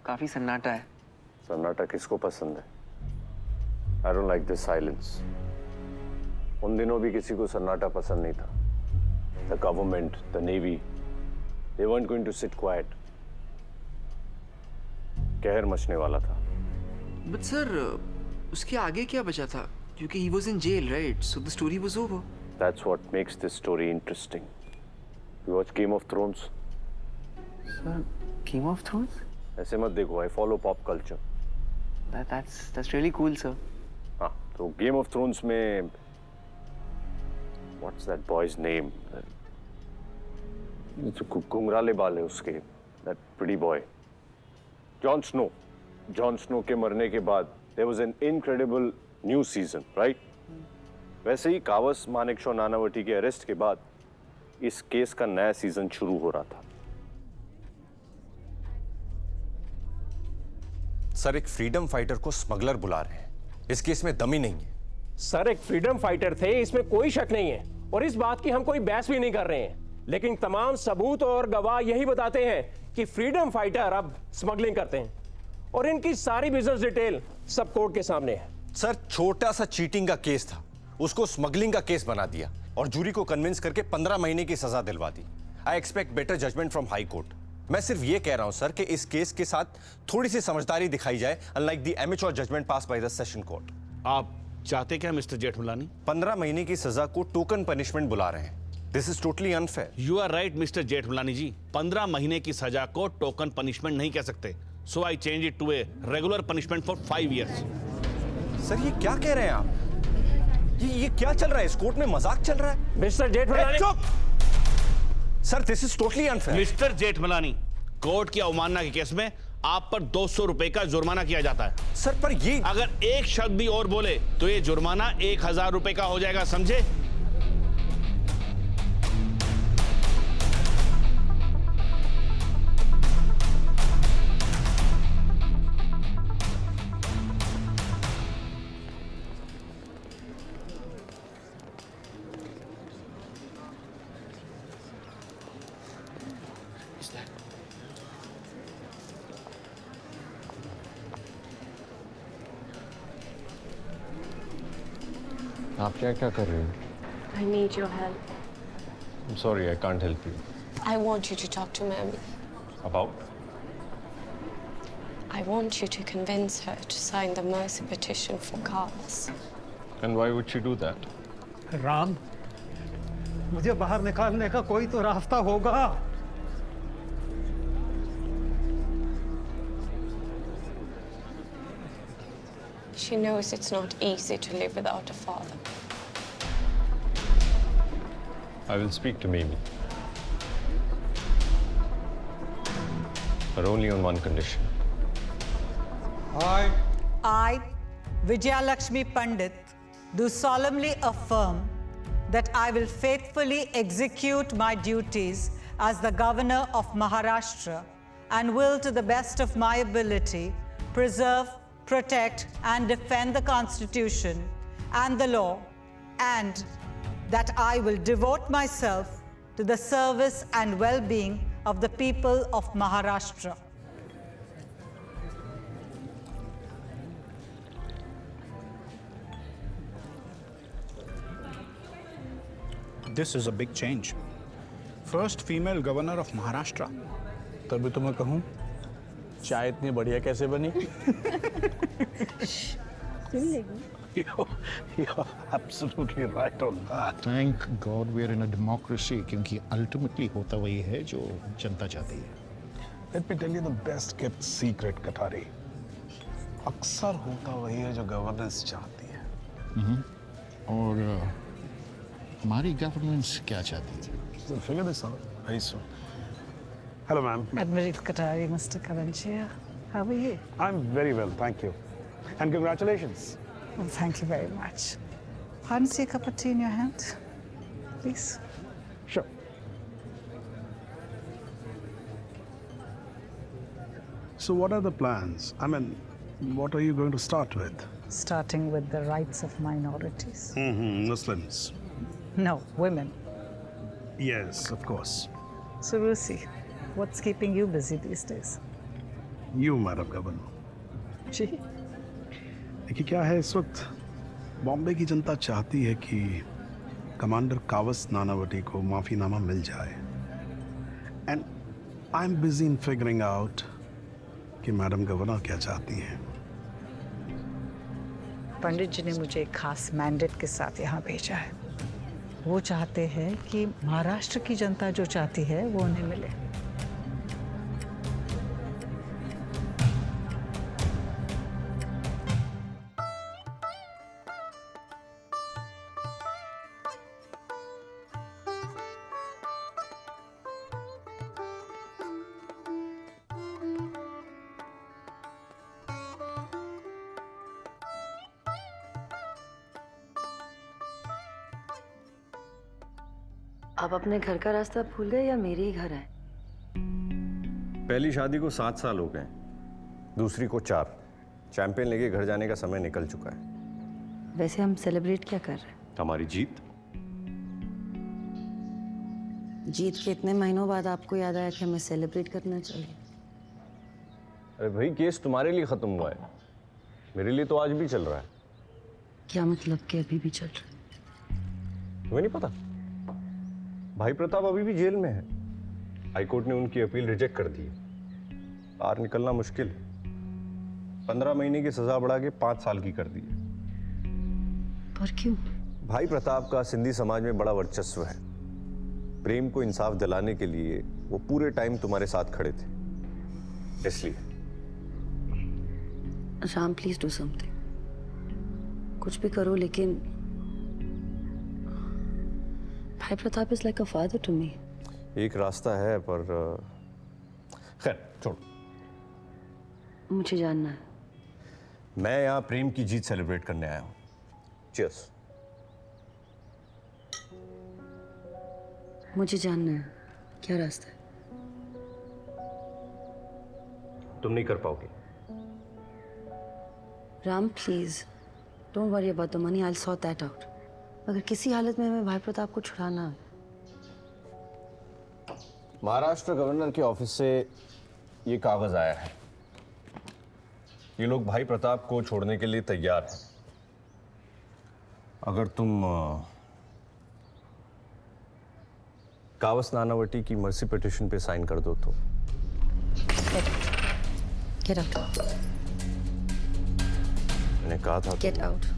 काफी सन्नाटा है। सन्नाटा किसको पसंद है? I don't like this silence. उन दिनों भी किसी को सन्नाटा पसंद नहीं था। The government, the navy, they weren't going to sit quiet. कहर मचने वाला था। But sir, उसके आगे क्या बचा था? क्योंकि he was in jail, right? So the story was over. That's what makes this story interesting. You watch Game of Thrones? Sir, Game of Thrones? ऐसे मत देखो, I follow pop culture. That's really cool, sir. हाँ, तो Game of Thrones में what's that boy's name? घुंघराले बाल है उसके, that pretty boy. Jon Snow के मरने के बाद there was an incredible new season, right? वैसे ही कावस मानेकशॉ नानावती के अरेस्ट के बाद इस केस का नया सीजन शुरू हो रहा था। सर, एक फ्रीडम फाइटर को स्मगलर बुला रहे हैं। इस केस में दम ही नहीं है। सर, एक फ्रीडम फाइटर थे, इसमें कोई शक नहीं है और इस बात की हम कोई बहस भी नहीं कर रहे हैं, लेकिन तमाम सबूत और गवाह यही बताते हैं कि फ्रीडम फाइटर अब स्मगलिंग करते हैं और इनकी सारी बिजनेस डिटेल सब कोर्ट के सामने है। सर, छोटा सा चीटिंग का केस था, उसको स्मगलिंग का केस बना दिया और जूरी को कन्विंस करके 15 महीने की सजा दिलवा दी। I expect better judgment from high court. मैं सिर्फ ये कह रहा हूं सर कि इस केस के साथ थोड़ी सी समझदारी दिखाई जाए, unlike the amateur judgement pass by the session court. आप चाहते क्या मिस्टर जेठमलानी? 15 महीने की सजा को टोकन पनिशमेंट बुला रहे हैं। This is totally unfair. You are right mister Jethmalani ji, 15 महीने की सजा को टोकन पनिशमेंट नहीं कह सकते। So I change it to a regular punishment for 5 years। Sir, ये क्या कह रहे हैं आप? ये क्या चल रहा है? इस कोर्ट में मजाक चल रहा है? मिस्टर जेठमलानी, चुप! Sir, this is totally unfair. Mister Jethmalani, court की अवमानना के केस में आप पर 200 रुपए का जुर्माना किया जाता है। सर, पर ये अगर एक शब्द भी और बोले तो ये जुर्माना 1000 रुपए का हो जाएगा, समझे? आप क्या कर रहे हो? I need your help. I'm sorry, I can't help you. I want you to talk to Mary. About? I want you to convince her to sign the mercy petition for Kawas. And why would she do that? Ram, मुझे बाहर निकालने का कोई तो रास्ता होगा। She knows it's not easy to live without a father. I will speak to Mimi. But only on one condition. I, Vijayalakshmi Pandit, do solemnly affirm that I will faithfully execute my duties as the Governor of Maharashtra and will, to the best of my ability, preserve, protect and defend the Constitution and the law, and that I will devote myself to the service and well-being of the people of Maharashtra. This is a big change. First female governor of Maharashtra. तभी तो मैं कहूँ, चाय इतनी बढ़िया कैसे बनी? You're absolutely right on that. Thank God we're in a democracy, क्योंकि ultimately होता वही है जो जनता चाहती है। Let me tell you the best kept secret, कटारी। अक्सर होता वही है जो गवर्नेंस चाहती है। और हमारी गवर्नेंस क्या चाहती है? So figure this out very soon. Hello, ma'am. Admiral Katari, Mr. Kalanchia, how are you? I'm very well, thank you. And congratulations. Well, thank you very much. Fancy a cup of tea in your hand, please? Sure. So what are the plans? I mean, what are you going to start with? Starting with the rights of minorities. Muslims. No, women. Yes, of course. So, Rusi, what's keeping you busy these days? You, Madam Governor. जी? देखिए क्या है, इस वक्त बॉम्बे की जनता चाहती है कि commander Kawas Nanavati को माफीनामा मिल जाए। And I am busy in figuring out कि मैडम गवर्नर क्या चाहती हैं। पंडित जी ने मुझे एक खास मैंडेट के साथ यहाँ भेजा है। वो चाहते हैं कि महाराष्ट्र की जनता जो चाहती है वो उन्हें मिले। आप अपने घर का रास्ता भूल गए या मेरे ही घर है? पहली शादी को 7 साल हो गए, दूसरी को 4। चैंपियन लेके घर जाने का समय निकल चुका है। वैसे हम सेलिब्रेट क्या कर रहे हैं? हमारी जीत। जीत के इतने महीनों बाद आपको याद आया कि हमें सेलिब्रेट करना चाहिए। अरे भाई, केस तुम्हारे लिए खत्म हुआ है, मेरे लिए तो आज भी चल रहा है। क्या मतलब कि अभी भी चल रहा है? तुम्हें नहीं पता? भाई प्रताप अभी भी जेल में है। हाई कोर्ट ने उनकी अपील रिजेक्ट कर दी है। बाहर निकलना मुश्किल है। 15 महीने की सजा बढ़ा के 5 साल की कर दी है। पर क्यों? भाई प्रताप का सिंधी समाज में बड़ा वर्चस्व है। प्रेम को इंसाफ दिलाने के लिए वो पूरे टाइम तुम्हारे साथ खड़े थे, इसलिए। Ram, please do something. कुछ भी करो, लेकिन भाई Pratap is like a father to me. एक रास्ता है, पर खैर छोड़ो। मुझे जानना है। मैं यहाँ प्रेम की जीत सेलिब्रेट करने आया हूँ। चीयर्स। मुझे जानना है क्या रास्ता है। तुम नहीं कर पाओगे। Ram please don't worry about the money, I will sort that out. अगर किसी हालत में हमें भाई प्रताप को छुड़ाना है। महाराष्ट्र गवर्नर के ऑफिस से ये कागज आया है। ये लोग भाई प्रताप को छोड़ने के लिए तैयार हैं। अगर तुम कावस नानावटी की मर्सी पिटिशन पे साइन कर दो तो। Get out. मैंने कहा था। Get out.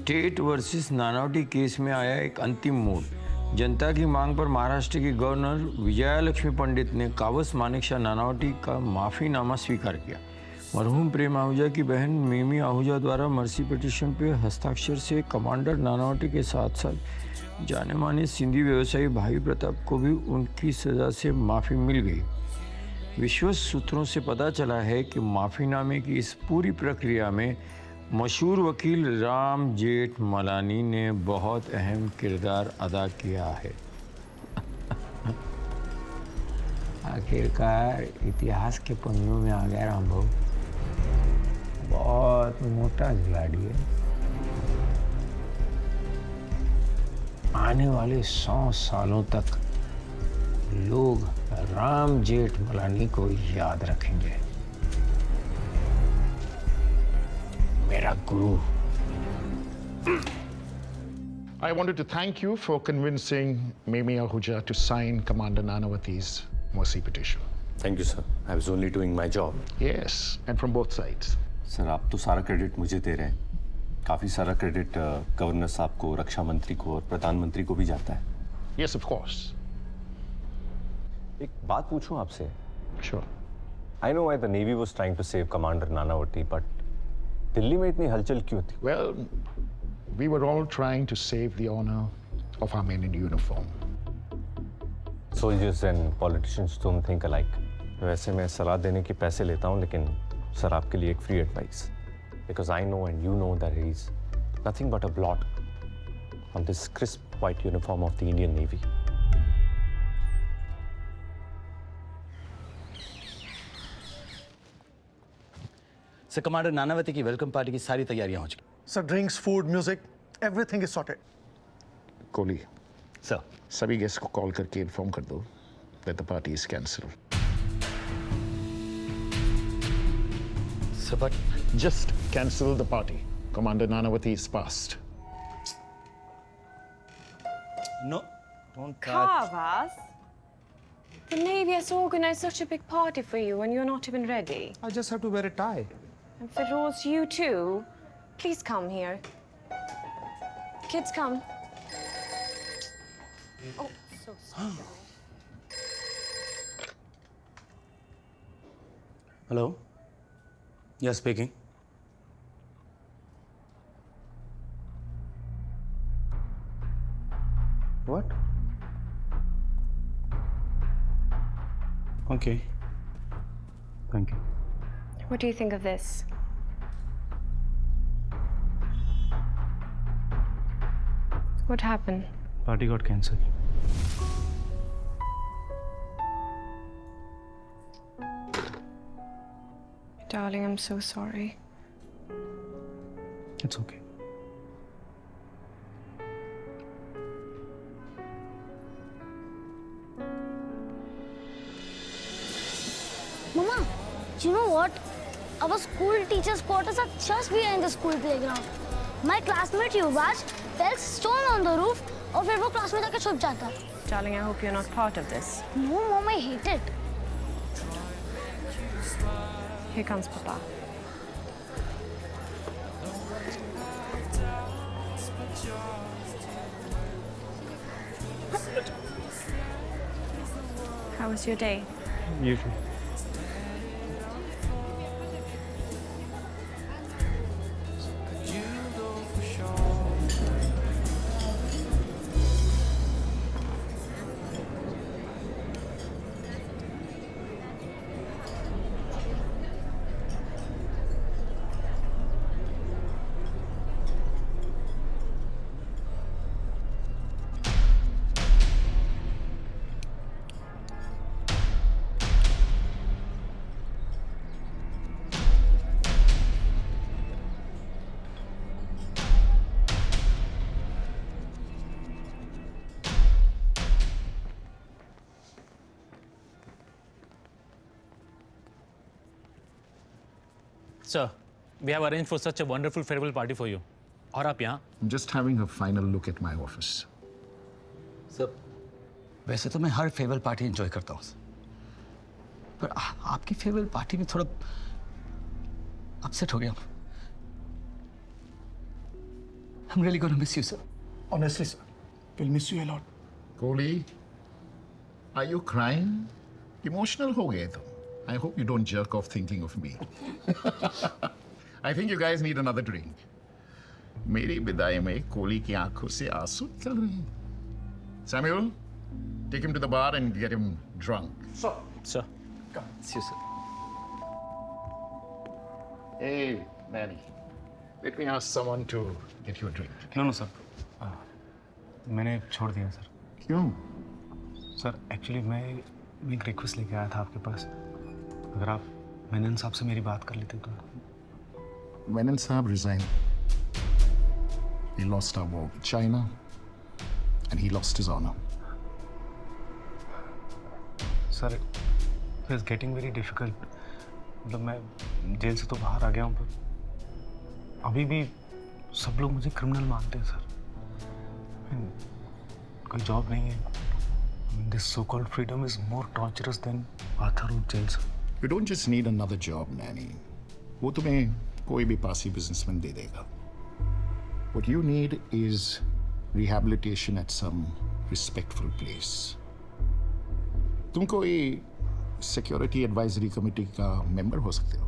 State versus Nanavati case में आया एक अंतिम मोड़। जनता की मांग पर महाराष्ट्र के गवर्नर विजयालक्ष्मी पंडित ने कावस मानेकशॉ नानावटी का माफ़ीनामा स्वीकार किया। मरहूम प्रेम आहूजा की बहन मिमी आहूजा द्वारा मर्सी पिटीशन पे हस्ताक्षर से कमांडर नानावटी के साथ साथ जाने माने सिंधी व्यवसायी भाई प्रताप को भी उनकी सज़ा से माफ़ी मिल गई। विश्वस्त सूत्रों से पता चला है कि माफ़ीनामे की इस पूरी प्रक्रिया में मशहूर वकील राम जेठमलानी ने बहुत अहम किरदार अदा किया है। आखिरकार इतिहास के पन्नों में आ गया राम भाऊ। बहुत मोटा खिलाड़ी है। आने वाले 100 सालों तक लोग राम जेठमलानी को याद रखेंगे। मेरा गुरु। I wanted to thank you for convincing Prem Ahuja to sign Commander Nanavati's mercy petition. Thank you, sir. I was only doing my job. Yes, and from both sides. Sir आप तो सारा क्रेडिट मुझे दे रहे हैं। काफ़ी सारा credit governor साहब को, रक्षा मंत्री को और प्रधानमंत्री को भी जाता है। Yes, of course. एक बात पूछूं आपसे? Sure. I know why the Navy was trying to save Commander Nanavati, but Delhi में इतनी हलचल क्यों थी? Well, we were all trying to save the honor of our men in uniform. Soldiers and politicians don't think alike. वैसे मैं सलाह देने के पैसे लेता हूँ, लेकिन सर आपके लिए एक free advice, because I know and you know that he is nothing but a blot on this crisp white uniform of the Indian Navy. Sir commander Nanavati की वेलकम पार्टी की सारी तैयारियां हो चुकी। Sir drinks, food, music, everything is sorted. Kohli, sir सभी guest को call करके inform कर दो that the party is cancelled. Sir, but just cancel the party. Commander Nanavati is passed. No, don't touch. Kawas, the Navy has organized such a big party for you and you're not even ready. I just have to wear a tie. And Feroz, you too. Please come here. Kids, come. Oh, so sorry. Hello? Yes, speaking. What? Okay. Thank you. What do you think of this? What happened? Party got cancelled. Darling, I'm so sorry. It's okay. Mama, you know what? Our school teachers' quarters are just behind the school playground. My classmate Subhash tells stone on the roof और फिर वो class में जाके छुप जाता है. Darling, I hope you're not part of this. No, Mom, I hate it. Here comes Papa. How was your day? Usually. Sir, we have arranged for such a wonderful farewell party for you. और आप यहाँ? I'm just having a final look at my office. Sir, वैसे तो मैं हर farewell party enjoy करता हूँ, पर आपकी फेयरवेल पार्टी में थोड़ा अपसेट हो गया। I'm really gonna miss you, sir. Honestly, sir. We'll miss you a lot. Kohli, are you crying? Emotional ho gaye tum. I hope you don't jerk off thinking of me. I think you guys need another drink. मेरी विदाई में कोहली की आंखों से आंसू निकल रहे हैं. Samuel, take him to the bar and get him drunk. Sir. Come, see you, sir. Hey, Manny. Let me ask someone to get you a drink. No, sir. मैंने छोड़ दिया सर. क्यों? सर एक्चुअली मैं एक request लेके आया था आपके पास. अगर आप मेनन साहब से मेरी बात कर लेते तो. Menon Saab resigned. He lost our war with China and he lost his honor. Sir, it's getting very difficult. मतलब मैं जेल से तो बाहर आ गया हूँ पर अभी भी सब लोग मुझे क्रिमिनल मानते हैं सर. कोई जॉब नहीं है. This so-called freedom is more torturous than Arthur Road jail, sir. You don't just need another job, Nanny. वो तुम्हें कोई भी पासी बिजनेसमैन दे देगा. What you need is rehabilitation at some respectful place. तुम कोई सिक्योरिटी एडवाइजरी कमेटी का member हो सकते हो.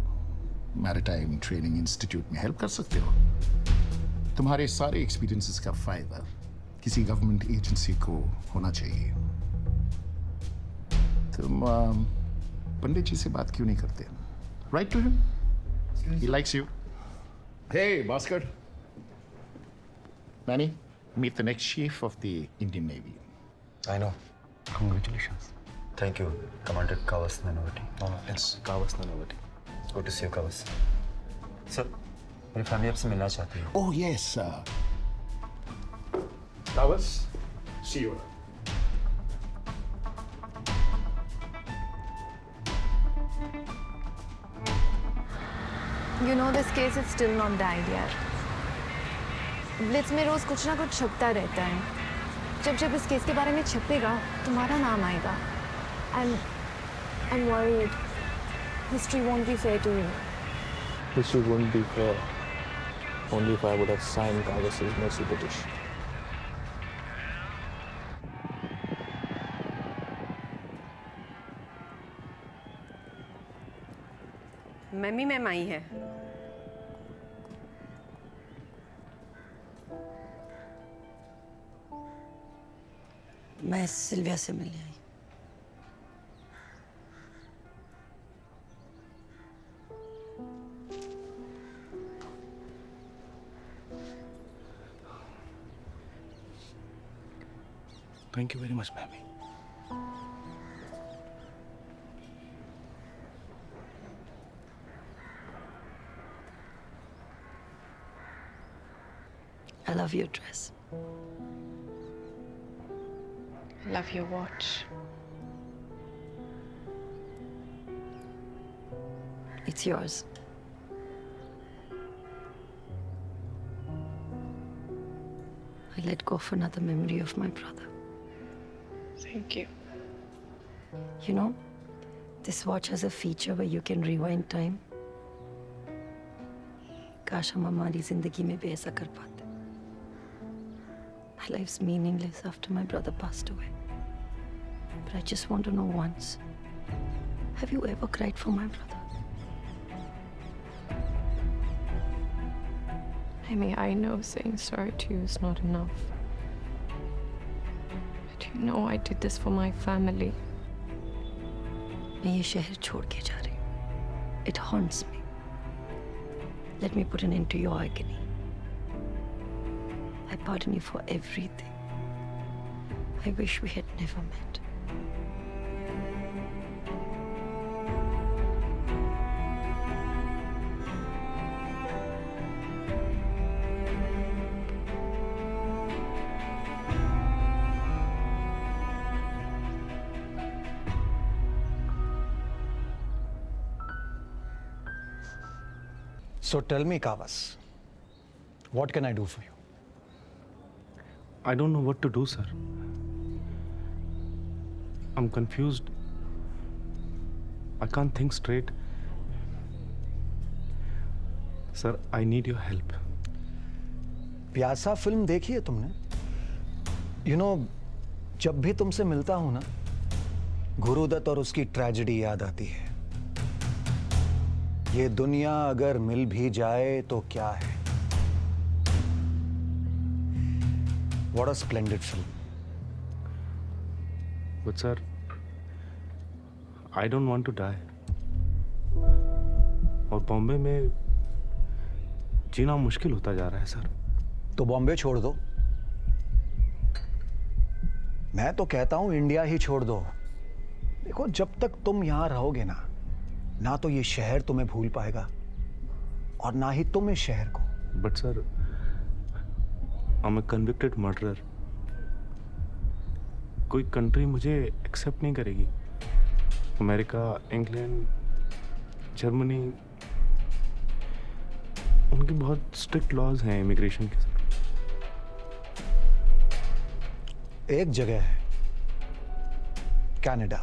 मैरिटाइम ट्रेनिंग इंस्टीट्यूट में हेल्प कर सकते हो. तुम्हारे सारे एक्सपीरियंसेस का फायदा किसी गवर्नमेंट एजेंसी को होना चाहिए. तुम पंडित जी से बात क्यों नहीं करते? Write to him. He likes you. Hey, Bhaskar. Manny, meet the next chief of the Indian Navy. I know. Congratulations. Thank you, Commander Kawas Nanavati. No, it's Kawas Nanavati. Good to see you, Kawas. Sir, मेरी family आपसे मिलना चाहती है. Oh yes, sir. Kawas, see you. You know this case is still not died यार. Blitz में रोज कुछ ना कुछ छपता रहता है. जब इस केस के बारे में छपेगा तुम्हारा नाम आएगा. I'm worried. History won't be fair to you. History wouldn't be fair only if I would have signed Kawas's mercy petition. Ma'am आई है. मैं सिल्विया से मिलने आई. Thank you very much, Mammy. I love your dress. Love your watch. It's yours. I let go of another memory of my brother. Thank you. You know, this watch has a feature where you can rewind time. काश हम हमारी जिंदगी में भी ऐसा कर पाते. My life's meaningless after my brother passed away. But I just want to know once, have you ever cried for my brother? Amy, I know saying sorry to you is not enough. But you know I did this for my family. मैं ये शहर छोड़ के जा रही हूँ. It haunts me. Let me put an end to your agony. I pardon you for everything. I wish we had never met. So tell me, Kawas, what can I do for you? I don't know what to do, sir. I'm confused. I can't think straight. Sir, I need your help. प्यासा film देखी है तुमने? You know, जब भी तुमसे मिलता हूं ना, गुरुदत्त और उसकी ट्रेजेडी याद आती है। ये दुनिया अगर मिल भी जाए तो क्या है। What a splendid film. But sir, I don't want to die. और बॉम्बे में जीना मुश्किल होता जा रहा है सर। तो बॉम्बे छोड़ दो। मैं तो कहता हूं इंडिया ही छोड़ दो। देखो, जब तक तुम यहां रहोगे ना तो ये शहर तुम्हें भूल पाएगा और ना ही तुम इस शहर को। But sir, I'm a convicted murderer. कोई कंट्री मुझे एक्सेप्ट नहीं करेगी। अमेरिका, इंग्लैंड, जर्मनी, उनके बहुत स्ट्रिक्ट लॉज हैं इमिग्रेशन के। एक जगह है, Canada.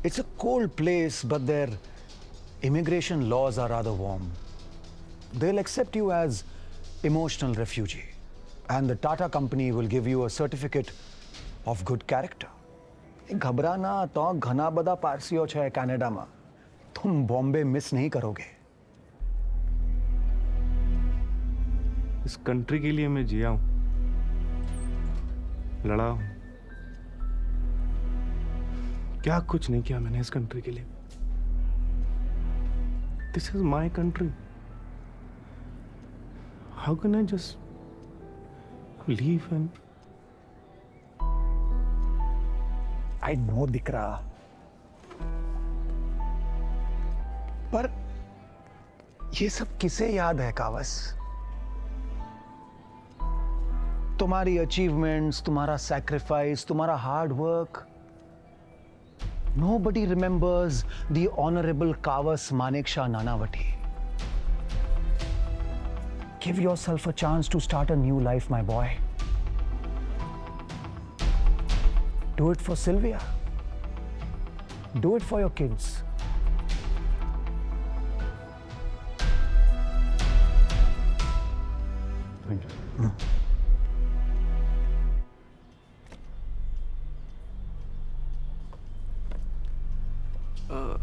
It's a cold place, but their immigration laws are rather warm. They'll accept you as emotional refugee, and the Tata company will give you a certificate of good character. घबराना तो घना बदा पारसीओ है Canada में। तुम Bombay miss नहीं करोगे। इस कंट्री के लिए मैं जिया हूं, लड़ा हूं। क्या कुछ नहीं किया मैंने इस कंट्री के लिए। This is my country. How can I just leave and I know दिख रहा, पर ये सब किसे याद है कावस? तुम्हारी अचीवमेंट्स, तुम्हारा सैक्रिफाइस, तुम्हारा hard work. Nobody remembers the Honorable Kawas Nanavati. Give yourself a chance to start a new life, my boy. Do it for Sylvia. Do it for your kids. Thank you.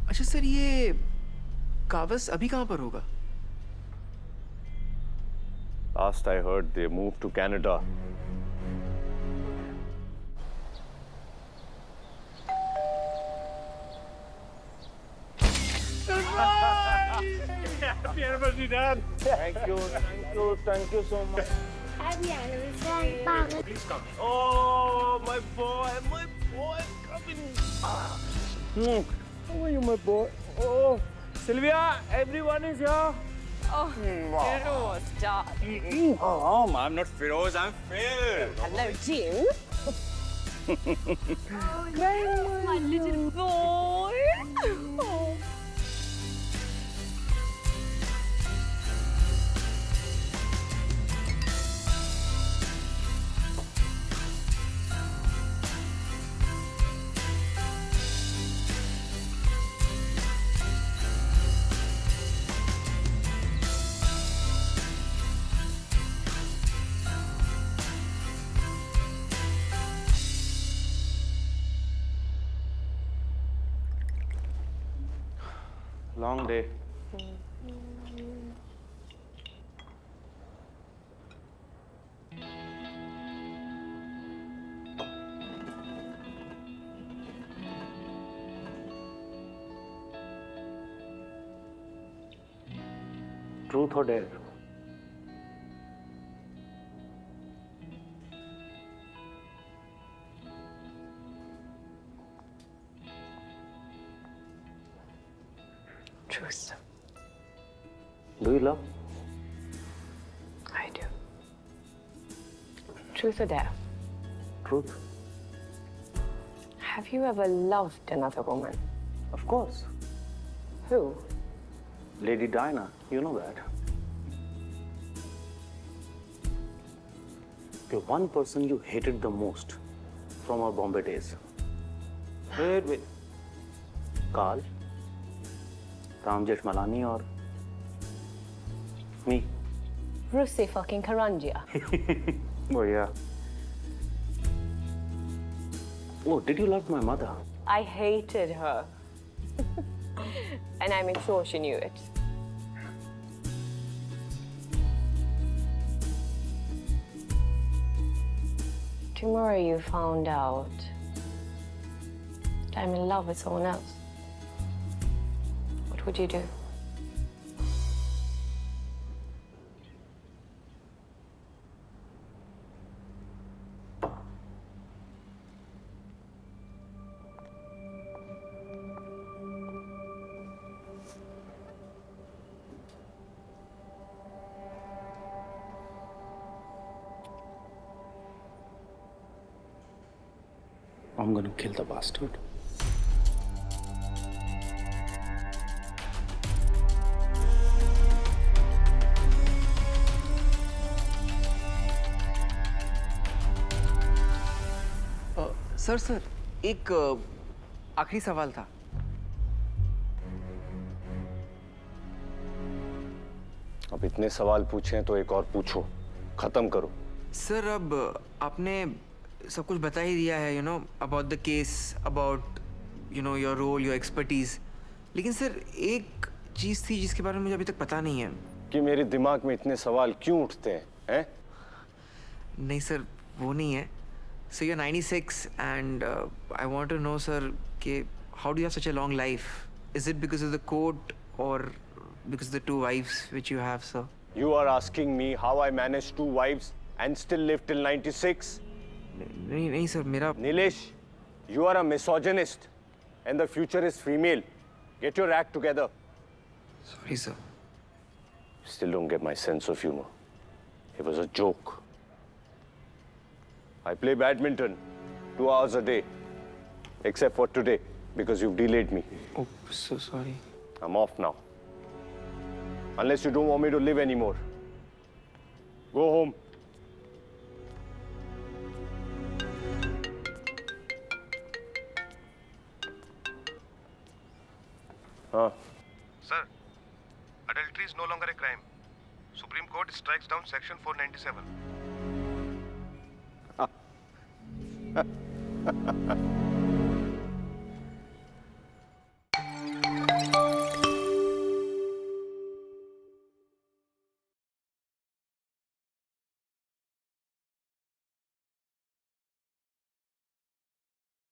अच्छा sir, ये कावस अभी कहाँ पर होगा? Last I heard, they moved to Canada. Happy anniversary, Dad. Thank you so much. Happy anniversary. Please come. Oh, my boy, coming. How are you, my boy? Oh, Sylvia, everyone is here. Oh, Firoz, darling. Oh, I'm not Firoz, I'm Phil. Hello, Jim. My little boy. Oh. Long day. Truth or dare? Truth. Do you love? I do. Truth or dare? Truth. Have you ever loved another woman? Of course. Who? Lady Diana, you know that. The one person you hated the most from our Bombay days. Wait. Kaul, Ram Jeshmalani or me. Russi fucking Karangia. Oh, yeah. Oh, did you love my mother? I hated her. And I'm sure she knew it. Tomorrow you found out that I'm in love with someone else. What would you do? I'm gonna kill the bastard. Sir एक आखिरी सवाल था। अब इतने सवाल पूछे तो एक और पूछो, खत्म करो। सर अब आपने सब कुछ बता ही दिया है, about the case, about your role, your expertise. लेकिन सर एक चीज़ थी जिसके बारे में मुझे अभी तक पता नहीं है कि मेरे दिमाग में इतने सवाल क्यों उठते हैं? नहीं सर, वो नहीं है। So you're 96 and I want to know, sir, how do you have such a long life? Is it because of the court or because of the 2 wives which you have, sir? You are asking me how I managed 2 wives and still live till 96? नहीं sir, मेरा... Nilesh, you are a misogynist and the future is female. Get your act together. Sorry, sir. Still don't get my sense of humor. It was a joke. I play badminton 2 hours a day, except for today, because you've delayed me. Oh, so sorry. I'm off now. Unless you don't want me to live anymore. Go home. Huh? Sir, adultery is no longer a crime. Supreme Court strikes down Section 497.